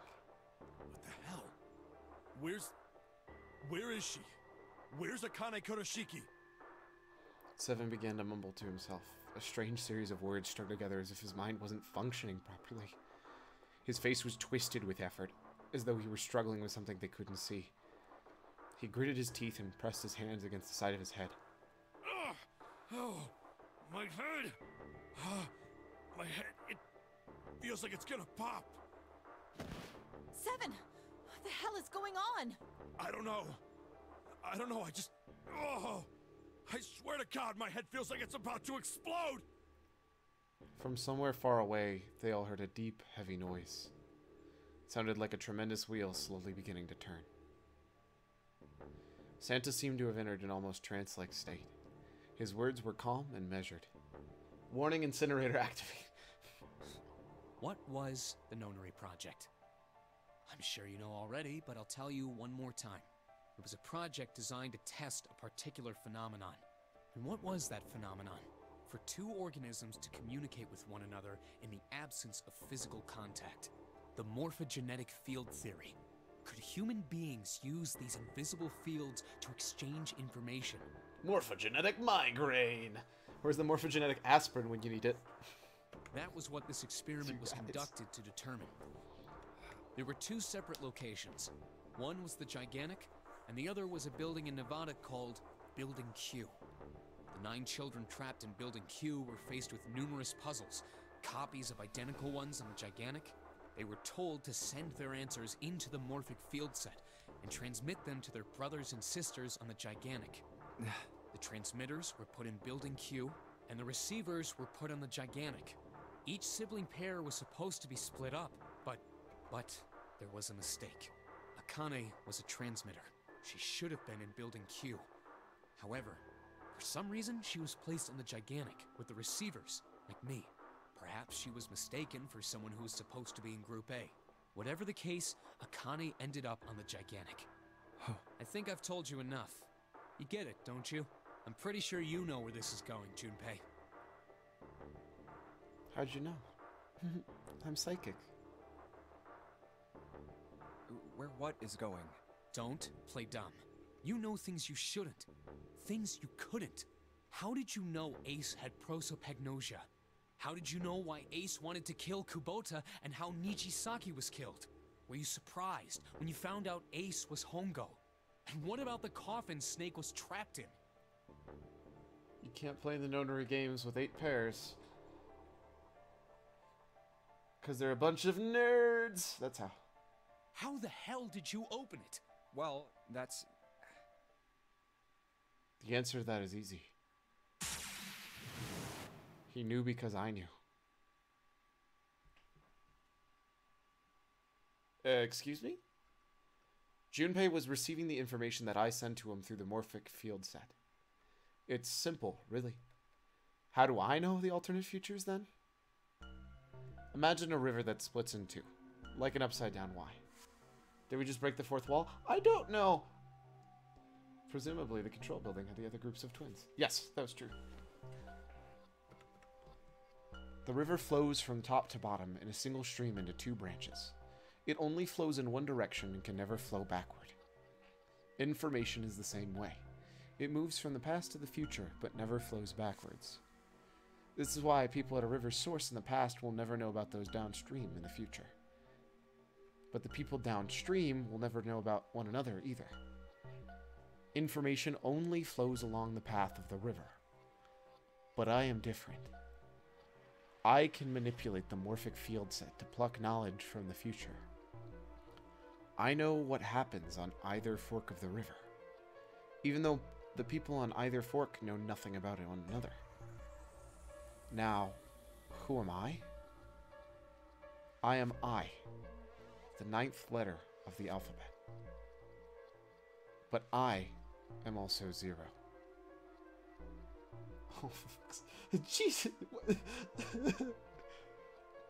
What the hell? Where is she? Where's Akane Kurashiki? Seven began to mumble to himself. A strange series of words strung together as if his mind wasn't functioning properly. His face was twisted with effort, as though he were struggling with something they couldn't see. He gritted his teeth and pressed his hands against the side of his head. Oh, my head! My head, it feels like it's gonna pop. Seven! What the hell is going on? I don't know. I just... Oh! I swear to God, my head feels like it's about to explode! From somewhere far away, they all heard a deep, heavy noise. It sounded like a tremendous wheel slowly beginning to turn. Santa seemed to have entered an almost trance-like state. His words were calm and measured. Warning, incinerator activate. What was the Nonary Project? I'm sure you know already, but I'll tell you one more time. It was a project designed to test a particular phenomenon. And what was that phenomenon? For 2 organisms to communicate with one another in the absence of physical contact. The morphogenetic field theory. Could human beings use these invisible fields to exchange information? Morphogenetic migraine! Where's the morphogenetic aspirin when you need it? That was what this experiment was conducted to determine. There were 2 separate locations. One was the Gigantic, and the other was a building in Nevada called Building Q. The 9 children trapped in Building Q were faced with numerous puzzles, copies of identical ones on the Gigantic. They were told to send their answers into the morphic field set and transmit them to their brothers and sisters on the Gigantic. The transmitters were put in Building Q, and the receivers were put on the Gigantic. Each sibling pair was supposed to be split up, but there was a mistake. Akane was a transmitter. She should have been in Building Q. However, for some reason, she was placed on the Gigantic with the receivers, like me. Perhaps she was mistaken for someone who was supposed to be in Group A. Whatever the case, Akane ended up on the Gigantic. I think I've told you enough. You get it, don't you? I'm pretty sure you know where this is going, Junpei. How'd you know? I'm psychic. Where what is going? Don't play dumb. You know things you shouldn't. Things you couldn't. How did you know Ace had prosopagnosia? How did you know why Ace wanted to kill Kubota and how Nijisaki was killed? Were you surprised when you found out Ace was Hongo? And what about the coffin Snake was trapped in? You can't play the Nonary games with 8 pairs. Because they're a bunch of nerds. That's how. How the hell did you open it? Well, that's... The answer to that is easy. He knew because I knew. Excuse me? Junpei was receiving the information that I sent to him through the morphic field set. It's simple, really. How do I know the alternate futures, then? Imagine a river that splits in 2, like an upside-down Y. Did we just break the 4th wall? I don't know! Presumably the control building had the other groups of twins. Yes, that was true. The river flows from top to bottom in a single stream into 2 branches. It only flows in one direction and can never flow backward. Information is the same way. It moves from the past to the future, but never flows backwards. This is why people at a river's source in the past will never know about those downstream in the future. But the people downstream will never know about one another either. Information only flows along the path of the river. But I am different. I can manipulate the morphic field set to pluck knowledge from the future. I know what happens on either fork of the river, even though the people on either fork know nothing about one another. Now, who am I? I am I, the 9th letter of the alphabet. But I am also 0. Oh, Jesus.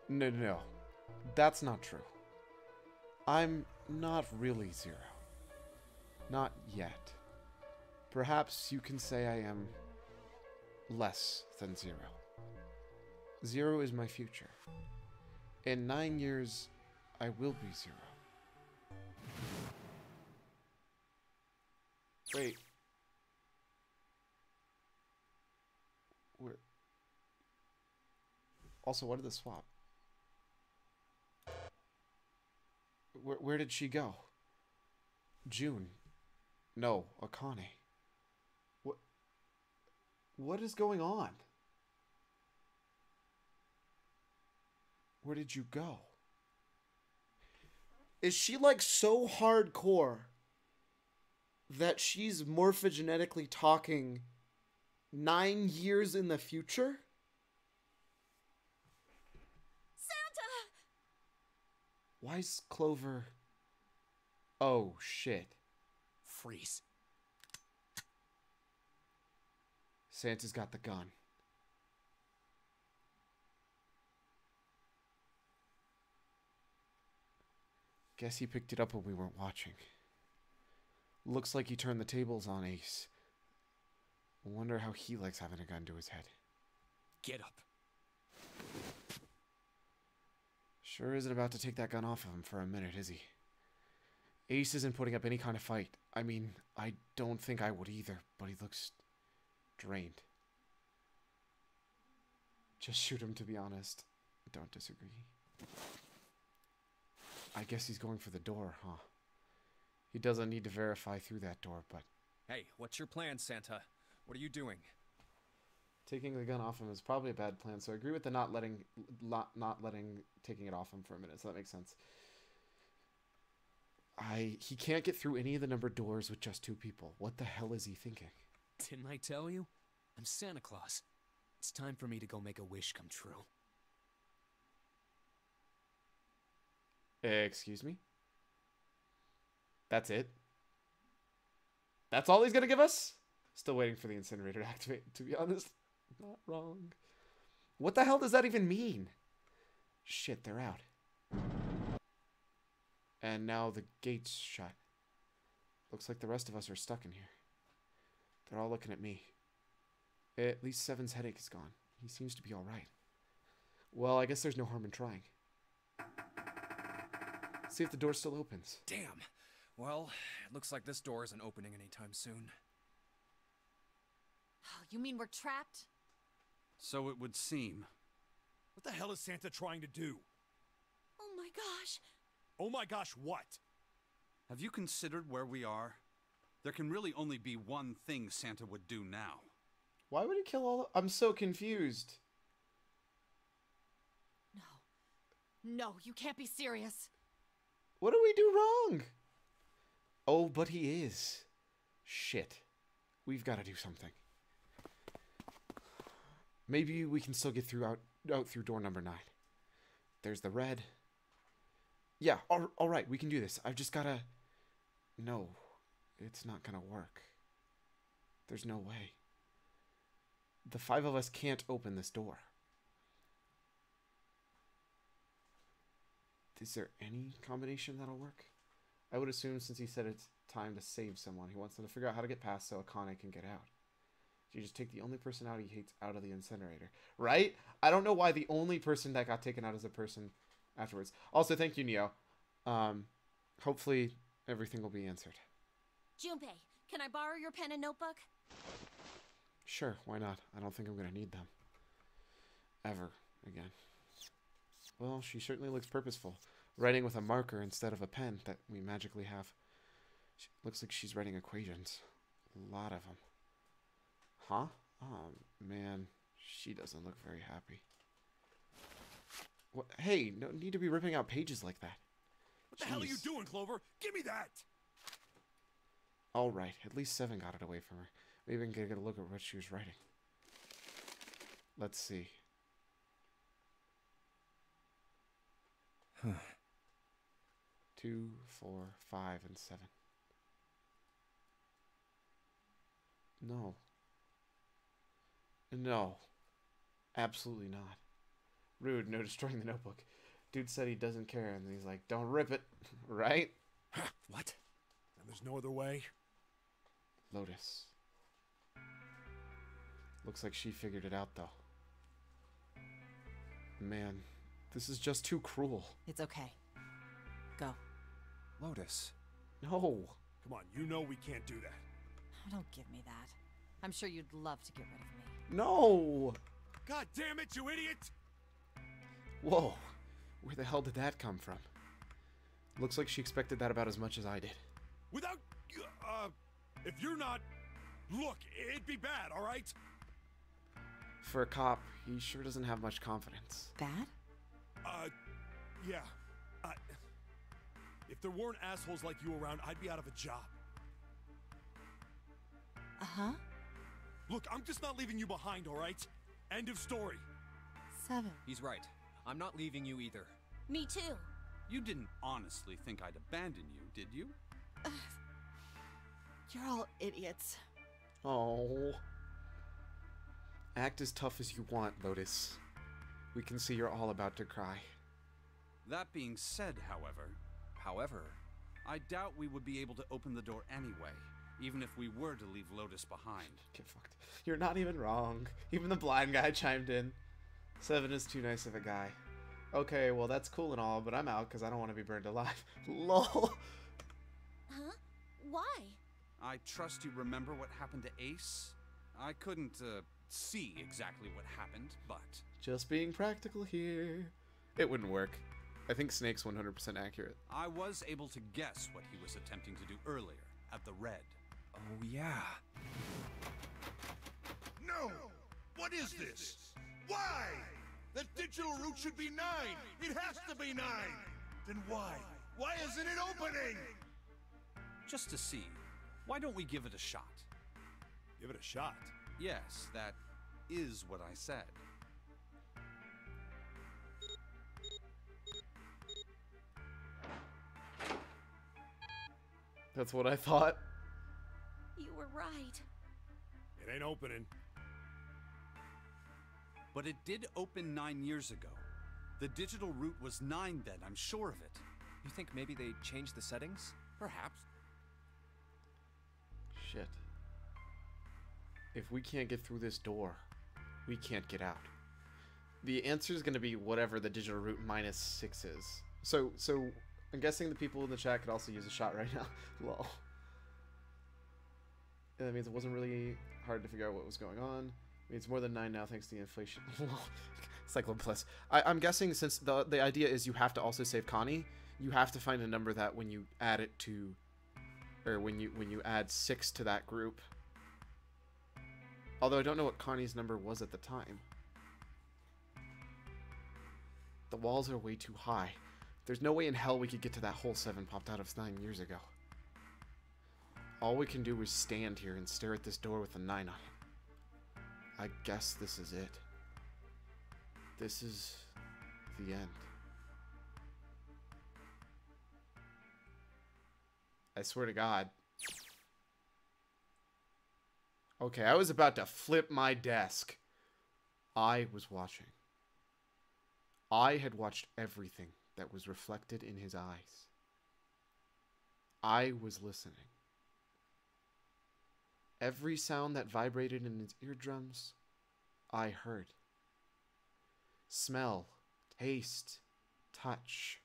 No. That's not true. I'm not really 0. Not yet. Perhaps you can say I am less than 0. 0 is my future. In 9 years, I will be 0. Wait. Where? Also, what did the swap? Where did she go? June. No, Akane. What is going on? Where did you go? Is she like so hardcore that she's morphogenetically talking 9 years in the future? Santa! Why is Clover... Oh, shit. Freeze. Santa's got the gun. Guess he picked it up when we weren't watching. Looks like he turned the tables on Ace. Wonder how he likes having a gun to his head. Get up. Sure isn't about to take that gun off of him for a minute, is he? Ace isn't putting up any kind of fight. I mean, I don't think I would either, but he looks drained. Just shoot him, to be honest. Don't disagree. I guess he's going for the door, huh? He doesn't need to verify through that door, but... Hey, what's your plan, Santa? What are you doing? Taking the gun off him is probably a bad plan, so I agree with the taking it off him for a minute, so that makes sense. He can't get through any of the numbered doors with just 2 people. What the hell is he thinking? Didn't I tell you? I'm Santa Claus. It's time for me to go make a wish come true. Excuse me? That's it? That's all he's gonna give us? Still waiting for the incinerator to activate, to be honest. Not wrong. What the hell does that even mean? Shit, they're out. And now the gate's shut. Looks like the rest of us are stuck in here. They're all looking at me. At least Seven's headache is gone. He seems to be alright. Well, I guess there's no harm in trying. See if the door still opens. Damn. Well, it looks like this door isn't opening anytime soon. Oh, you mean we're trapped? So it would seem. What the hell is Santa trying to do? Oh my gosh. Oh my gosh, what? Have you considered where we are? There can really only be one thing Santa would do now. Why would he kill all the... I'm so confused. No, you can't be serious. What do we do wrong? Oh, but he is. Shit. We've got to do something. Maybe we can still get out through door number 9. There's the red. Yeah, all right, we can do this. I've just got to... No, it's not going to work. There's no way. The 5 of us can't open this door. Is there any combination that'll work? I would assume since he said it's time to save someone, he wants them to figure out how to get past so Akane can get out. You just take the only person out he hates out of the incinerator. Right? I don't know why the only person that got taken out is a person afterwards. Also, thank you, Neo. Hopefully everything will be answered. Junpei, can I borrow your pen and notebook? Sure, why not? I don't think I'm going to need them. Ever again. Well, she certainly looks purposeful. Writing with a marker instead of a pen that we magically have. Looks like she's writing equations. A lot of them. Huh? Oh, man. She doesn't look very happy. What? Hey, no need to be ripping out pages like that. What the hell are you doing, Clover? Give me that! Alright, at least 7 got it away from her. Maybe we can get a look at what she was writing. Let's see. 2, 4, 5, and 7. No. No. Absolutely not. Rude, no destroying the notebook. Dude said he doesn't care, and he's like, don't rip it. Right? What? And there's no other way? Lotus. Looks like she figured it out, though. Man, this is just too cruel. It's okay. Go. Lotus. No. Come on, you know we can't do that. Oh, don't give me that. I'm sure you'd love to get rid of me. No! God damn it, you idiot! Whoa. Where the hell did that come from? Looks like she expected that about as much as I did. Without... if you're not... Look, it'd be bad, alright? For a cop, he sure doesn't have much confidence. Bad? Yeah. If there weren't assholes like you around, I'd be out of a job. Uh-huh. Look, I'm just not leaving you behind, alright? End of story. 7. He's right. I'm not leaving you either. Me too. You didn't honestly think I'd abandon you, did you? You're all idiots. Oh. Act as tough as you want, Lotus. We can see you're all about to cry. That being said, however, I doubt we would be able to open the door anyway, even if we were to leave Lotus behind. Get fucked. You're not even wrong. Even the blind guy chimed in. 7 is too nice of a guy. Okay, well that's cool and all, but I'm out because I don't want to be burned alive. LOL. Huh? Why? I trust you remember what happened to Ace? I couldn't, see exactly what happened, but... Just being practical here. It wouldn't work. I think Snake's 100% accurate. I was able to guess what he was attempting to do earlier, at the Red. Oh, yeah. No! What is this? Why? The digital route should be 9! It has to be 9! Then why? Why isn't it opening? Just to see. Why don't we give it a shot? Give it a shot? Yes, that is what I said. That's what I thought. You were right. It ain't opening. But it did open 9 years ago. The digital route was 9 then, I'm sure of it. You think maybe they changed the settings? Perhaps. Shit. If we can't get through this door, we can't get out. The answer is going to be whatever the digital route -6 is. So I'm guessing the people in the chat could also use a shot right now. Lol. That means it wasn't really hard to figure out what was going on. I mean, it's more than 9 now thanks to the inflation. Cyclone Plus. I'm guessing since the idea is you have to also save Connie, you have to find a number that when you add it to, or when you add 6 to that group. Although I don't know what Connie's number was at the time. The walls are way too high. There's no way in hell we could get to that hole 7 popped out of 9 years ago. All we can do is stand here and stare at this door with a 9 on it. I guess this is it. This is the end. I swear to God. Okay, I was about to flip my desk. I was watching. I had watched everything that was reflected in his eyes. I was listening. Every sound that vibrated in his eardrums, I heard. Smell, taste, touch.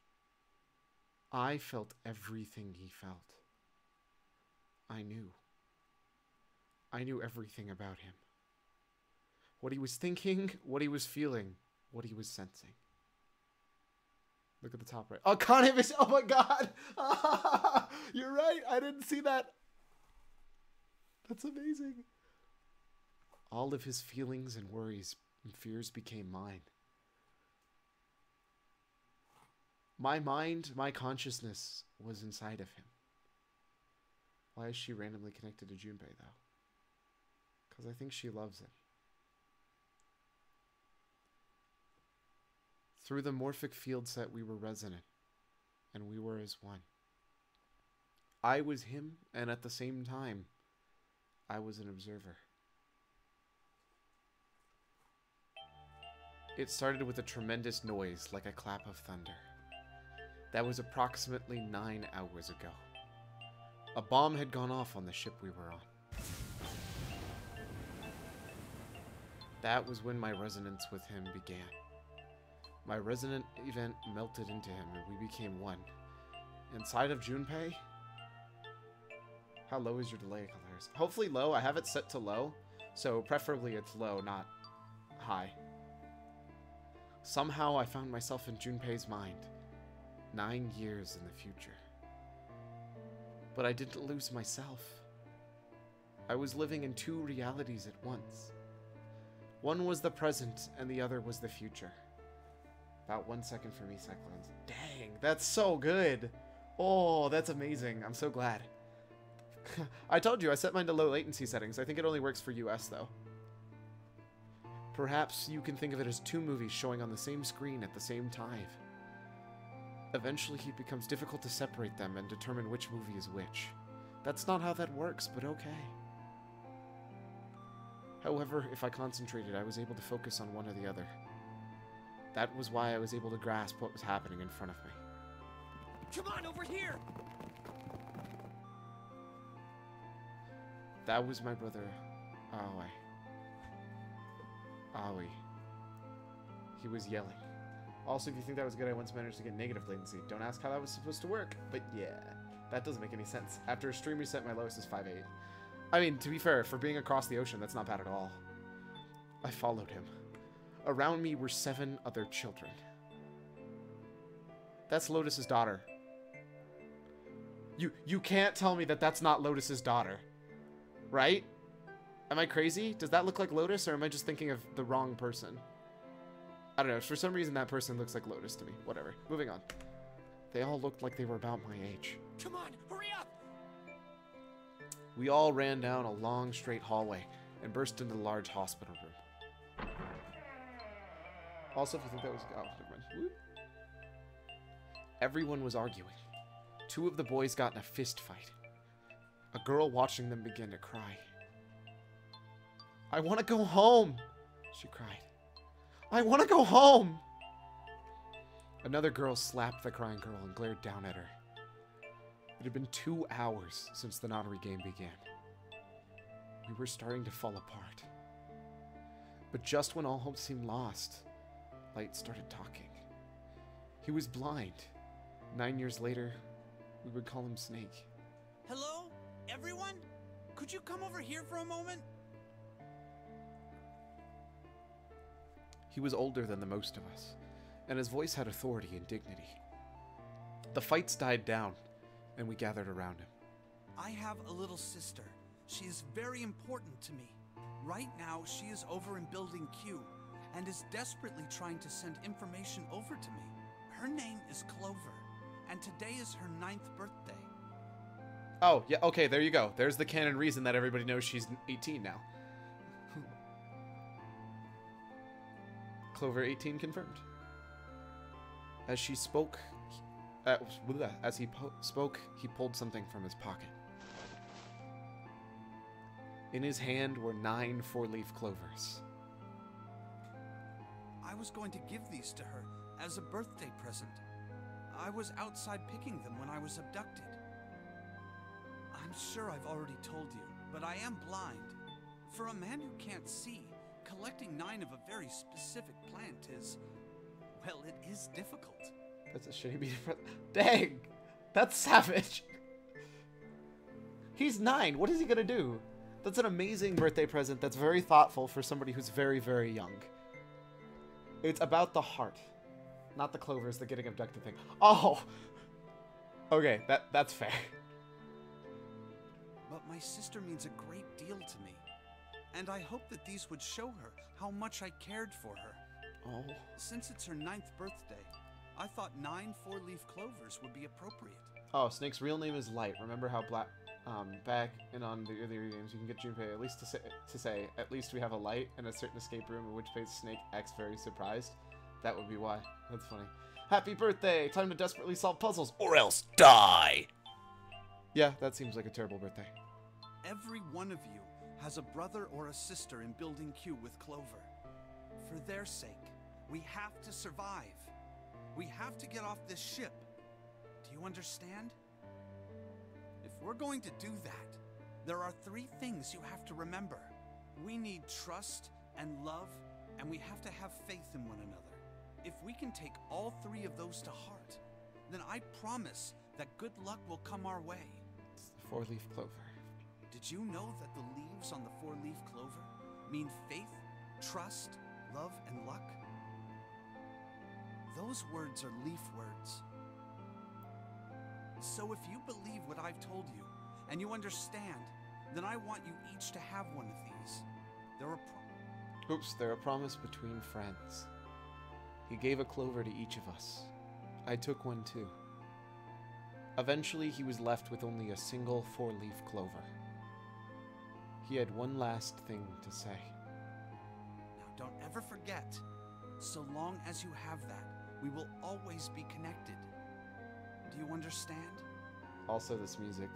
I felt everything he felt. I knew. I knew everything about him. What he was thinking, what he was feeling, what he was sensing. Look at the top right. Oh, Kane Miss. Oh my god. You're right. I didn't see that. That's amazing. All of his feelings and worries and fears became mine. My mind, my consciousness was inside of him. Why is she randomly connected to Junpei, though? Because I think she loves him. Through the morphic field set, we were resonant, and we were as one. I was him, and at the same time, I was an observer. It started with a tremendous noise, like a clap of thunder. That was approximately 9 hours ago. A bomb had gone off on the ship we were on. That was when my resonance with him began. My resonant event melted into him, and we became one. Inside of Junpei? How low is your delay colors? Hopefully low. I have it set to low, so preferably it's low, not high. Somehow I found myself in Junpei's mind, 9 years in the future. But I didn't lose myself. I was living in 2 realities at once. One was the present, and the other was the future. About 1 second for me, Cyclones. Dang, that's so good. Oh, that's amazing. I'm so glad. I told you, I set mine to low latency settings. I think it only works for US, though. Perhaps you can think of it as 2 movies showing on the same screen at the same time. Eventually, it becomes difficult to separate them and determine which movie is which. That's not how that works, but okay. However, if I concentrated, I was able to focus on one or the other. That was why I was able to grasp what was happening in front of me. Come on, over here! That was my brother, Aoi. Aoi. He was yelling. Also, if you think that was good, I once managed to get negative latency. Don't ask how that was supposed to work, but yeah, that doesn't make any sense. After a stream reset, my lowest is 5.8. I mean, to be fair, for being across the ocean, that's not bad at all. I followed him. Around me were 7 other children. That's Lotus's daughter. You can't tell me that that's not Lotus's daughter. Right? Am I crazy? Does that look like Lotus, or am I just thinking of the wrong person? I don't know. For some reason, that person looks like Lotus to me. Whatever. Moving on. They all looked like they were about my age. Come on, hurry up! We all ran down a long, straight hallway and burst into the large hospital room. Also, if you think that was... Oh, never mind. Whoop. Everyone was arguing. 2 of the boys got in a fist fight. A girl watching them began to cry. I want to go home, she cried. I want to go home! Another girl slapped the crying girl and glared down at her. It had been 2 hours since the Notary game began. We were starting to fall apart. But just when all hope seemed lost, Light started talking. He was blind. 9 years later, we would call him Snake. Hello, everyone? Could you come over here for a moment? He was older than the most of us, and his voice had authority and dignity. The fights died down, and we gathered around him. I have a little sister. She is very important to me. Right now, she is over in Building Q, and is desperately trying to send information over to me. Her name is Clover, and today is her 9th birthday. Oh, yeah, okay, there you go. There's the canon reason that everybody knows she's 18 now. Clover 18 confirmed. As she spoke, as he spoke, he pulled something from his pocket. In his hand were 9 4-leaf clovers. I was going to give these to her as a birthday present. I was outside picking them when I was abducted. I'm sure I've already told you, but I am blind. For a man who can't see, collecting 9 of a very specific plant is, well, it is difficult. That's a shitty beat. Dang! That's savage! He's 9, what is he gonna do? That's an amazing birthday present that's very thoughtful for somebody who's very, very young. It's about the heart. Not the Clovers, the getting abducted thing. Oh! Okay, that's fair. But my sister means a great deal to me. And I hope that these would show her how much I cared for her. Oh. Since it's her 9th birthday, I thought 9 four-leaf clovers would be appropriate. Oh, Snake's real name is Light. Remember how back and on the earlier games you can get Junpei at least to say, at least we have a light in a certain escape room, in which case Snake acts very surprised. That would be why. That's funny. Happy birthday! Time to desperately solve puzzles, or else die! Yeah, that seems like a terrible birthday. Every one of you has a brother or a sister in Building Q with Clover. For their sake, we have to survive. We have to get off this ship. Do you understand? If we're going to do that, there are 3 things you have to remember. We need trust and love, and we have to have faith in one another. If we can take all 3 of those to heart, then I promise that good luck will come our way. It's the 4-leaf clover. Did you know that the leaves on the 4-leaf clover mean faith, trust, love, and luck? Those words are leaf words. So if you believe what I've told you, and you understand, then I want you each to have one of these. They're a promise between friends. He gave a clover to each of us. I took one too. Eventually, he was left with only a single 4-leaf clover. He had one last thing to say. Now, don't ever forget, so long as you have that, we will always be connected. Do you understand? Also, this music.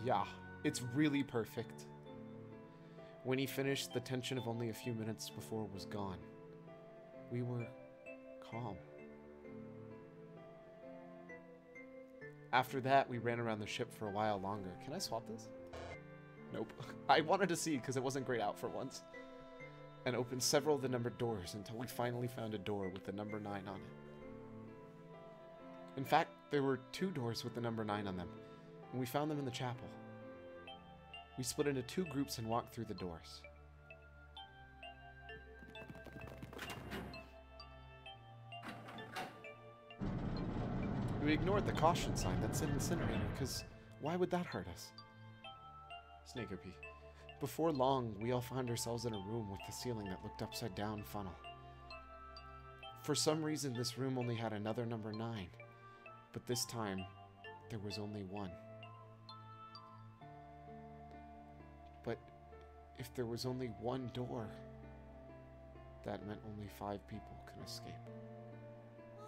Yeah, it's really perfect. When he finished, the tension of only a few minutes before was gone. We were calm. After that, we ran around the ship for a while longer. Can I swap this? Nope. I wanted to see because it wasn't grayed out for once. And opened several of the numbered doors until we finally found a door with the number 9 on it. In fact, there were 2 doors with the number 9 on them, and we found them in the chapel. We split into 2 groups and walked through the doors. We ignored the caution sign that said incinerator, because why would that hurt us? Snakerpy. Before long, we all found ourselves in a room with the ceiling that looked upside down funnel. For some reason, this room only had another number 9, but this time, there was only 1. But if there was only 1 door, that meant only 5 people can escape.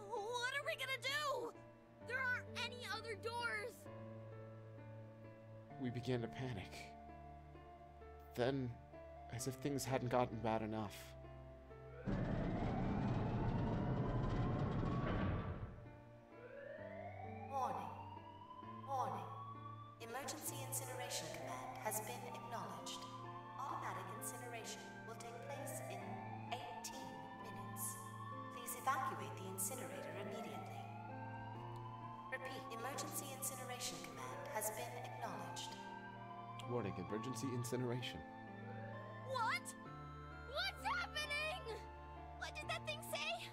What are we gonna do? There aren't any other doors! We began to panic. Then, as if things hadn't gotten bad enough, Warning. Warning. Emergency incineration command has been acknowledged. Automatic incineration will take place in 18 minutes. Please evacuate the incinerator immediately. Repeat, emergency incineration command has been acknowledged. warning, emergency incineration. What? What's happening? What did that thing say?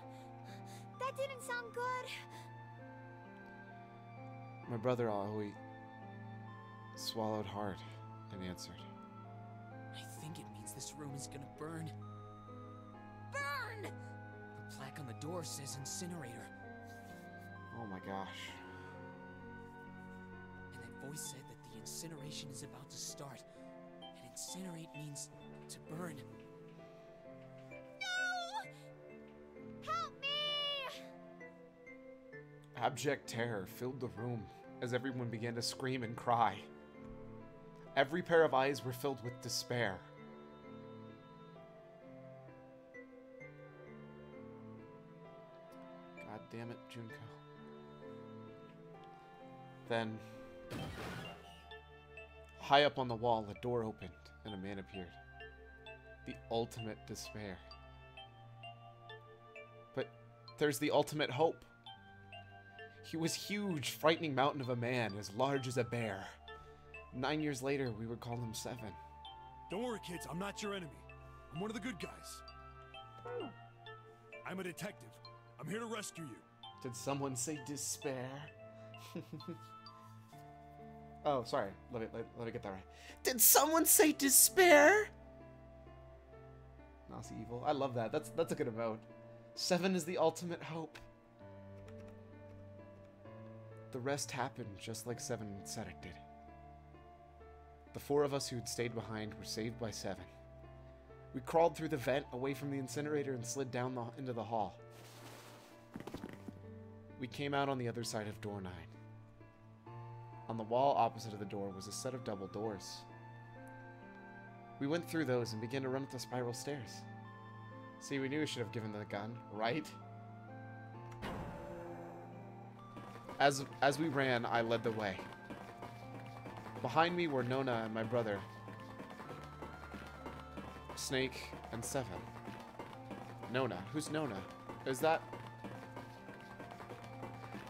That didn't sound good. My brother Aoi swallowed hard and answered. I think it means this room is gonna burn. Burn! The plaque on the door says incinerator. Oh my gosh. And that voice said that the incineration is about to start. And incinerate means to burn. No! Help me! Abject terror filled the room as everyone began to scream and cry. Every pair of eyes were filled with despair. God damn it, Junko. Then, high up on the wall, a door opened and a man appeared. The ultimate despair. But there's the ultimate hope. He was huge, frightening mountain of a man, as large as a bear. 9 years later, we would call him 7. Don't worry, kids. I'm not your enemy. I'm one of the good guys. I'm a detective. I'm here to rescue you. Did someone say despair? Oh, sorry. Let me get that right. Did someone say despair? Nazi evil. I love that. That's a good emote. 7 is the ultimate hope. The rest happened just like 7 said it did. The 4 of us who had stayed behind were saved by 7. We crawled through the vent away from the incinerator and slid down into the hall. We came out on the other side of door 9. On the wall opposite of the door was a set of double doors. We went through those and began to run up the spiral stairs. See, we knew we should have given the gun, right? As we ran, I led the way. Behind me were Nona and my brother, Snake, and 7. Nona. Who's Nona? Is that...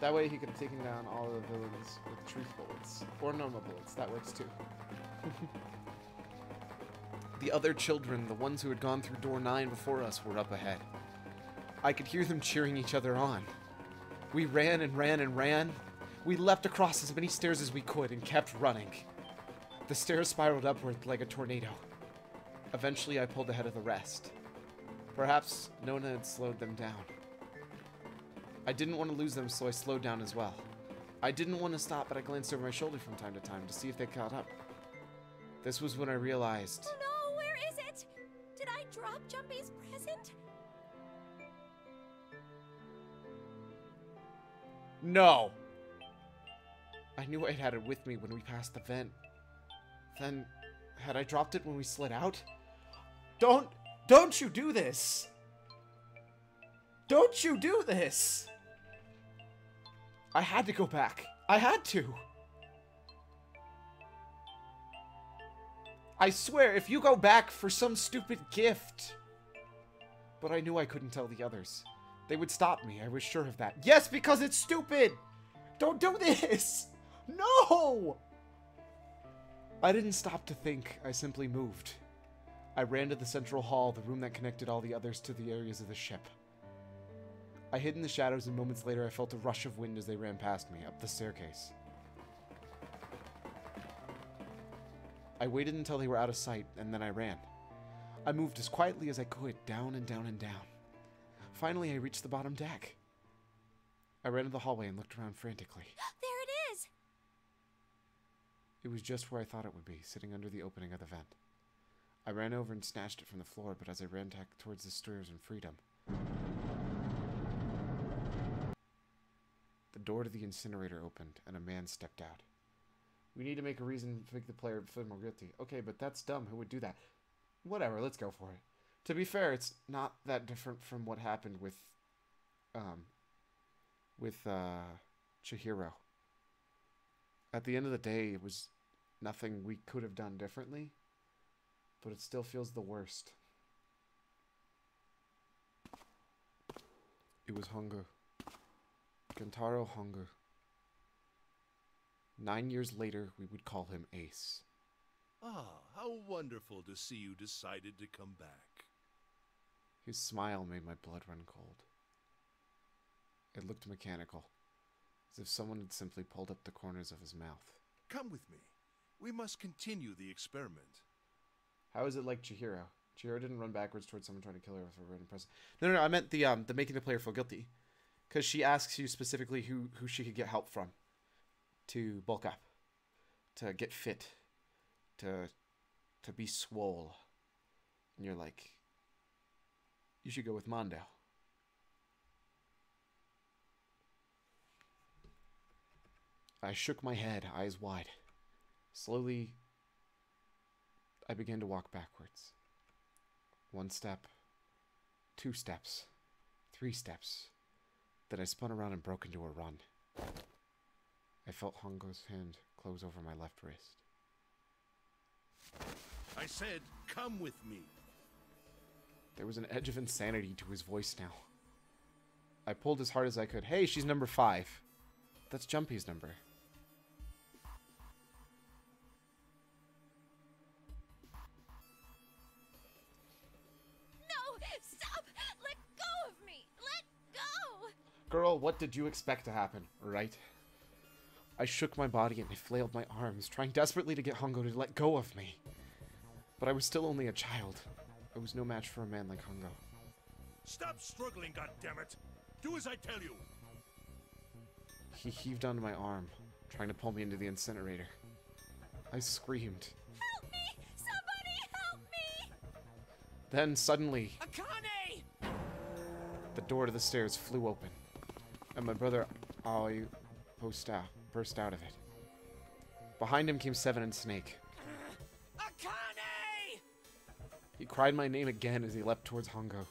That way he could have taken down all of the villains with truth bullets. Or normal bullets. That works too. The other children, the ones who had gone through door 9 before us, were up ahead. I could hear them cheering each other on. We ran and ran and ran. We leapt across as many stairs as we could and kept running. The stairs spiraled upward like a tornado. Eventually I pulled ahead of the rest. Perhaps Nona had slowed them down. I didn't want to lose them, so I slowed down as well. I didn't want to stop, but I glanced over my shoulder from time to time to see if they caught up. This was when I realized... Oh no, where is it? Did I drop Jumpy's present? No! I knew I had it with me when we passed the vent. Then, had I dropped it when we slid out? Don't you do this! Don't you do this! I had to go back. I had to. I swear, if you go back for some stupid gift... But I knew I couldn't tell the others. They would stop me, I was sure of that. Yes, because it's stupid! Don't do this! No! I didn't stop to think, I simply moved. I ran to the central hall, the room that connected all the others to the areas of the ship. I hid in the shadows, and moments later I felt a rush of wind as they ran past me, up the staircase. I waited until they were out of sight, and then I ran. I moved as quietly as I could, down and down and down. Finally, I reached the bottom deck. I ran to the hallway and looked around frantically. There it is! It was just where I thought it would be, sitting under the opening of the vent. I ran over and snatched it from the floor, but as I ran back towards the stairs and freedom... The door to the incinerator opened, and a man stepped out. We need to make a reason to make the player feel more guilty. Okay, but that's dumb. Who would do that? Whatever, let's go for it. To be fair, it's not that different from what happened with Chihiro. At the end of the day, it was nothing we could have done differently, but it still feels the worst. It was hunger. Kentaro Hunger. 9 years later, we would call him Ace. Ah, how wonderful to see you decided to come back. His smile made my blood run cold. It looked mechanical, as if someone had simply pulled up the corners of his mouth. Come with me. We must continue the experiment. How is it like Chihiro? Chihiro didn't run backwards towards someone trying to kill her with a random person. No, I meant the making the player feel guilty. Because she asks you specifically who she could get help from. To bulk up. To get fit. To be swole. And you're like, you should go with Mondo. I shook my head, eyes wide. Slowly, I began to walk backwards. 1 step. 2 steps. 3 steps. Then I spun around and broke into a run. I felt Hongo's hand close over my left wrist. I said, come with me. There was an edge of insanity to his voice now. I pulled as hard as I could. Hey, she's number 5. That's Jumpy's number. Girl, what did you expect to happen, right? I shook my body and I flailed my arms, trying desperately to get Hongo to let go of me. But I was still only a child. I was no match for a man like Hongo. Stop struggling, goddammit! Do as I tell you! He heaved onto my arm, trying to pull me into the incinerator. I screamed. Help me! Somebody help me! Then, suddenly, Akane! the door to the stairs flew open, and my brother Aoi burst out of it. Behind him came Seven and Snake. Akane! He cried my name again as he leapt towards Hongo.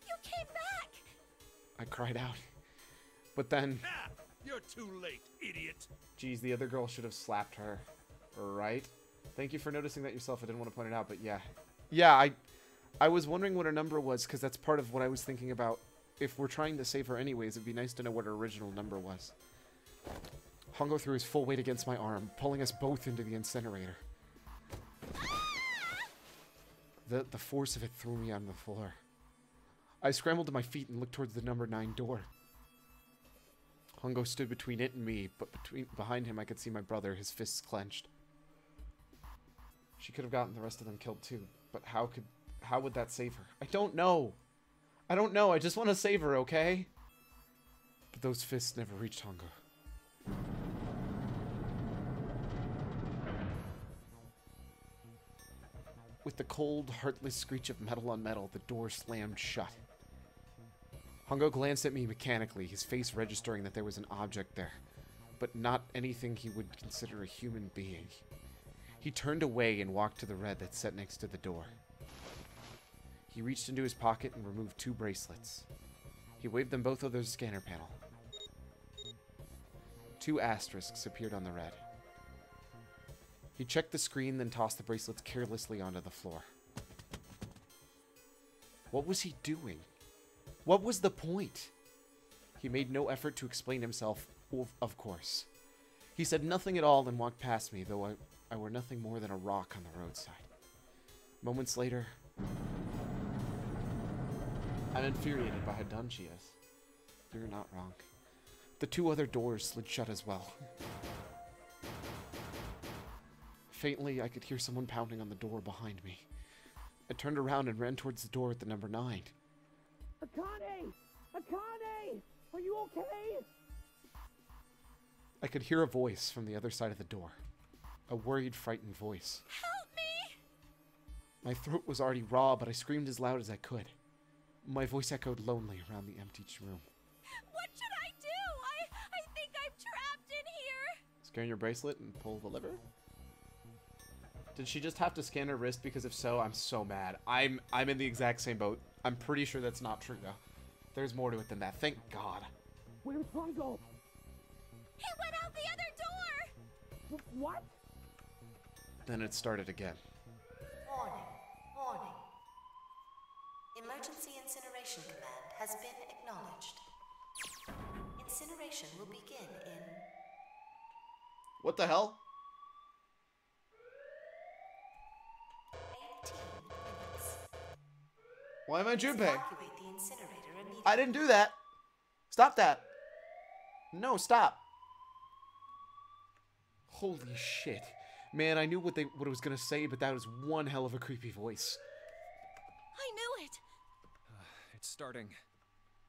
You came back! I cried out. But then... Ah, you're too late, idiot! Geez, the other girl should have slapped her. Right? Thank you for noticing that yourself. I didn't want to point it out, but yeah. Yeah, I was wondering what her number was, because that's part of what I was thinking about. If we're trying to save her anyways, it'd be nice to know what her original number was. Hongo threw his full weight against my arm, pulling us both into the incinerator. The force of it threw me on the floor. I scrambled to my feet and looked towards the number 9 door. Hongo stood between it and me, but behind him I could see my brother, his fists clenched. She could have gotten the rest of them killed too, but how would that save her? I don't know. I don't know. I just want to save her, okay? But those fists never reached Hongo. With the cold, heartless screech of metal on metal, the door slammed shut. Hongo glanced at me mechanically, his face registering that there was an object there, but not anything he would consider a human being. He turned away and walked to the red that sat next to the door. He reached into his pocket and removed 2 bracelets. He waved them both over the scanner panel. 2 asterisks appeared on the red. He checked the screen, then tossed the bracelets carelessly onto the floor. What was he doing? What was the point? He made no effort to explain himself, of course. He said nothing at all and walked past me, though I were nothing more than a rock on the roadside. Moments later, I'm infuriated by how dumb she is. You're not wrong. The 2 other doors slid shut as well. Faintly, I could hear someone pounding on the door behind me. I turned around and ran towards the door at the number 9. Akane! Akane! Are you okay? I could hear a voice from the other side of the door. A worried, frightened voice. Help me! My throat was already raw, but I screamed as loud as I could. My voice echoed lonely around the empty room. What should I do? I think I'm trapped in here! Scan your bracelet and pull the lever? Did she just have to scan her wrist? Because if so, I'm so mad. I'm in the exact same boat. I'm pretty sure that's not true, though. There's more to it than that. Thank God. Where's Hongo? He went out the other door! What? Then it started again. Warning. Warning. Emergency Incineration Command has been acknowledged. Incineration will begin in... What the hell? 18 minutes. Why am I Junpei? Evacuate the incinerator immediately. I didn't do that. Stop that. No, stop. Holy shit. Man, I knew what it was going to say, but that was one hell of a creepy voice. I knew it! It's starting.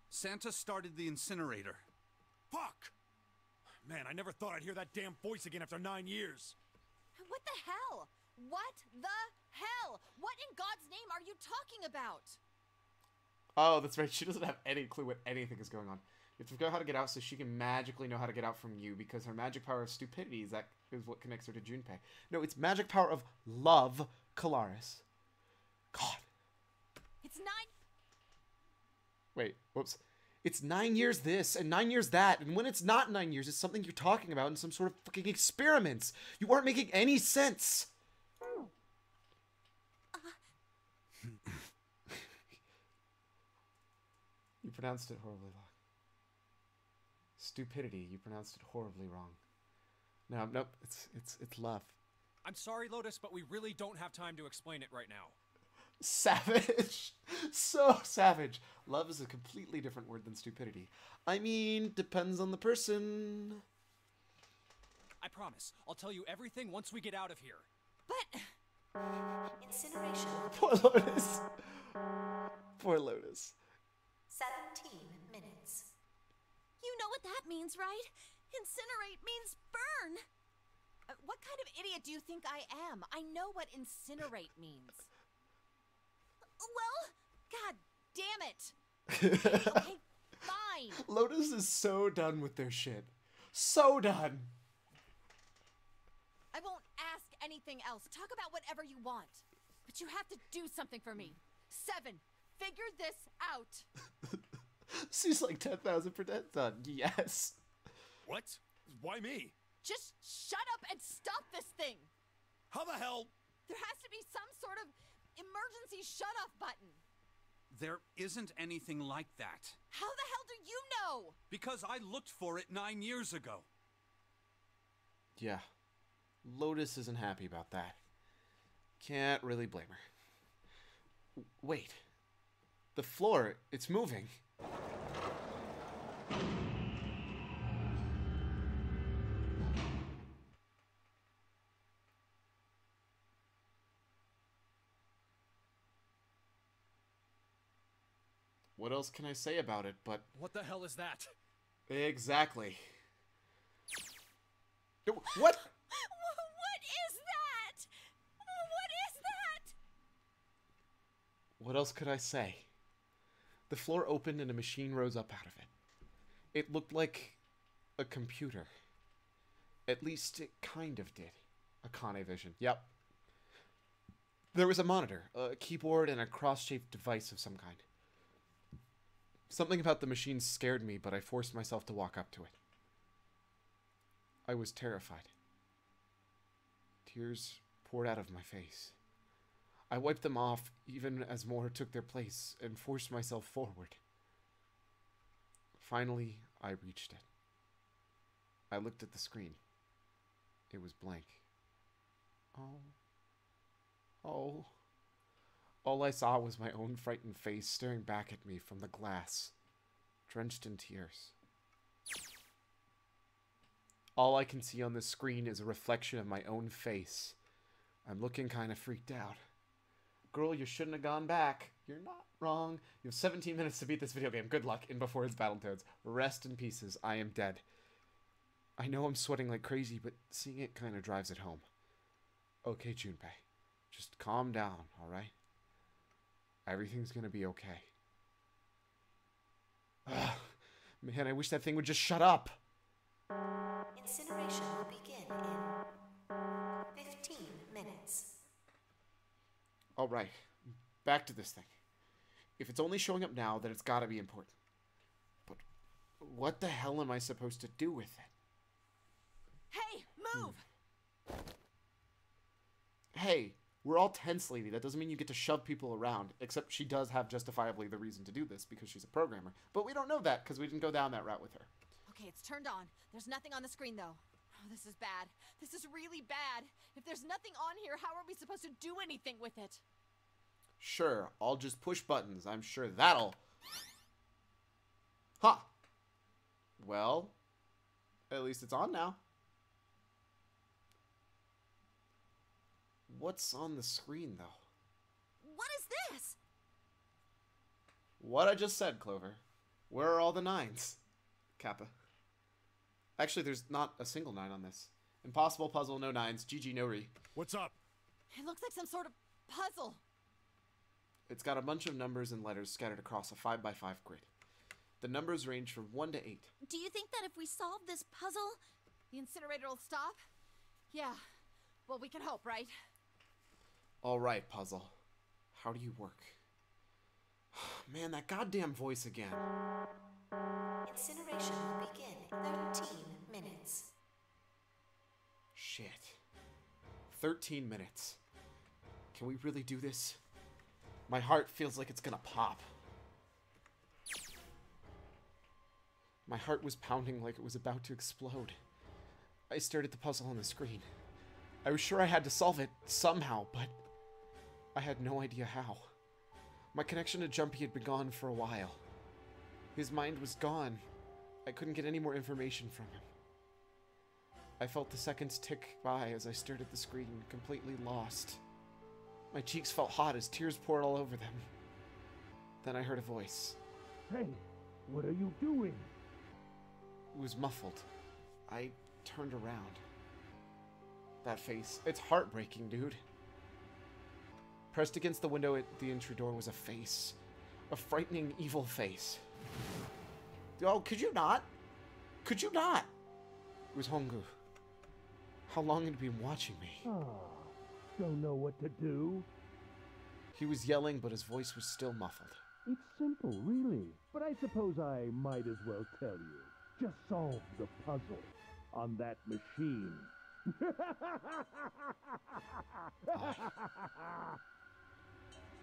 Santa started the incinerator. Fuck! Man, I never thought I'd hear that damn voice again after 9 years. What the hell? What the hell? What in God's name are you talking about? Oh, that's right. She doesn't have any clue what anything is going on. You have to figure out how to get out so she can magically know how to get out from you, because her magic power of stupidity is what connects her to Junpei. No, it's magic power of love, Calaris. God. It's 9... Wait, whoops. It's 9 years this and 9 years that, and when it's not 9 years, it's something you're talking about in some sort of fucking experiments. You aren't making any sense. You pronounced it horribly wrong. Stupidity, you pronounced it horribly wrong. No, nope, it's love. I'm sorry, Lotus, but we really don't have time to explain it right now. Savage. So savage. Love is a completely different word than stupidity. I mean, depends on the person. I promise. I'll tell you everything once we get out of here. But... Incineration. Poor Lotus. Poor Lotus. 17 minutes. You know what that means, right? Incinerate means burn. What kind of idiot do you think I am? I know what incinerate means. Well, god damn it. Okay, fine. Lotus is so done with their shit. So done. I won't ask anything else. Talk about whatever you want. But you have to do something for me. 7. Figure this out. She's like 10,000% done. Yes. What? Why me? Just shut up and stop this thing. How the hell? There has to be some sort of emergency shut-off button. There isn't anything like that. How the hell do you know? Because I looked for it 9 years ago. Yeah. Lotus isn't happy about that. Can't really blame her. Wait. The floor, it's moving. What else can I say about it but... What the hell is that? Exactly. What? What is that? What is that? What else could I say? The floor opened and a machine rose up out of it. It looked like a computer. At least it kind of did. Akane vision. Yep. There was a monitor, a keyboard, and a cross-shaped device of some kind. Something about the machine scared me, but I forced myself to walk up to it. I was terrified. Tears poured out of my face. I wiped them off even as more took their place and forced myself forward. Finally, I reached it. I looked at the screen. It was blank. Oh. All I saw was my own frightened face staring back at me from the glass, drenched in tears. All I can see on the screen is a reflection of my own face. I'm looking kind of freaked out. Girl, you shouldn't have gone back. You're not wrong. You have 17 minutes to beat this video game. Good luck in Before It's Battletoads. Rest in pieces. I am dead. I know I'm sweating like crazy, but seeing it kind of drives it home. Okay, Junpei. Just calm down, alright? Everything's gonna be okay. Ugh, man, I wish that thing would just shut up. Incineration will begin in 15 minutes. Alright, back to this thing. If it's only showing up now, then it's gotta be important. But what the hell am I supposed to do with it? Hey, move! Hey, we're all tense, lady. That doesn't mean you get to shove people around. Except she does have justifiably the reason to do this because she's a programmer. But we don't know that because we didn't go down that route with her. Okay, it's turned on. There's nothing on the screen, though. Oh, this is bad. This is really bad. If there's nothing on here, how are we supposed to do anything with it? Sure, I'll just push buttons. I'm sure that'll... Huh. Well, at least it's on now. What's on the screen, though? What is this? What I just said, Clover. Where are all the 9s? Kappa. Actually, there's not a single 9 on this. Impossible puzzle, no 9s. GG, no re. What's up? It looks like some sort of puzzle. It's got a bunch of numbers and letters scattered across a 5x5 grid. The numbers range from 1 to 8. Do you think that if we solve this puzzle... the incinerator will stop? Yeah. Well, we can hope, right? Alright, puzzle. How do you work? Man, that goddamn voice again. Incineration will begin in 13 minutes. Shit. 13 minutes. Can we really do this? My heart feels like it's gonna pop. My heart was pounding like it was about to explode. I stared at the puzzle on the screen. I was sure I had to solve it somehow, but I had no idea how. My connection to Jumpy had been gone for a while. His mind was gone. I couldn't get any more information from him. I felt the seconds tick by as I stared at the screen, completely lost. My cheeks felt hot as tears poured all over them. Then I heard a voice. Hey, what are you doing? It was muffled. I turned around. That face. It's heartbreaking, dude. Pressed against the window at the entry door was a face. A frightening, evil face. Oh, could you not? Could you not? It was Hongu. How long had he been watching me? Ah, don't know what to do. He was yelling, but his voice was still muffled. It's simple, really. But I suppose I might as well tell you. Just solve the puzzle on that machine.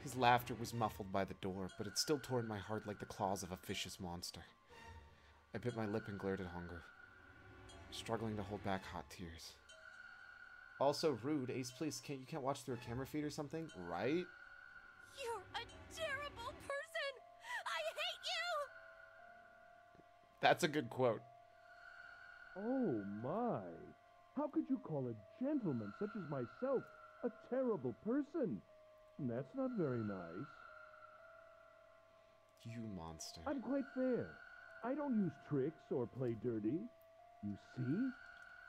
His laughter was muffled by the door, but it still tore at my heart like the claws of a vicious monster. I bit my lip and glared at Hongu, struggling to hold back hot tears. Also, rude. Ace, please, you can't watch through a camera feed or something, right? You're a terrible person! I hate you! That's a good quote. Oh my! How could you call a gentleman such as myself a terrible person? That's not very nice. You monster. I'm quite fair. I don't use tricks or play dirty. You see?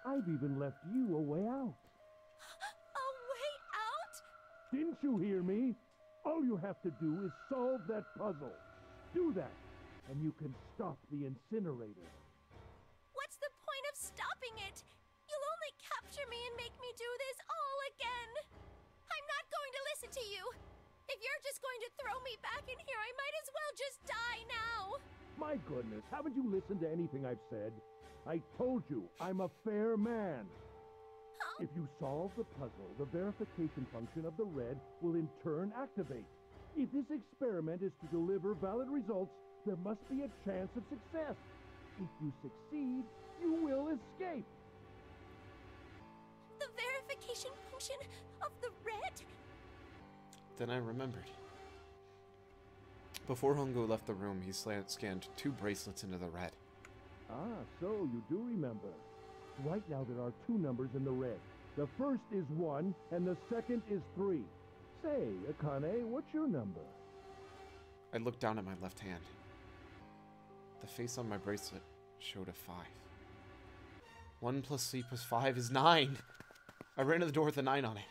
I've even left you a way out. A way out? Didn't you hear me? All you have to do is solve that puzzle. Do that, and you can stop the incinerator. What's the point of stopping it? You'll only capture me and make me do this all again. I'm not going to listen to you. If you're just going to throw me back in here, I might as well just die now. My goodness, haven't you listened to anything I've said? I told you, I'm a fair man. Huh? If you solve the puzzle, the verification function of the red will in turn activate. If this experiment is to deliver valid results, there must be a chance of success. If you succeed, you will escape. The verification function of the red? Then I remembered. Before Hongo left the room, he scanned 2 bracelets into the red. Ah, so you do remember. Right now there are 2 numbers in the red. The first is 1, and the second is 3. Say, Akane, what's your number? I looked down at my left hand. The face on my bracelet showed a 5. 1 plus 3 plus 5 is 9! I ran to the door with a 9 on it.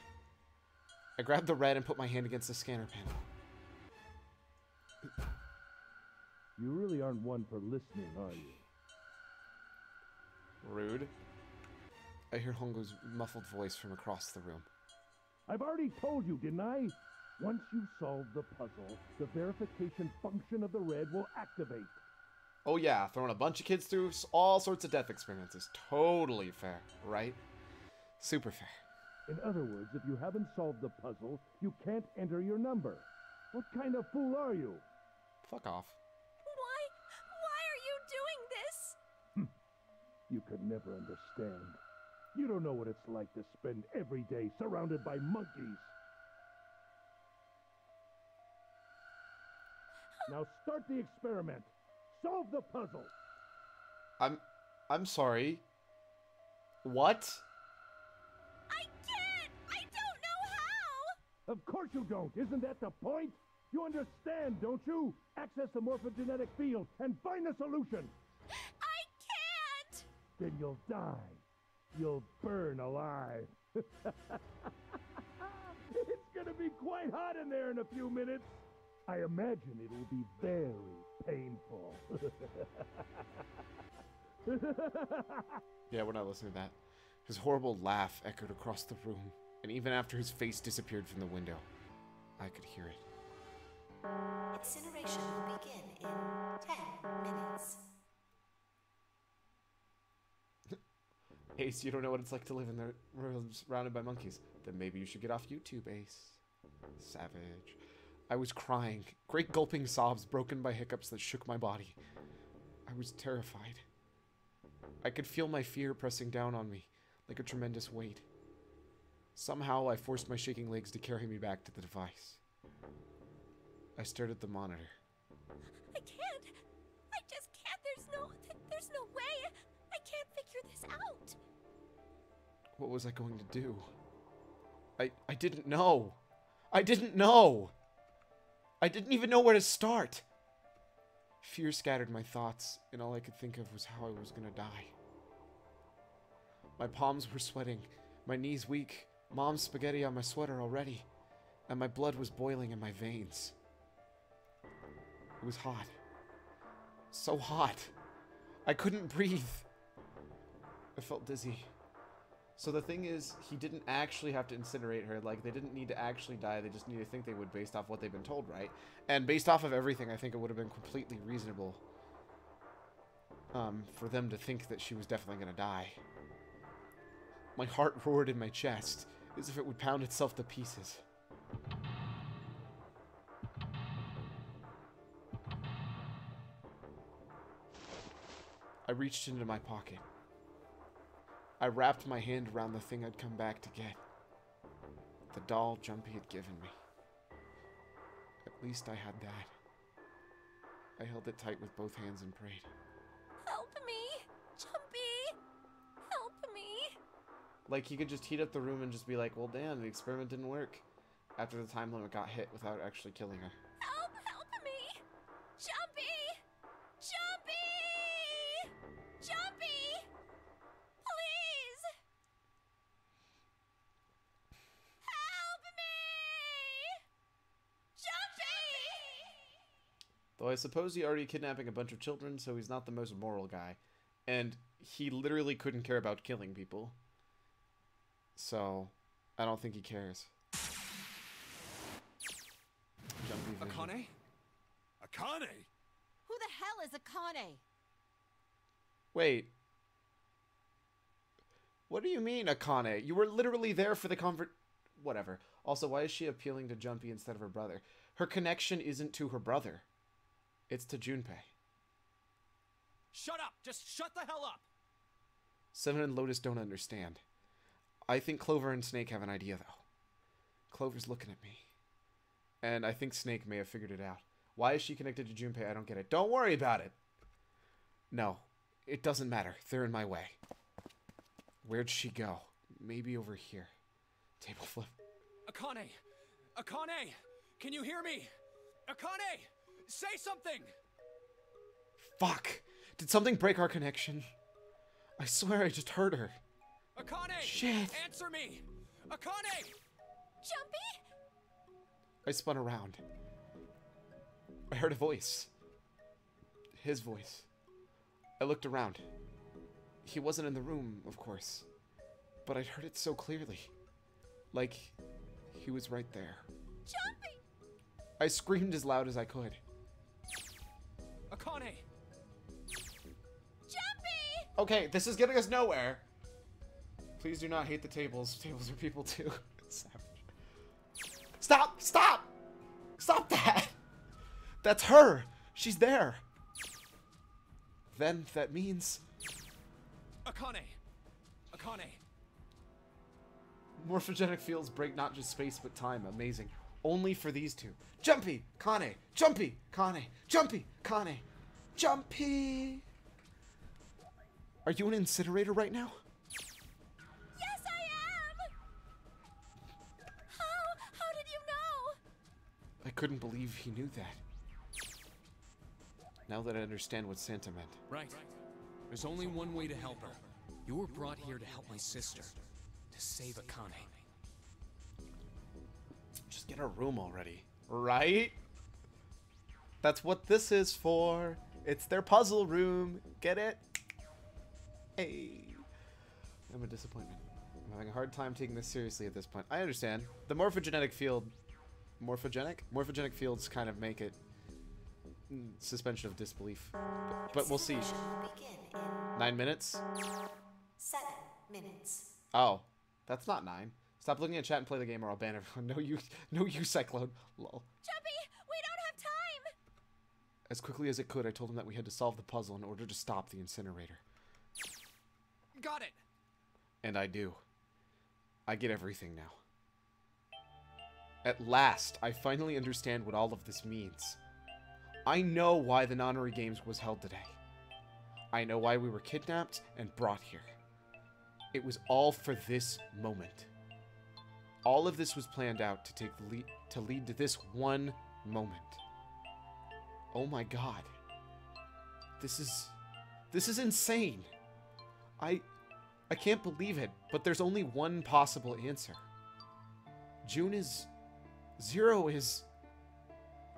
I grabbed the red and put my hand against the scanner panel. You really aren't one for listening, are you? Rude. I hear Hongo's muffled voice from across the room. I've already told you, didn't I? Once you solve the puzzle, the verification function of the red will activate. Oh yeah, throwing a bunch of kids through all sorts of death experiments is totally fair, right? Super fair. In other words, if you haven't solved the puzzle, you can't enter your number. What kind of fool are you? Fuck off. Why are you doing this? You could never understand. You don't know what it's like to spend every day surrounded by monkeys. Now start the experiment. Solve the puzzle. I'm sorry. What? I can't! I don't know how! Of course you don't. Isn't that the point? You understand, don't you? Access the morphogenetic field and find the solution. I can't! Then you'll die. You'll burn alive. It's gonna be quite hot in there in a few minutes. I imagine it'll be very painful. Yeah, we're not listening to that. His horrible laugh echoed across the room, and even after his face disappeared from the window, I could hear it. Incineration will begin in 10 minutes. Ace, you don't know what it's like to live in the rooms surrounded by monkeys. Then maybe you should get off YouTube, Ace. Savage. I was crying, great gulping sobs broken by hiccups that shook my body. I was terrified. I could feel my fear pressing down on me, like a tremendous weight. Somehow I forced my shaking legs to carry me back to the device. I stared at the monitor. I can't. I just can't. There's no way. I can't figure this out. What was I going to do? I didn't know. I didn't know. I didn't even know where to start. Fear scattered my thoughts, and all I could think of was how I was gonna die. My palms were sweating, my knees weak, mom's spaghetti on my sweater already, and my blood was boiling in my veins. It was hot. So hot. I couldn't breathe. I felt dizzy. So the thing is, he didn't actually have to incinerate her. Like, they didn't need to actually die. They just need to think they would based off what they've been told, right? And based off of everything, I think it would have been completely reasonable for them to think that she was definitely going to die. My heart roared in my chest, as if it would pound itself to pieces. I reached into my pocket. I wrapped my hand around the thing I'd come back to get. The doll Jumpy had given me. At least I had that. I held it tight with both hands and prayed. Help me! Jumpy! Help me! Like, he could just heat up the room and just be like, well, damn, the experiment didn't work. After the time limit got hit without actually killing her. Help me! Jumpy! Jumpy! Jumpy! Please! Help me! Jumpy! Though I suppose he already kidnapping a bunch of children, so he's not the most moral guy. And he literally couldn't care about killing people. So, I don't think he cares. Jumpy vision. Akane? Akane? Who the hell is Akane? Wait. What do you mean, Akane? You were literally there for the Whatever. Also, why is she appealing to Jumpy instead of her brother? Her connection isn't to her brother. It's to Junpei. Shut up! Just shut the hell up! Seven and Lotus don't understand. I think Clover and Snake have an idea, though. Clover's looking at me. And I think Snake may have figured it out. Why is she connected to Junpei? I don't get it. Don't worry about it. No, it doesn't matter. They're in my way. Where'd she go? Maybe over here. Table flip. Akane! Akane! Can you hear me? Akane! Say something! Fuck! Did something break our connection? I swear I just heard her. Akane! Shit! Answer me! Akane! Jumpy? I spun around. I heard a voice. His voice. I looked around. He wasn't in the room, of course. But I'd heard it so clearly. Like, he was right there. Jumpy! I screamed as loud as I could. Akane! Jumpy! Okay, this is getting us nowhere. Please do not hate the tables. Tables are people too. Savage. Stop! Stop! Stop that! That's her! She's there! Then that means... Akane! Akane! Morphogenic fields break not just space but time. Amazing. Only for these two. Jumpy! Kane! Jumpy! Kane! Jumpy! Kane! Jumpy! Are you an incinerator right now? Yes, I am! How did you know? I couldn't believe he knew that. Now that I understand what Santa meant. Right. There's only one way to help her. You were brought here to help my sister. To save Akane. Just get a room already. Right? That's what this is for. It's their puzzle room. Get it? Hey. I'm a disappointment. I'm having a hard time taking this seriously at this point. I understand. The morphogenetic field... Morphogenic fields kind of make it... suspension of disbelief. But we'll see. 9 minutes? 7 minutes. Oh. That's not 9. Stop looking at chat and play the game or I'll ban everyone. No you, Cyclone. Lol. Jumpy, we don't have time! As quickly as it could, I told him that we had to solve the puzzle in order to stop the incinerator. Got it! And I do. I get everything now. At last, I finally understand what all of this means. I know why the Nonary Games was held today. I know why we were kidnapped and brought here. It was all for this moment. All of this was planned out to take the lead to this one moment. Oh my god. This is insane. I can't believe it, but there's only one possible answer. June is... Zero is...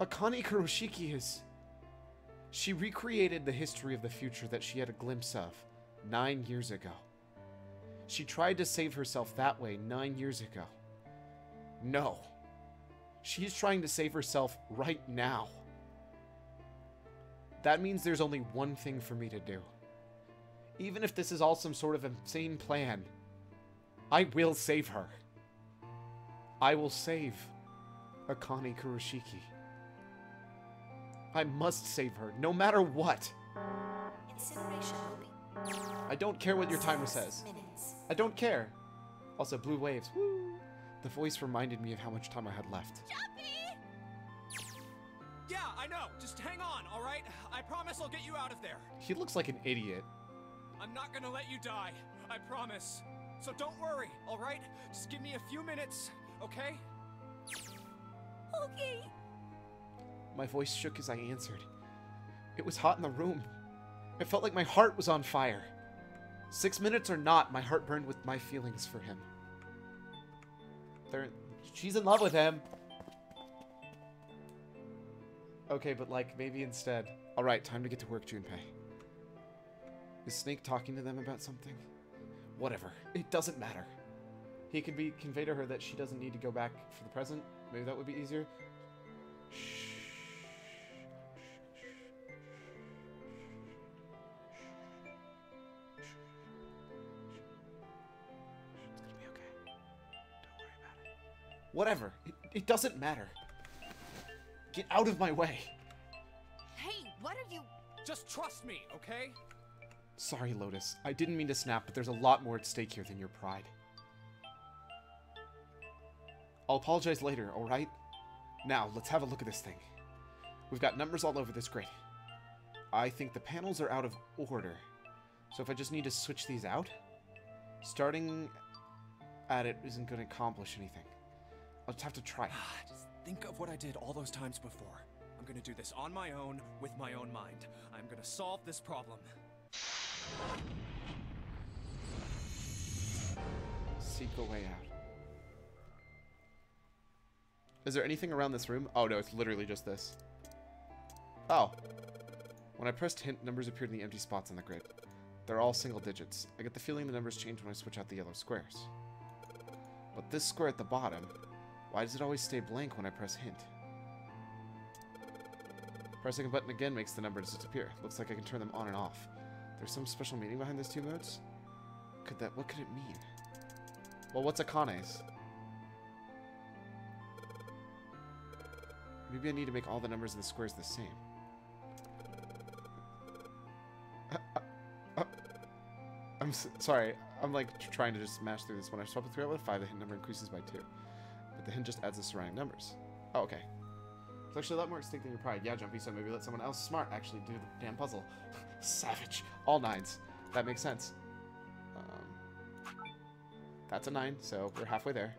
Akane Kuroshiki is... She recreated the history of the future that she had a glimpse of 9 years ago. She tried to save herself that way 9 years ago. No. She's trying to save herself right now. That means there's only one thing for me to do. Even if this is all some sort of insane plan, I will save her. I will save Akane Kuroshiki. I must save her, no matter what. Incineration will be... I don't care what your timer says. I don't care. Also, blue waves. Woo! The voice reminded me of how much time I had left. Yeah, I know. Just hang on, all right? I promise I'll get you out of there. He looks like an idiot. I'm not gonna let you die. I promise. So don't worry, all right? Just give me a few minutes, okay? Okay. My voice shook as I answered. It was hot in the room. It felt like my heart was on fire. 6 minutes or not, my heart burned with my feelings for him. She's in love with him. Okay, but like, maybe instead. Alright, time to get to work, Junpei. Is Snake talking to them about something? Whatever. It doesn't matter. He could convey to her that she doesn't need to go back for the present. Maybe that would be easier. Shh. Whatever. It doesn't matter. Get out of my way. Hey, what are you... Just trust me, okay? Sorry, Lotus. I didn't mean to snap, but there's a lot more at stake here than your pride. I'll apologize later, alright? Now, let's have a look at this thing. We've got numbers all over this grid. I think the panels are out of order. So if I just need to switch these out, starting at it isn't going to accomplish anything. I'll just have to try. Just think of what I did all those times before. I'm gonna do this on my own, with my own mind. I'm gonna solve this problem. Seek a way out. Is there anything around this room? Oh no, it's literally just this. Oh. When I pressed hint, numbers appeared in the empty spots on the grid. They're all single digits. I get the feeling the numbers change when I switch out the yellow squares. But this square at the bottom, why does it always stay blank when I press hint? Pressing a button again makes the numbers disappear. Looks like I can turn them on and off. There's some special meaning behind those two modes? What could it mean? Well, what's Akane's? Maybe I need to make all the numbers in the squares the same. I'm sorry. I'm like trying to just smash through this. When I swap a 3 out with 5, the hint number increases by 2. But the hint just adds the surrounding numbers. Oh, okay. It's actually a lot more at stake than your pride. Yeah, Jumpy, so maybe let someone else smart actually do the damn puzzle. Savage. All 9s. That makes sense. That's a 9, so we're halfway there.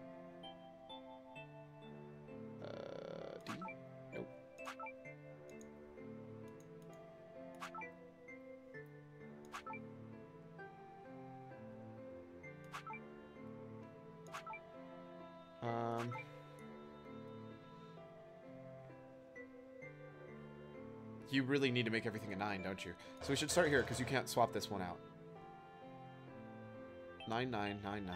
D? Nope. You really need to make everything a 9, don't you? So we should start here, because you can't swap this one out. 9, 9, 9, 9.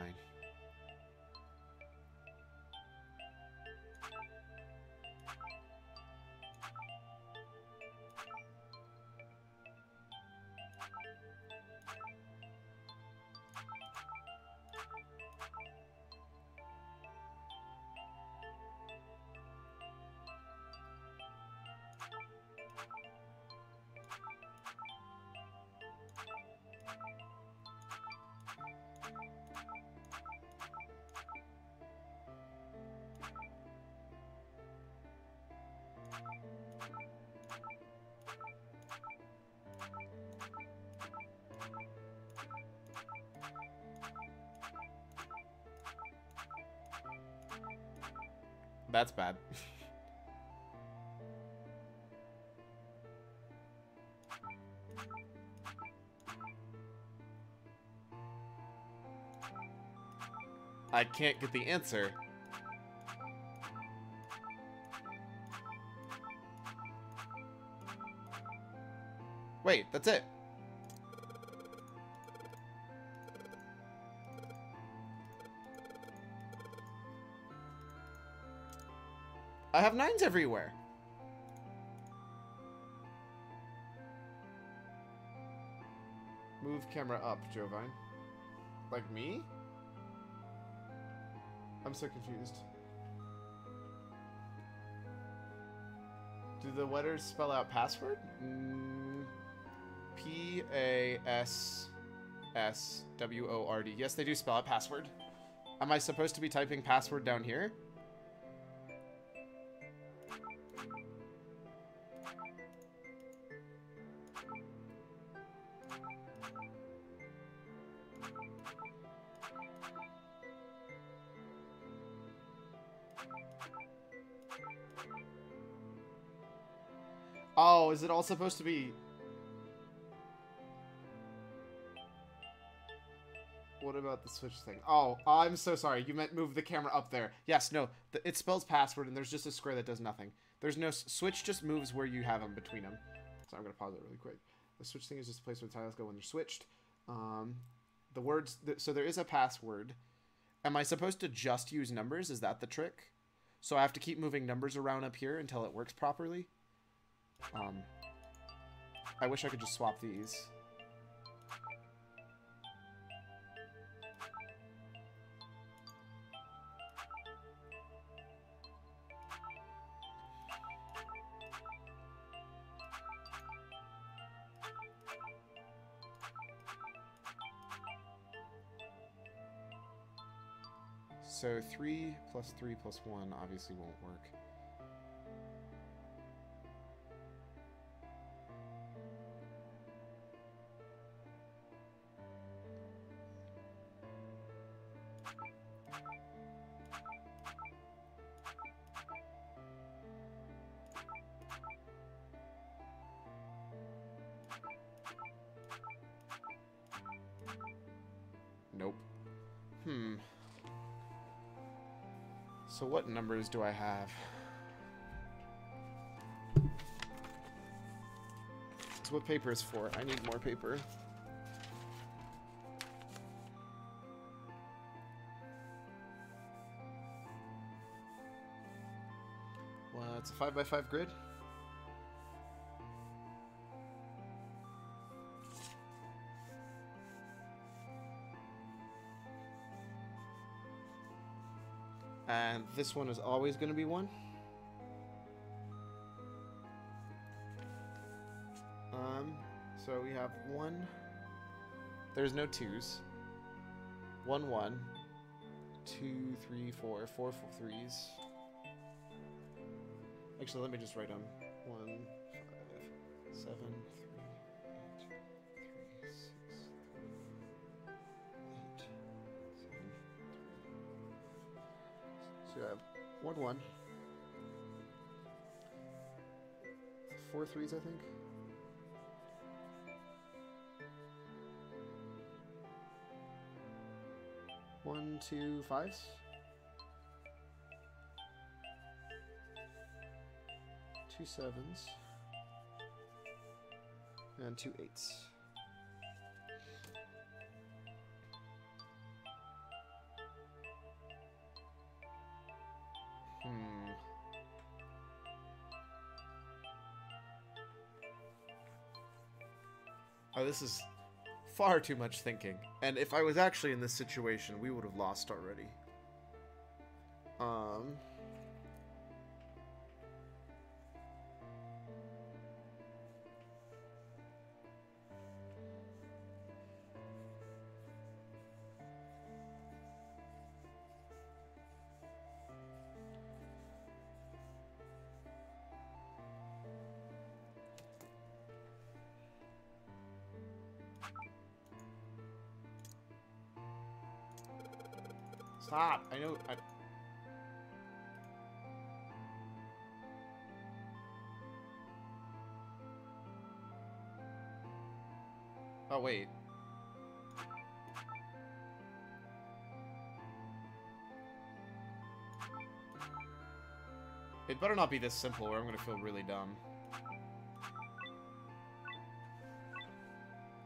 That's bad. I can't get the answer. Wait, that's it. I have 9s everywhere. Move camera up, Jovine. Like me? I'm so confused. Do the letters spell out password? P-A-S-S-W-O-R-D. Yes, they do spell out password. Am I supposed to be typing password down here? Oh, is it all supposed to be... What about the switch thing? Oh, I'm so sorry. You meant move the camera up there. Yes, no. It spells password, and there's just a square that does nothing. There's no... Switch just moves where you have them between them. So I'm going to pause it really quick. The switch thing is just a place where the tiles go when they're switched. The words... So there is a password. Am I supposed to just use numbers? Is that the trick? So I have to keep moving numbers around up here until it works properly? I wish I could just swap these. So 3 plus 3 plus 1 obviously won't work. Nope. So what numbers do I have? So what paper is for? I need more paper. Well, it's a 5x5 grid. And this one is always going to be 1. So we have 1. There's no 2s. 1, 1. 2, 3, 4. 4 3s. Actually, let me just write them. 1, 5, 7, 3, 8, 3, 6, 8, 7, 3. So I have 1, 1. 4 3s, I think. 1, 2 5s. 2 7s. And 2 8s. Oh, this is far too much thinking. And if I was actually in this situation, we would have lost already. Stop! I know. Oh, wait. It better not be this simple or I'm gonna feel really dumb.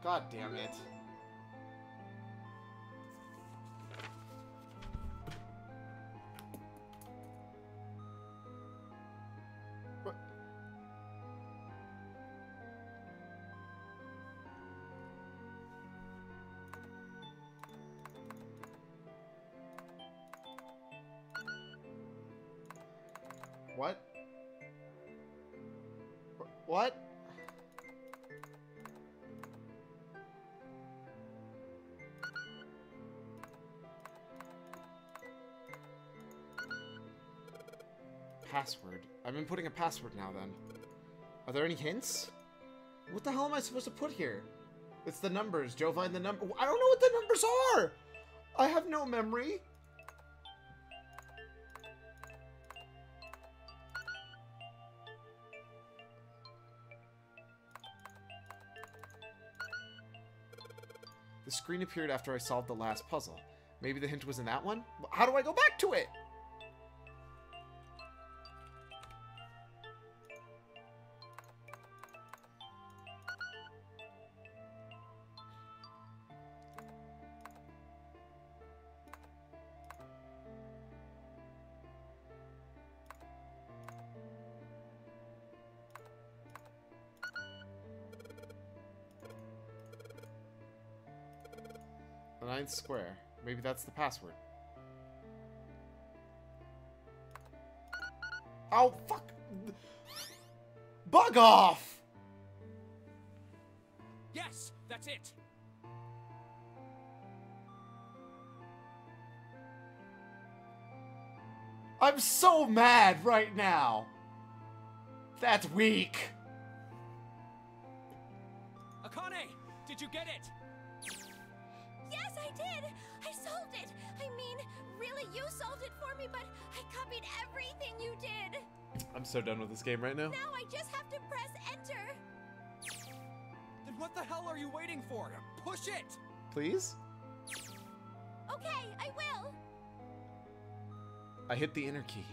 God damn it. What? What? Password. I'm inputting a password now then. Are there any hints? What the hell am I supposed to put here? It's the numbers. Jovine, the number. I don't know what the numbers are! I have no memory. The screen appeared after I solved the last puzzle. Maybe the hint was in that one? How do I go back to it? The 9th square. Maybe that's the password. Oh, fuck! Bug off! Yes, that's it. I'm so mad right now. That's weak. Akane, did you get it? Yes, I did! I solved it! I mean, really, you solved it for me, but I copied everything you did! I'm so done with this game right now. Now I just have to press enter! Then what the hell are you waiting for? Push it! Please? Okay, I will! I hit the enter key.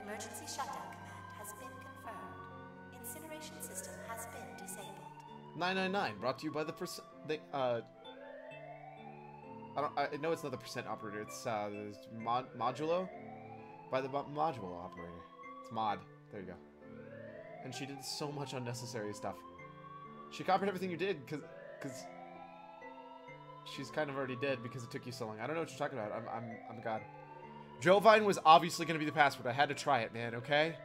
Emergency shutdown command has been confirmed. Incineration system has been disabled. 999, brought to you by the I know it's not the percent operator, it's modulo? By the module operator. It's mod. There you go. And she did so much unnecessary stuff. She copied everything you did, cause she's kind of already dead because it took you so long. I don't know what you're talking about. I'm a god. Jovine was obviously gonna be the password. I had to try it, man, okay?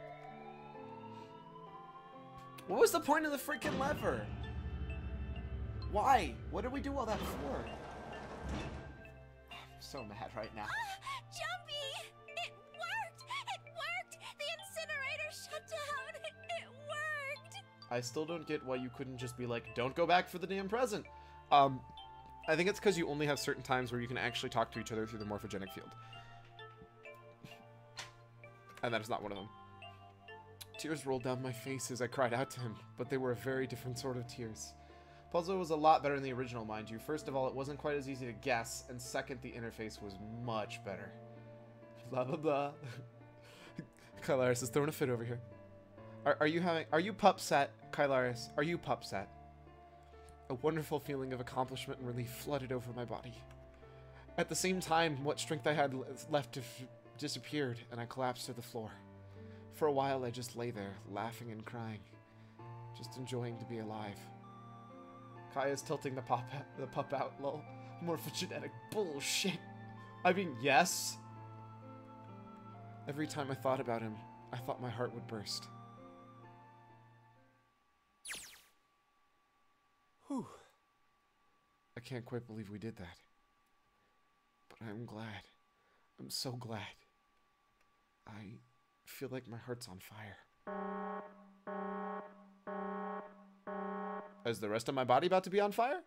What was the point of the freaking lever? Why? What did we do all that for? I'm so mad right now. Jumpy! It worked! It worked! The incinerator shut down! It worked! I still don't get why you couldn't just be like, don't go back for the damn present. I think it's because you only have certain times where you can actually talk to each other through the morphogenic field. And that is not one of them. Tears rolled down my face as I cried out to him, but they were a very different sort of tears. Puzzle was a lot better than the original, mind you. First of all, it wasn't quite as easy to guess, and second, the interface was much better. Blah, blah, blah. Kylaris is throwing a fit over here. Are you pupset, Kylaris? Are you pupset? A wonderful feeling of accomplishment and relief flooded over my body. At the same time, what strength I had left disappeared, and I collapsed to the floor. For a while, I just lay there, laughing and crying, just enjoying to be alive. Kaya's tilting the pup out, lol. Morphogenetic bullshit. I mean, yes. Every time I thought about him, I thought my heart would burst. Whew. I can't quite believe we did that. But I'm glad. I'm so glad. I feel like my heart's on fire. Is the rest of my body about to be on fire?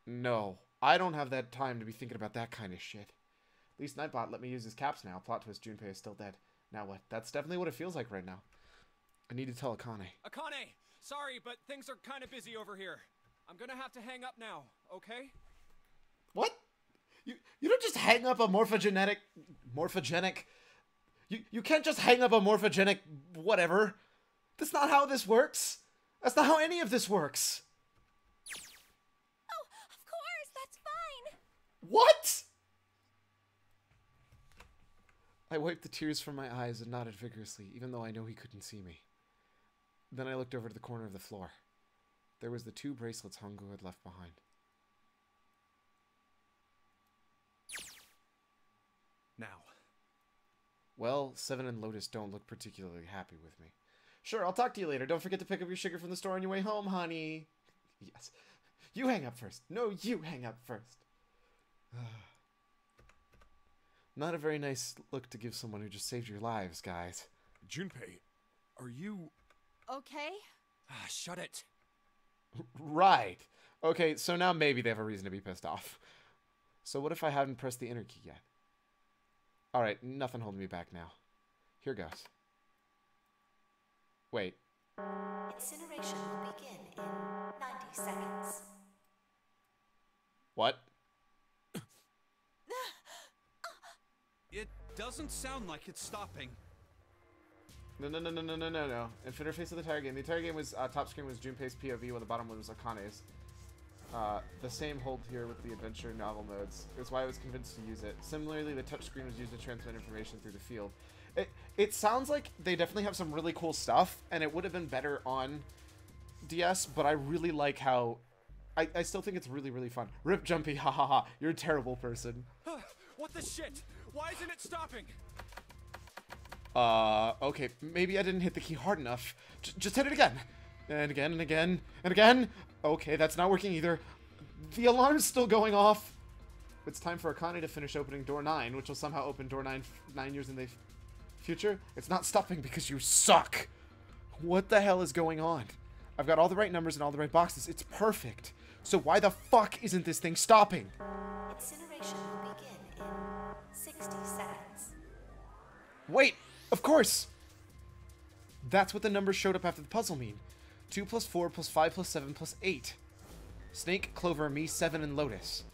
No. I don't have that time to be thinking about that kind of shit. At least Nightbot let me use his caps now. Plot twist, Junpei is still dead. Now what? That's definitely what it feels like right now. I need to tell Akane. Akane! Sorry, but things are kind of busy over here. I'm gonna have to hang up now, okay? What? You don't just hang up a morphogenic... You can't just hang up a morphogenic whatever. That's not how this works. That's not how any of this works. Oh, of course, that's fine. What? I wiped the tears from my eyes and nodded vigorously, even though I know he couldn't see me. Then I looked over to the corner of the floor. There was the 2 bracelets Hongo had left behind. Now. Well, Seven and Lotus don't look particularly happy with me. Sure, I'll talk to you later. Don't forget to pick up your sugar from the store on your way home, honey. Yes. You hang up first. No, you hang up first. Not a very nice look to give someone who just saved your lives, guys. Junpei, are you... Okay? Shut it. Right. Okay, so now maybe they have a reason to be pissed off. So what if I haven't pressed the enter key yet? Alright, nothing holding me back now. Here goes. Wait. Incineration will begin in 90 seconds. What? It doesn't sound like it's stopping. No. Interface of the entire game. The entire game was, top screen was Junpei's POV, while the bottom one was Akane's. The same hold here with the adventure novel modes. It's why I was convinced to use it. Similarly, the touchscreen was used to transmit information through the field. It sounds like they definitely have some really cool stuff, and it would have been better on DS, but I really like how... I still think it's really, really fun. Rip Jumpy, ha ha ha. You're a terrible person. What the shit? Why isn't it stopping? Okay, maybe I didn't hit the key hard enough. Just hit it again. And again, and again, and again. Okay, that's not working either. The alarm's still going off. It's time for Akane to finish opening door 9, which will somehow open door 9 years in the future. It's not stopping because you suck. What the hell is going on? I've got all the right numbers and all the right boxes. It's perfect. So why the fuck isn't this thing stopping? Incineration will begin in 60 seconds. Wait, of course. That's what the numbers showed up after the puzzle mean. 2 plus 4 plus 5 plus 7 plus 8. Snake, Clover, me, 7, and Lotus.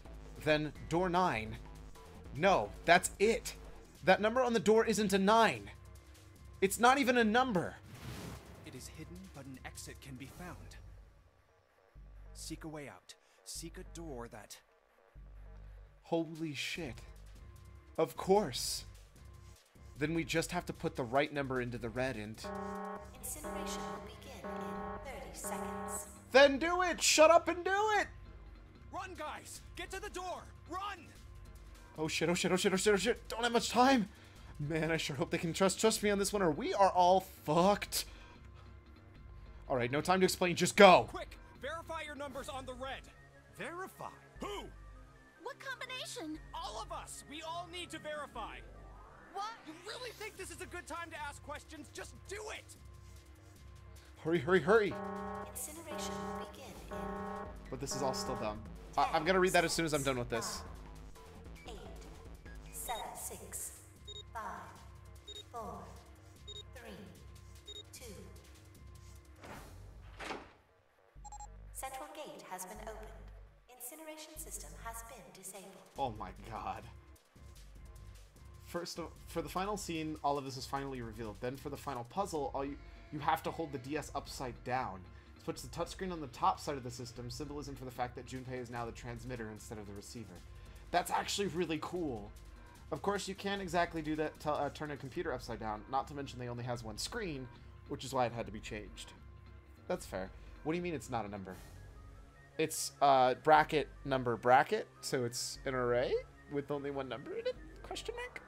Then door 9. No, that's it. That number on the door isn't a 9. It's not even a number. It is hidden, but an exit can be found. Seek a way out. Seek a door that... Holy shit. Of course. Then we just have to put the right number into the red and... Incineration will begin in 30 seconds. Then do it! Shut up and do it! Run, guys! Get to the door! Run! Oh shit, oh shit, oh shit, oh shit, oh shit. Don't have much time. Man, I sure hope they can trust me on this one or we are all fucked. Alright, no time to explain, just go. Quick! Verify your numbers on the red. Verify? Who? What combination? All of us! We all need to verify! What? You really think this is a good time to ask questions? Just do it! Hurry, hurry, hurry. Incineration will begin in... But this is all still dumb. I'm gonna read that as soon as I'm done with this. 8, 7, 6, 5, 4, 3, 2. Central gate has been opened. Incineration system has been disabled. Oh my god. First, for the final scene, all of this is finally revealed. Then for the final puzzle, you have to hold the DS upside down. This puts the touchscreen on the top side of the system, symbolism for the fact that Junpei is now the transmitter instead of the receiver. That's actually really cool. Of course, you can't exactly do that to turn a computer upside down, not to mention they only has one screen, which is why it had to be changed. That's fair. What do you mean it's not a number? It's bracket number bracket, so it's an array with only one number in it? Question mark?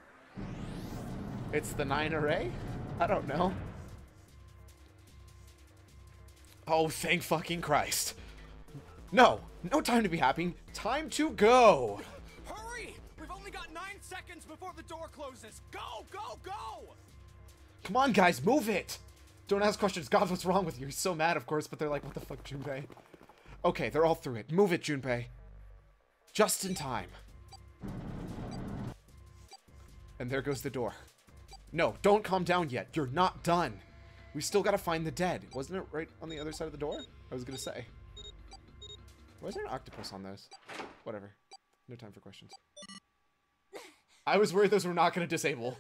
It's the 9 array? I don't know. Oh, thank fucking Christ. No, no time to be happy. Time to go. Hurry! We've only got 9 seconds before the door closes. Go, go, go! Come on, guys, move it. Don't ask questions. God, what's wrong with you? He's so mad, of course, but they're like, what the fuck, Junpei? Okay, they're all through it. Move it, Junpei. Just in time. And there goes the door. No, don't calm down yet. You're not done. We still gotta find the dead. Wasn't it right on the other side of the door? I was gonna say. Why is there an octopus on those? Whatever. No time for questions. I was worried those were not gonna disable.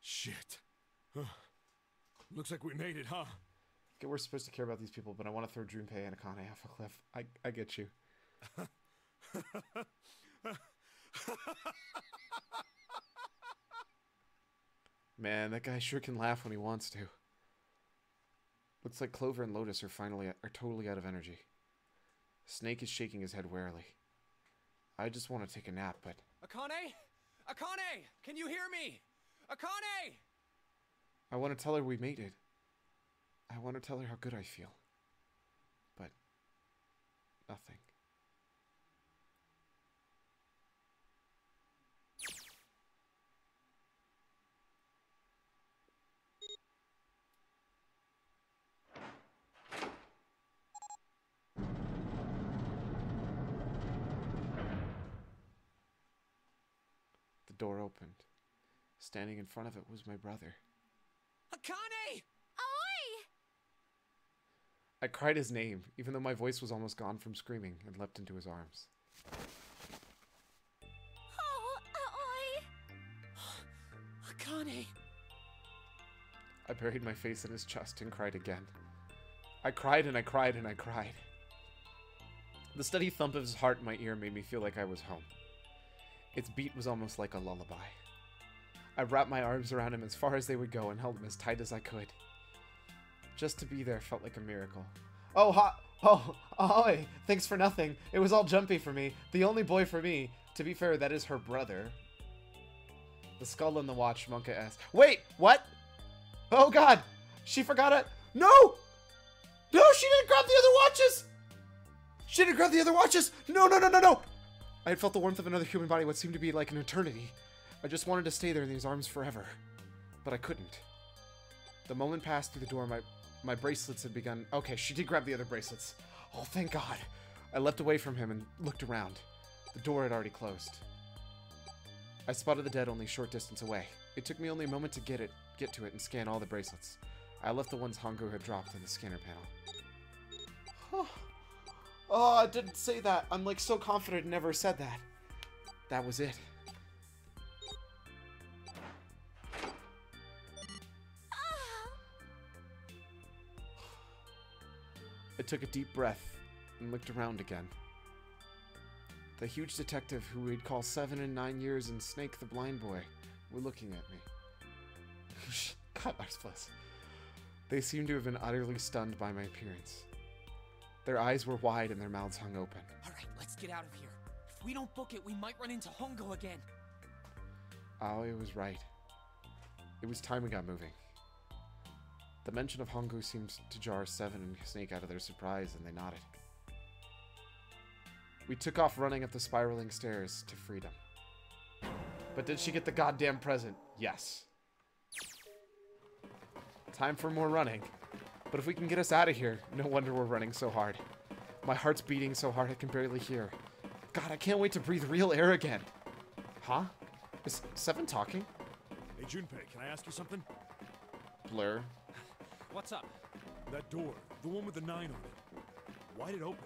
Shit. Looks like we made it, huh? Okay, we're supposed to care about these people, but I want to throw Junpei and Akane off a cliff. I get you. Man, that guy sure can laugh when he wants to. Looks like Clover and Lotus are totally out of energy. Snake is shaking his head warily. I just want to take a nap, but... Akane? Akane! Can you hear me? Akane! I want to tell her we made it. I want to tell her how good I feel. But... nothing. The door opened. Standing in front of it was my brother. Akane! Oi! I cried his name, even though my voice was almost gone from screaming, and leapt into his arms. Oh, oi! Akane! I buried my face in his chest and cried again. I cried and I cried and I cried. The steady thump of his heart in my ear made me feel like I was home. Its beat was almost like a lullaby. I wrapped my arms around him as far as they would go and held him as tight as I could. Just to be there felt like a miracle. Oh, oi, thanks for nothing. It was all Jumpy for me. The only boy for me. To be fair, that is her brother. The skull in the watch, Monka asked. Wait, what? Oh god, she forgot it. No! No, she didn't grab the other watches! She didn't grab the other watches! No, no, no, no, no! I had felt the warmth of another human body what seemed to be like an eternity. I just wanted to stay there in these arms forever. But I couldn't. The moment passed through the door, my bracelets had begun... Okay, she did grab the other bracelets. Oh, thank God. I leapt away from him and looked around. The door had already closed. I spotted the dead only a short distance away. It took me only a moment to get to it and scan all the bracelets. I left the ones Hongo had dropped in the scanner panel. Oh, I didn't say that. I'm like so confident I never said that. That was it. I took a deep breath and looked around again. The huge detective who we'd call 7 and 9 years and Snake the blind boy were looking at me. God, bless. They seemed to have been utterly stunned by my appearance. Their eyes were wide and their mouths hung open. Alright, let's get out of here. If we don't book it, we might run into Hongo again. Aoi was right. It was time we got moving. The mention of Hongo seemed to jar Seven and Snake out of their surprise, and they nodded. We took off running up the spiraling stairs to freedom. But did she get the goddamn present? Yes. Time for more running. But if we can get us out of here, no wonder we're running so hard. My heart's beating so hard I can barely hear. God, I can't wait to breathe real air again. Huh? Is Seven talking? Hey, Junpei, can I ask you something? Blur. What's up? That door, the one with the 9 on it. Why'd it open?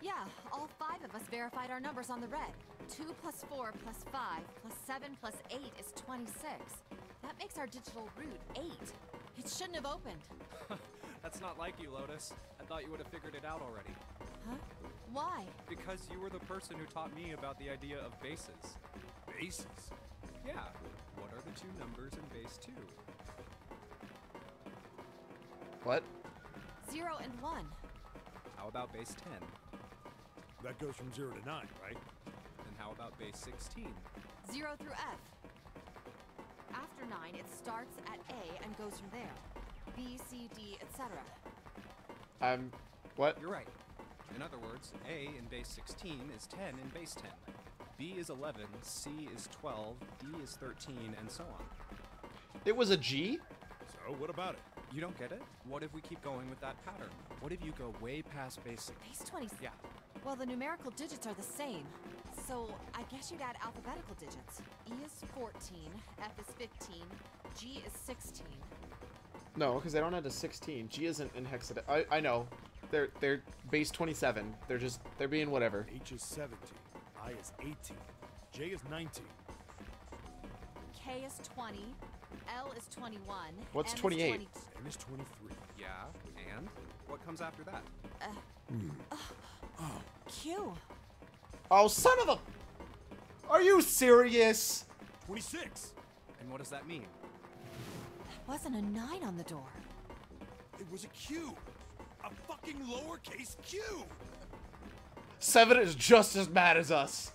Yeah, all 5 of us verified our numbers on the red. 2 plus 4 plus 5 plus 7 plus 8 is 26. That makes our digital route 8. It shouldn't have opened. That's not like you, Lotus. I thought you would have figured it out already. Huh? Why? Because you were the person who taught me about the idea of bases. Bases? Yeah. What are the 2 numbers in base 2? What? 0 and 1. How about base 10? That goes from 0 to 9, right? And how about base 16? 0 through F. After 9, it starts at A and goes from there. B, C, D, etc. What? You're right. In other words, A in base 16 is 10 in base 10. B is 11, C is 12, D is 13, and so on. It was a G? So, what about it? You don't get it? What if we keep going with that pattern? What if you go way past base 16? Base 26? Yeah. Well, the numerical digits are the same. So I guess you'd add alphabetical digits. E is 14, F is 15, G is 16. No, because they don't add a 16. G isn't in hexadecimal. I know. They're base 27. They're being whatever. H is 17. I is 18. J is 19. K is 20. L is 21. What's M 28? Is 22. N is 23. Yeah, and? What comes after that? Q. Oh, son of a... Are you serious? 26. And what does that mean? There wasn't a 9 on the door. It was a Q. A fucking lowercase q. 7 is just as mad as us.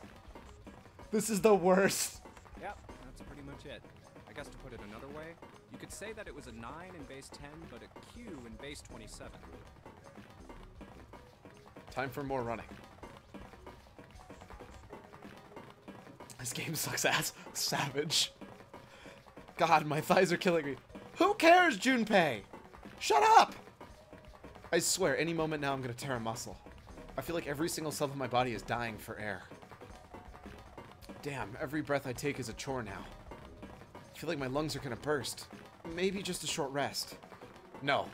This is the worst. Yep, that's pretty much it. I guess to put it another way, you could say that it was a 9 in base 10, but a Q in base 27. Time for more running. This game sucks ass. Savage. God, my thighs are killing me. Who cares, Junpei? Shut up! I swear, any moment now I'm gonna tear a muscle. I feel like every single cell of my body is dying for air. Damn, every breath I take is a chore now. I feel like my lungs are gonna burst. Maybe just a short rest. No.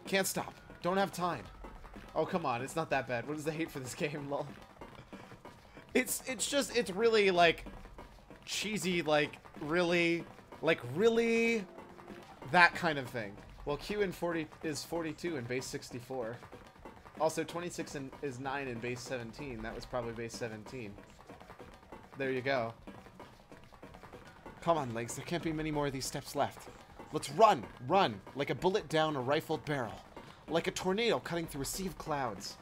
Can't stop. Don't have time. Oh, come on. It's not that bad. What is the hate for this game, lol? It's really, like, cheesy, really, that kind of thing. Well, Q in 40 is 42 in base 64. Also, 26 is 9 in base 17. That was probably base 17. There you go. Come on, legs. There can't be many more of these steps left. Let's run! Run! Like a bullet down a rifled barrel. Like a tornado cutting through a sea of clouds.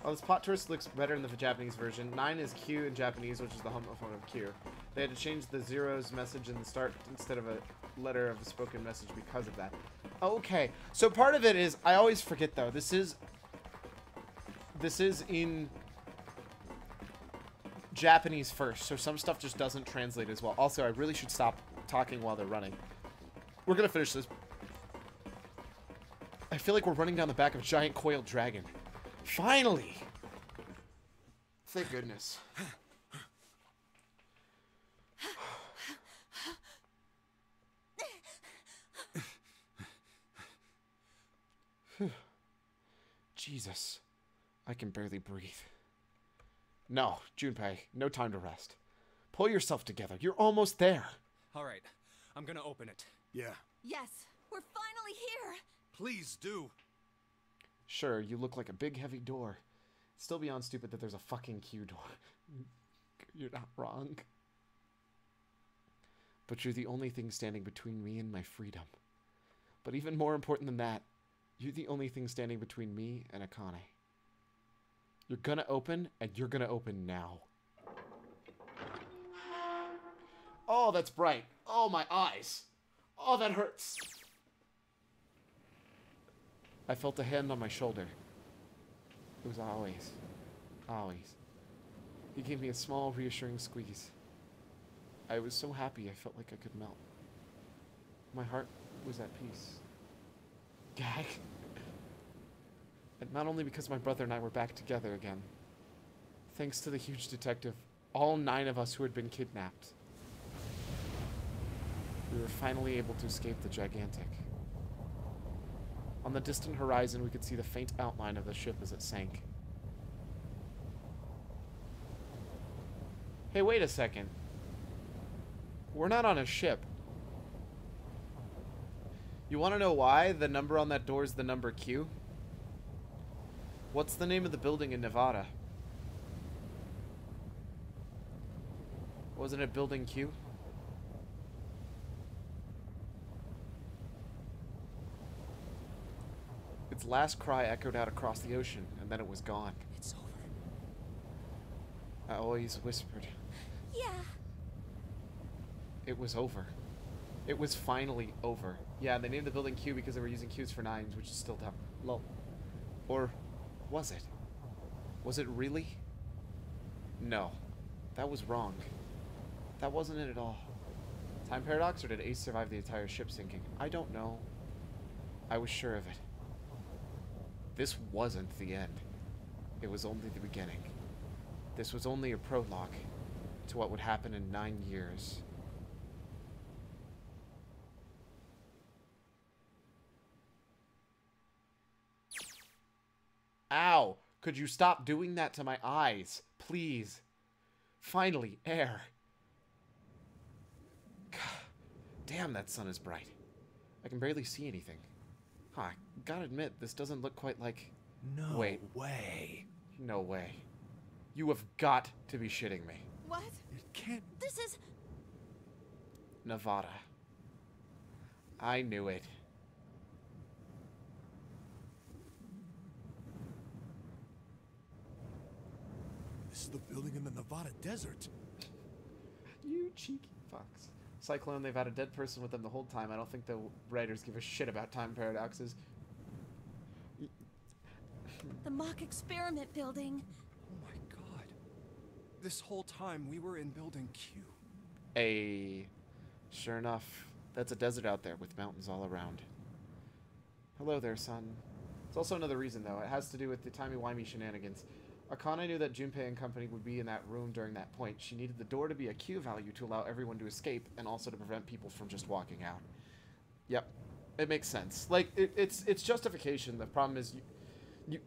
Oh, this plot twist looks better in the Japanese version. 9 is Q in Japanese, which is the homophone of Q. They had to change the zeros message in the start instead of a letter of a spoken message because of that. Okay, so part of it is, I always forget though, this is in Japanese first, so some stuff just doesn't translate as well. Also, I really should stop talking while they're running. We're gonna finish this. I feel like we're running down the back of a giant coiled dragon. Finally! Thank goodness. Jesus. I can barely breathe. No, Junpei, no time to rest. Pull yourself together. You're almost there. All right, I'm gonna open it. Yeah. Yes, we're finally here. Please do. Sure, you look like a big heavy door. It's still beyond stupid that there's a fucking Q door. You're not wrong. But you're the only thing standing between me and my freedom. But even more important than that, you're the only thing standing between me and Akane. You're gonna open, and you're gonna open now. Oh, that's bright. Oh, my eyes. Oh, that hurts. I felt a hand on my shoulder. It was always. He gave me a small, reassuring squeeze. I was so happy I felt like I could melt. My heart was at peace. Gag. And not only because my brother and I were back together again. Thanks to the huge detective, all 9 of us who had been kidnapped. We were finally able to escape the gigantic. On the distant horizon, we could see the faint outline of the ship as it sank. Hey, wait a second. We're not on a ship. You want to know why the number on that door is the number Q? What's the name of the building in Nevada? Wasn't it Building Q? Its last cry echoed out across the ocean, and then it was gone. It's over. I always whispered. Yeah. It was over. It was finally over. Yeah, they named the building Q because they were using Qs for 9s, which is still dumb. Lol. Or was it? Was it really? No. That was wrong. That wasn't it at all. Time paradox, or did Ace survive the entire ship sinking? I don't know. I was sure of it. This wasn't the end. It was only the beginning. This was only a prologue to what would happen in 9 years. Ow! Could you stop doing that to my eyes? Please. Finally, air. God, damn, that sun is bright. I can barely see anything. Huh, I gotta admit, this doesn't look quite like... No Wait. way. No way. You have got to be shitting me. What? It can't... This is... Nevada. I knew it. This is the building in the Nevada desert. You cheeky fox. Cyclone, they've had a dead person with them the whole time. I don't think the writers give a shit about time paradoxes. The mock experiment building. Oh my god. This whole time we were in Building Q. Sure enough, that's a desert out there with mountains all around. Hello there, son. It's also another reason, though. It has to do with the timey-wimey shenanigans. Akane knew that Junpei and company would be in that room during that point. She needed the door to be a Q value to allow everyone to escape, and also to prevent people from just walking out. Yep. It makes sense. Like, it's justification. The problem is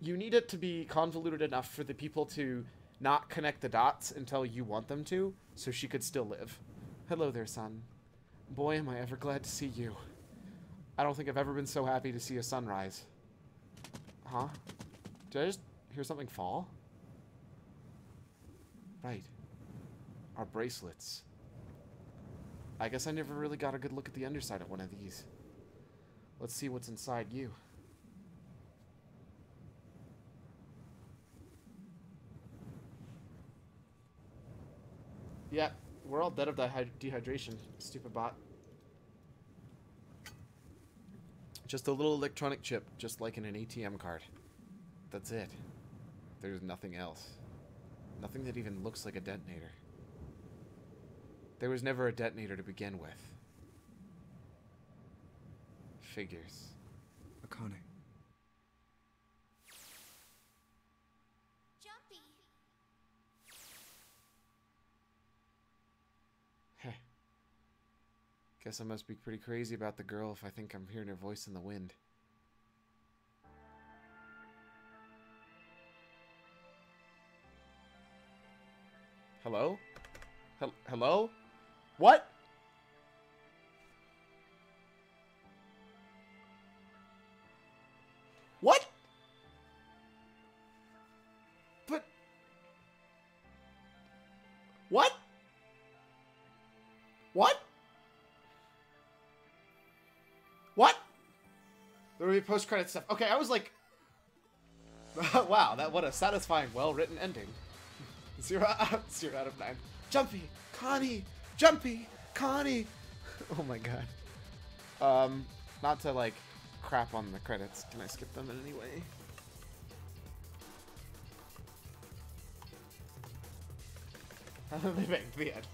you need it to be convoluted enough for the people to not connect the dots until you want them to, so she could still live. Hello there, son. Boy, am I ever glad to see you. I don't think I've ever been so happy to see a sunrise. Huh? Did I just hear something fall? Right. Our bracelets. I guess I never really got a good look at the underside of one of these. Let's see what's inside you. Yeah, we're all dead of dehydration, stupid bot. Just a little electronic chip, just like in an ATM card. That's it. There's nothing else. Nothing that even looks like a detonator. There was never a detonator to begin with. Figures. Akane. Jumpy. Heh. Guess I must be pretty crazy about the girl if I think I'm hearing her voice in the wind. Hello? Hello? What? What? But... What? What? What? There will be post-credit stuff. Okay, I was like... wow, what a satisfying, well-written ending. 0 out of 9. Jumpy! Connie! Jumpy! Connie! Oh my god. Not to, like, crap on the credits. Can I skip them in any way? They banged the end.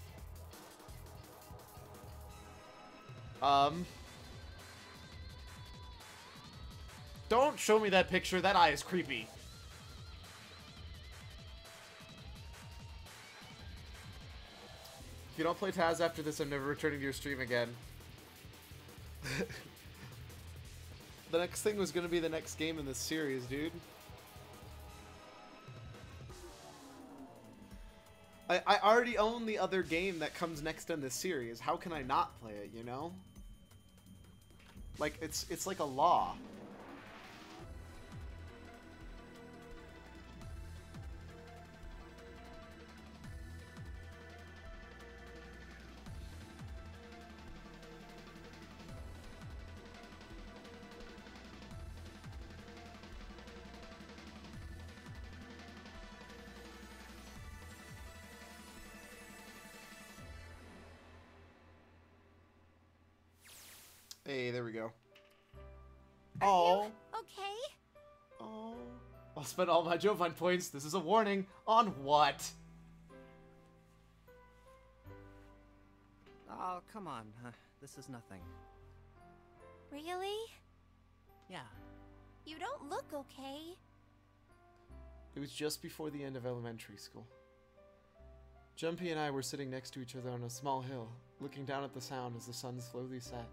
Don't show me that picture. That eye is creepy. If you don't play Taz after this, I'm never returning to your stream again. The next thing was going to be the next game in this series, dude. I already own the other game that comes next in this series. How can I not play it, you know? Like, it's like a law. Hey, there we go. Oh. Okay. Oh. I'll spend all my Jovine points. This is a warning. On what? Oh, come on. This is nothing. Really? Yeah. You don't look okay. It was just before the end of elementary school. Jumpy and I were sitting next to each other on a small hill, looking down at the sound as the sun slowly set.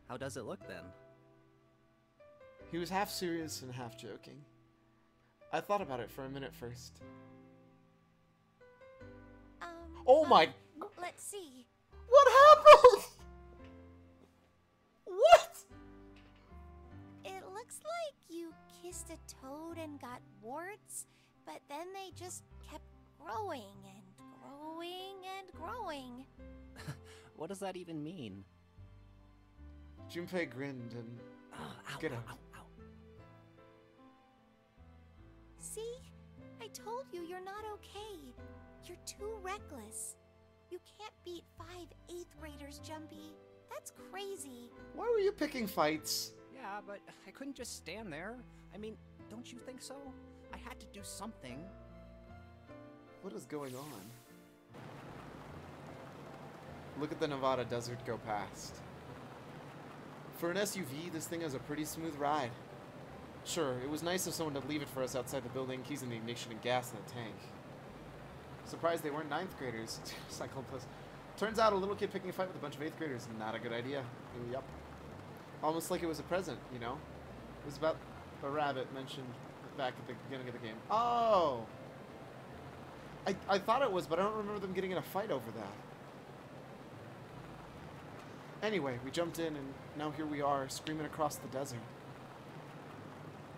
How does it look then? He was half serious and half joking. I thought about it for a minute first. Oh my... Let's see. What happened? What? It looks like you kissed a toad and got warts, but then they just kept growing and growing and growing. What does that even mean? Junpei grinned and... Get out. See? I told you you're not okay. You're too reckless. You can't beat 5 8th graders, Jumpy. That's crazy. Why were you picking fights? Yeah, but I couldn't just stand there. I mean, don't you think so? I had to do something. What is going on? Look at the Nevada desert go past. For an SUV, this thing has a pretty smooth ride. Sure, it was nice of someone to leave it for us outside the building, keys in the ignition and gas in the tank. Surprised they weren't 9th graders. Cyclone Plus. Turns out a little kid picking a fight with a bunch of 8th graders, not a good idea. Yup. Almost like it was a present, you know? It was about a rabbit mentioned back at the beginning of the game. Oh! I thought it was, but I don't remember them getting in a fight over that. Anyway, we jumped in, and now here we are, screaming across the desert.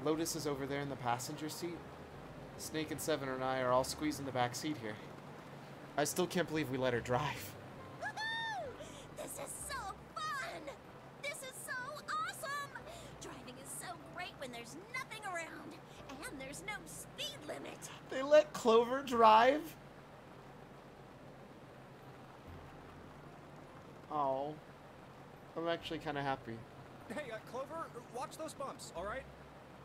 Lotus is over there in the passenger seat. Snake and Seven and I are all squeezed in the back seat here. I still can't believe we let her drive. Woohoo! This is so fun! This is so awesome! Driving is so great when there's nothing around, and there's no speed limit. They let Clover drive? Oh. I'm actually kind of happy. Hey, Clover, watch those bumps, alright?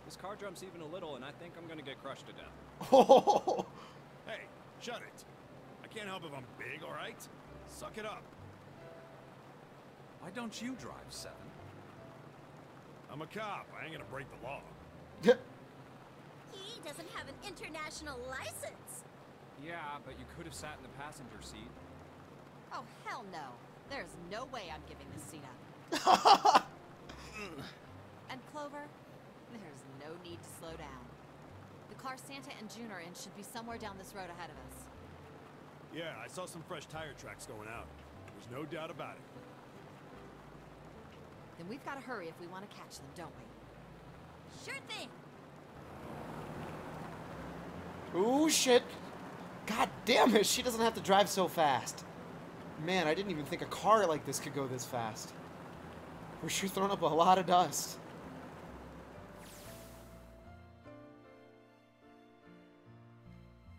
This car jumps even a little, and I think I'm gonna get crushed to death. Oh! Hey, shut it. I can't help if I'm big, alright? Suck it up. Why don't you drive, Seven? I'm a cop. I ain't gonna break the law. He doesn't have an international license. Yeah, but you could have sat in the passenger seat. Oh, hell no. There's no way I'm giving this seat up. And Clover, there's no need to slow down. The car Santa and June are in should be somewhere down this road ahead of us. Yeah, I saw some fresh tire tracks going out. There's no doubt about it. Then we've got to hurry if we want to catch them, don't we? Sure thing. Ooh, shit. God damn it, she doesn't have to drive so fast. Man, I didn't even think a car like this could go this fast. We're sure throwing up a lot of dust.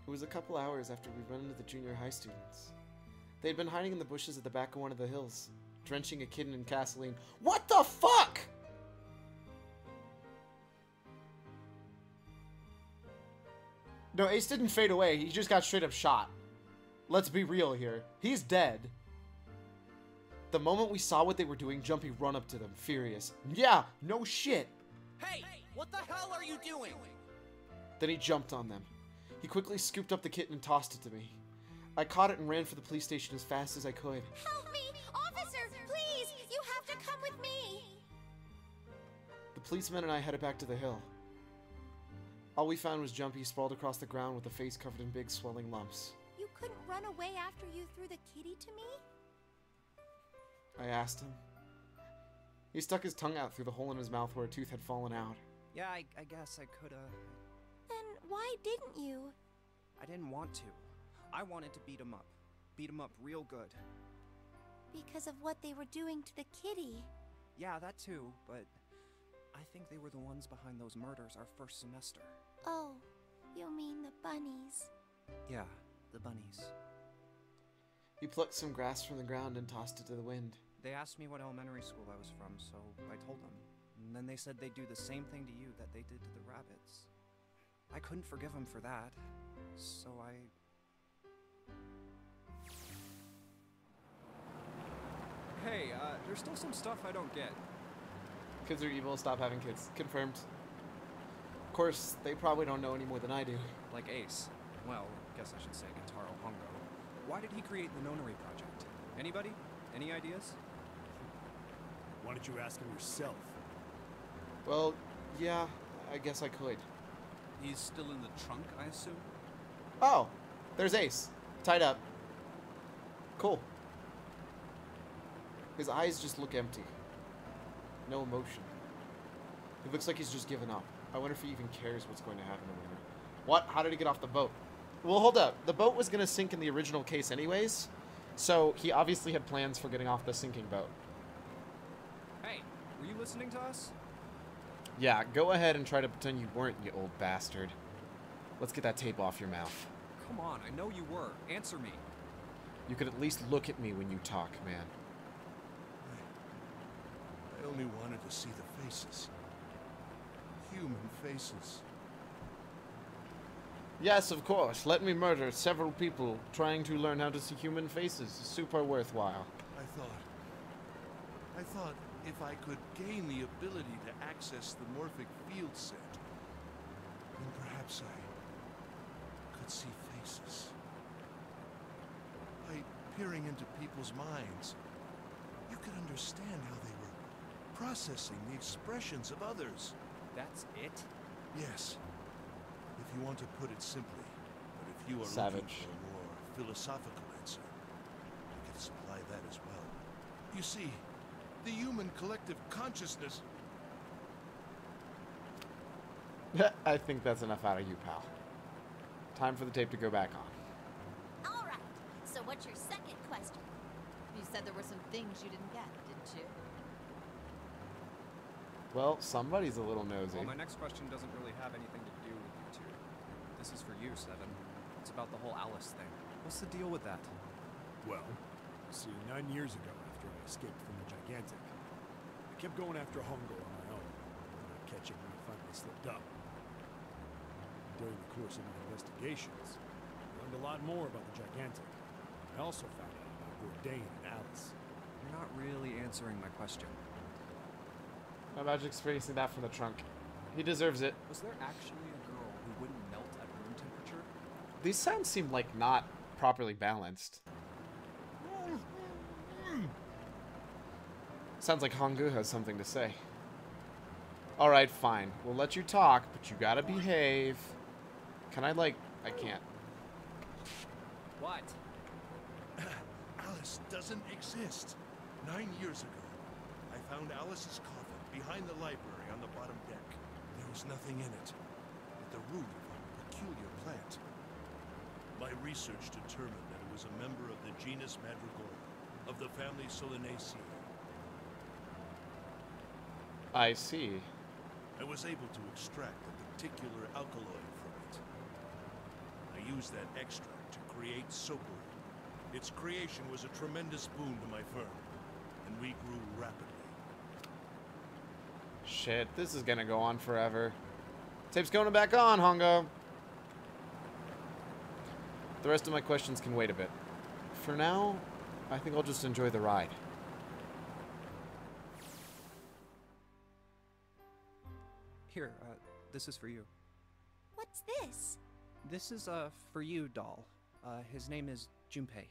It was a couple hours after we run into the junior high students. They'd been hiding in the bushes at the back of one of the hills, drenching a kitten in gasoline. What the fuck?! No, Ace didn't fade away. He just got straight up shot. Let's be real here. He's dead. The moment we saw what they were doing, Jumpy run up to them, furious. Yeah, no shit. Hey, what the hell are you doing? Then he jumped on them. He quickly scooped up the kitten and tossed it to me. I caught it and ran for the police station as fast as I could. Help me! Officer, please! You have to come with me! The policeman and I headed back to the hill. All we found was Jumpy sprawled across the ground with a face covered in big swelling lumps. You couldn't run away after you threw the kitty to me? I asked him. He stuck his tongue out through the hole in his mouth where a tooth had fallen out. Yeah, I guess I coulda... Then why didn't you? I didn't want to. I wanted to beat him up. Beat him up real good. Because of what they were doing to the kitty. Yeah, that too, but... I think they were the ones behind those murders our first semester. Oh, you mean the bunnies? Yeah, the bunnies. He plucked some grass from the ground and tossed it to the wind. They asked me what elementary school I was from, so I told them. And then they said they'd do the same thing to you that they did to the rabbits. I couldn't forgive them for that, so I... Hey, there's still some stuff I don't get. Kids are evil, stop having kids. Confirmed. Of course, they probably don't know any more than I do. Like Ace. Well, guess I should say Guitaro Hongo. Why did he create the Nonary Project? Anybody? Any ideas? Why don't you ask him yourself? Well, yeah, I guess I could. He's still in the trunk, I assume? Oh, there's Ace. Tied up. Cool. His eyes just look empty. No emotion. He looks like he's just given up. I wonder if he even cares what's going to happen or whatever. What? How did he get off the boat? Well, hold up. The boat was going to sink in the original case anyways, so he obviously had plans for getting off the sinking boat. Hey, were you listening to us? Yeah, go ahead and try to pretend you weren't, you old bastard. Let's get that tape off your mouth. Come on, I know you were. Answer me. You could at least look at me when you talk, man. I only wanted to see the faces. Human faces. Yes, of course. Let me murder several people trying to learn how to see human faces. Super worthwhile. I thought if I could gain the ability to access the morphic field set, then perhaps I could see faces. By peering into people's minds, you could understand how they were processing the expressions of others. That's it? Yes. If you want to put it simply, but if you are Savage. looking for a more philosophical answer, I can supply that as well. You see, the human collective consciousness... I think that's enough out of you, pal. Time for the tape to go back on. All right. So what's your second question? You said there were some things you didn't get, didn't you? Well, somebody's a little nosy. Well, my next question doesn't really have anything to do with you two. This is for you, Seven. It's about the whole Alice thing. What's the deal with that? Well, see, 9 years ago, after I escaped from the Gigantic, I kept going after Hongo on my own, without catching when I finally slipped up. During the course of my investigations, I learned a lot more about the Gigantic. I also found out about Bourdain and Alice. You're not really answering my question. My magic's experiencing that from the trunk. He deserves it. Was there actually a girl who wouldn't melt at room temperature? These sounds seem like not properly balanced. Sounds like Hongu has something to say. Alright, fine. We'll let you talk, but you gotta behave. Can I, like... I can't. What? Alice doesn't exist. 9 years ago, I found Alice's coffin behind the library on the bottom deck. There was nothing in it but the root of a peculiar plant. My research determined that it was a member of the genus Madrigora, of the family Solanaceae. I see. I was able to extract a particular alkaloid from it. I used that extract to create Soapwood. Its creation was a tremendous boon to my firm, and we grew rapidly. Shit, this is gonna go on forever. Tape's going back on, Hongo. The rest of my questions can wait a bit. For now, I think I'll just enjoy the ride. Here, this is for you. What's this? This is a for you doll. His name is Junpei.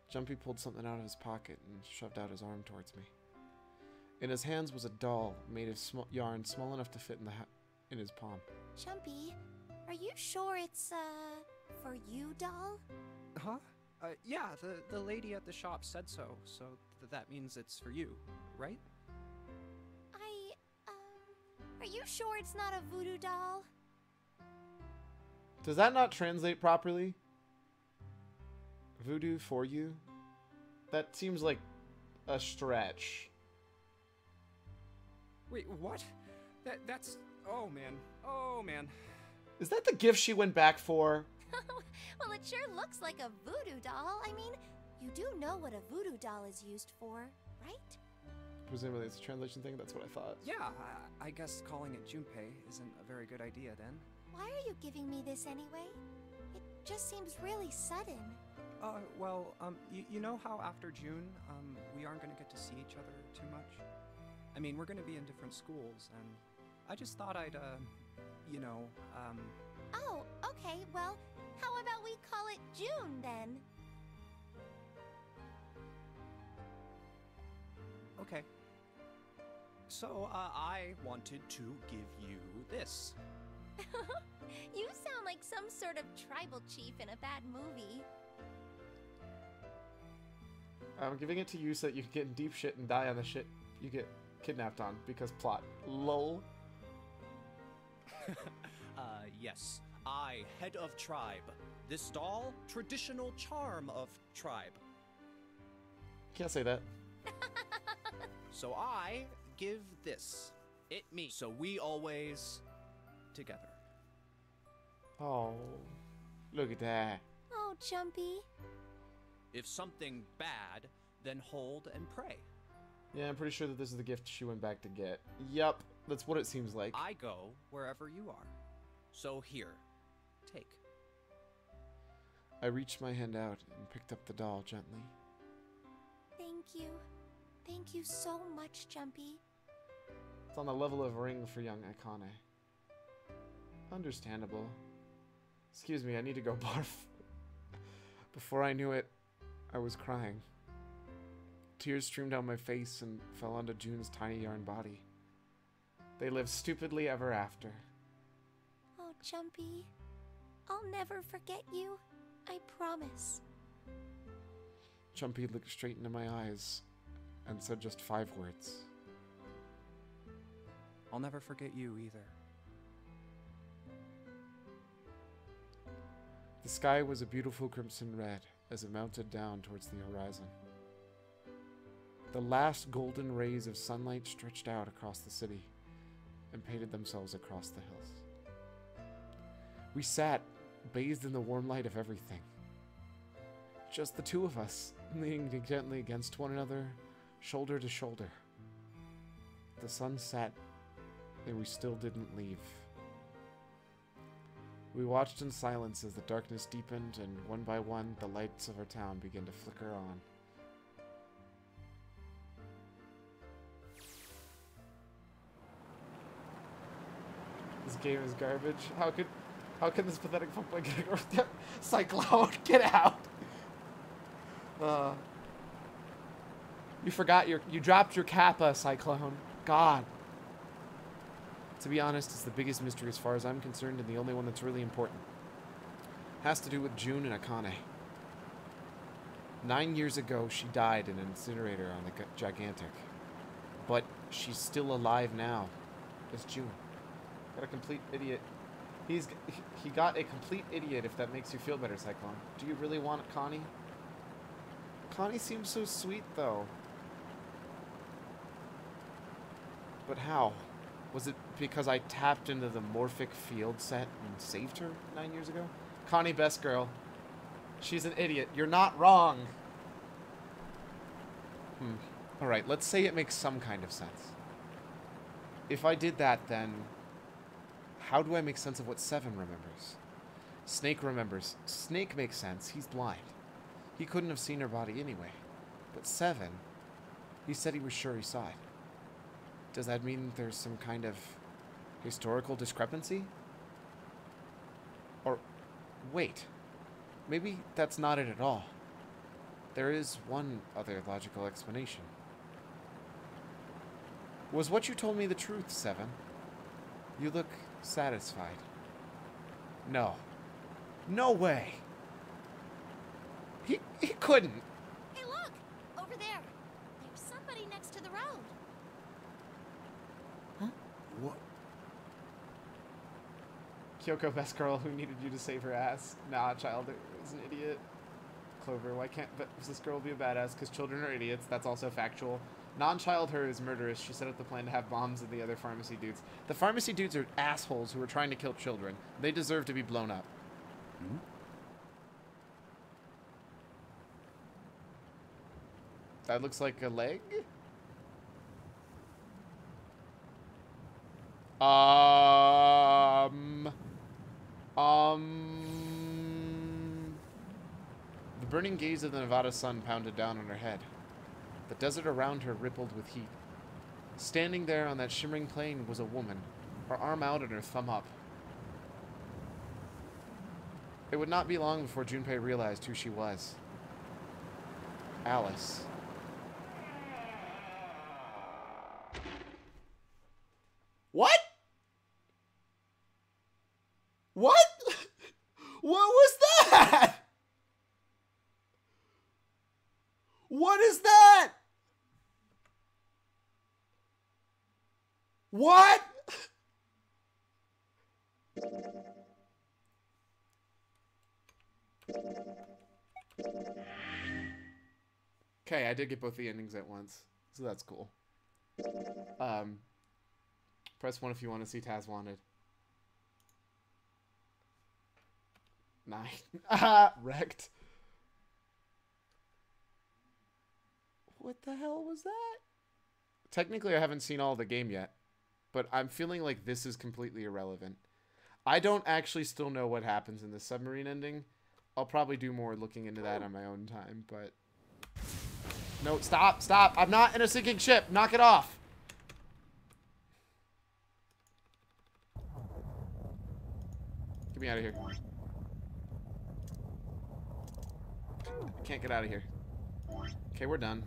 Jumpy pulled something out of his pocket and shoved out his arm towards me. In his hands was a doll made of yarn small enough to fit in his palm. Jumpy, are you sure it's, for you, doll? Huh? Yeah, the lady at the shop said so, that means it's for you, right? Are you sure it's not a voodoo doll? Does that not translate properly? Voodoo for you? That seems like a stretch. Wait, what? That's... Oh, man. Oh, man. Is that the gift she went back for? Well, it sure looks like a voodoo doll. I mean, you do know what a voodoo doll is used for, right? Presumably it's a translation thing, that's what I thought. Yeah, I guess calling it Junpei isn't a very good idea then. Why are you giving me this anyway? It just seems really sudden. Well, you know how after June, we aren't gonna get to see each other too much? I mean, we're gonna be in different schools, and I just thought I'd, you know, Oh, okay, well, How about we call it June, then? Okay. So, I wanted to give you this. You sound like some sort of tribal chief in a bad movie. I'm giving it to you so that you can get in deep shit and die on the shit you get kidnapped on, because plot. Lol. Yes. I, head of tribe. This doll, traditional charm of tribe. Can't say that. So I give this. It me. So we always together. Oh, look at that. Oh, Jumpy. If something bad, then hold and pray. Yeah, I'm pretty sure that this is the gift she went back to get. Yup, that's what it seems like. I go wherever you are. So here, take. I reached my hand out and picked up the doll gently. Thank you. Thank you so much, Jumpy. It's on the level of a ring for young Akane. Understandable. Excuse me, I need to go barf. Before I knew it, I was crying. Tears streamed down my face and fell onto June's tiny yarn body. They lived stupidly ever after. Oh, Jumpy. I'll never forget you. I promise. Jumpy looked straight into my eyes and said just 5 words. I'll never forget you either. The sky was a beautiful crimson red as it mounted down towards the horizon. The last golden rays of sunlight stretched out across the city and painted themselves across the hills. We sat, bathed in the warm light of everything. Just the two of us, leaning gently against one another, shoulder to shoulder. The sun set, and we still didn't leave. We watched in silence as the darkness deepened, and one by one, the lights of our town began to flicker on. This game is garbage. How could this pathetic fuckboy get Cyclone, get out! You forgot you dropped your kappa, Cyclone. God. To be honest, it's the biggest mystery as far as I'm concerned, and the only one that's really important. Has to do with June and Akane. 9 years ago, she died in an incinerator on the Gigantic. But she's still alive now. As June. Got a complete idiot. He got a complete idiot, if that makes you feel better, Cyclone. Do you really want Connie? Connie seems so sweet, though. But how? Was it because I tapped into the Morphic field set and saved her 9 years ago? Connie, best girl. She's an idiot. You're not wrong. Alright, let's say it makes some kind of sense. If I did that, then how do I make sense of what Seven remembers? Snake remembers. Snake makes sense. He's blind. He couldn't have seen her body anyway. But Seven, he said he was sure he saw it. Does that mean there's some kind of historical discrepancy? Or, wait, maybe that's not it at all. There is one other logical explanation. Was what you told me the truth, Seven? You look satisfied. No. No way. He couldn't. Hey, look! Over there. There's somebody next to the road. Huh? What? Kyoko, best girl who needed you to save her ass. Nah, child is an idiot. Clover, why can't this girl be a badass? Because children are idiots. That's also factual. Non-child her is murderous. She set up the plan to have bombs in the other pharmacy dudes. The pharmacy dudes are assholes who are trying to kill children. They deserve to be blown up. Hmm? That looks like a leg? The burning gaze of the Nevada sun pounded down on her head. The desert around her rippled with heat. Standing there on that shimmering plain was a woman, her arm out and her thumb up. It would not be long before Junpei realized who she was. Alice. What? What? What was that? What is that? What? Okay, I did get both the endings at once, so that's cool. Press 1 if you want to see Taz Wanted. 9. Wrecked. What the hell was that? Technically, I haven't seen all the game yet, but I'm feeling like this is completely irrelevant. I don't actually still know what happens in the submarine ending. I'll probably do more looking into that on my own time, but... No, stop, stop! I'm not in a sinking ship! Knock it off! Get me out of here. I can't get out of here. Okay, we're done.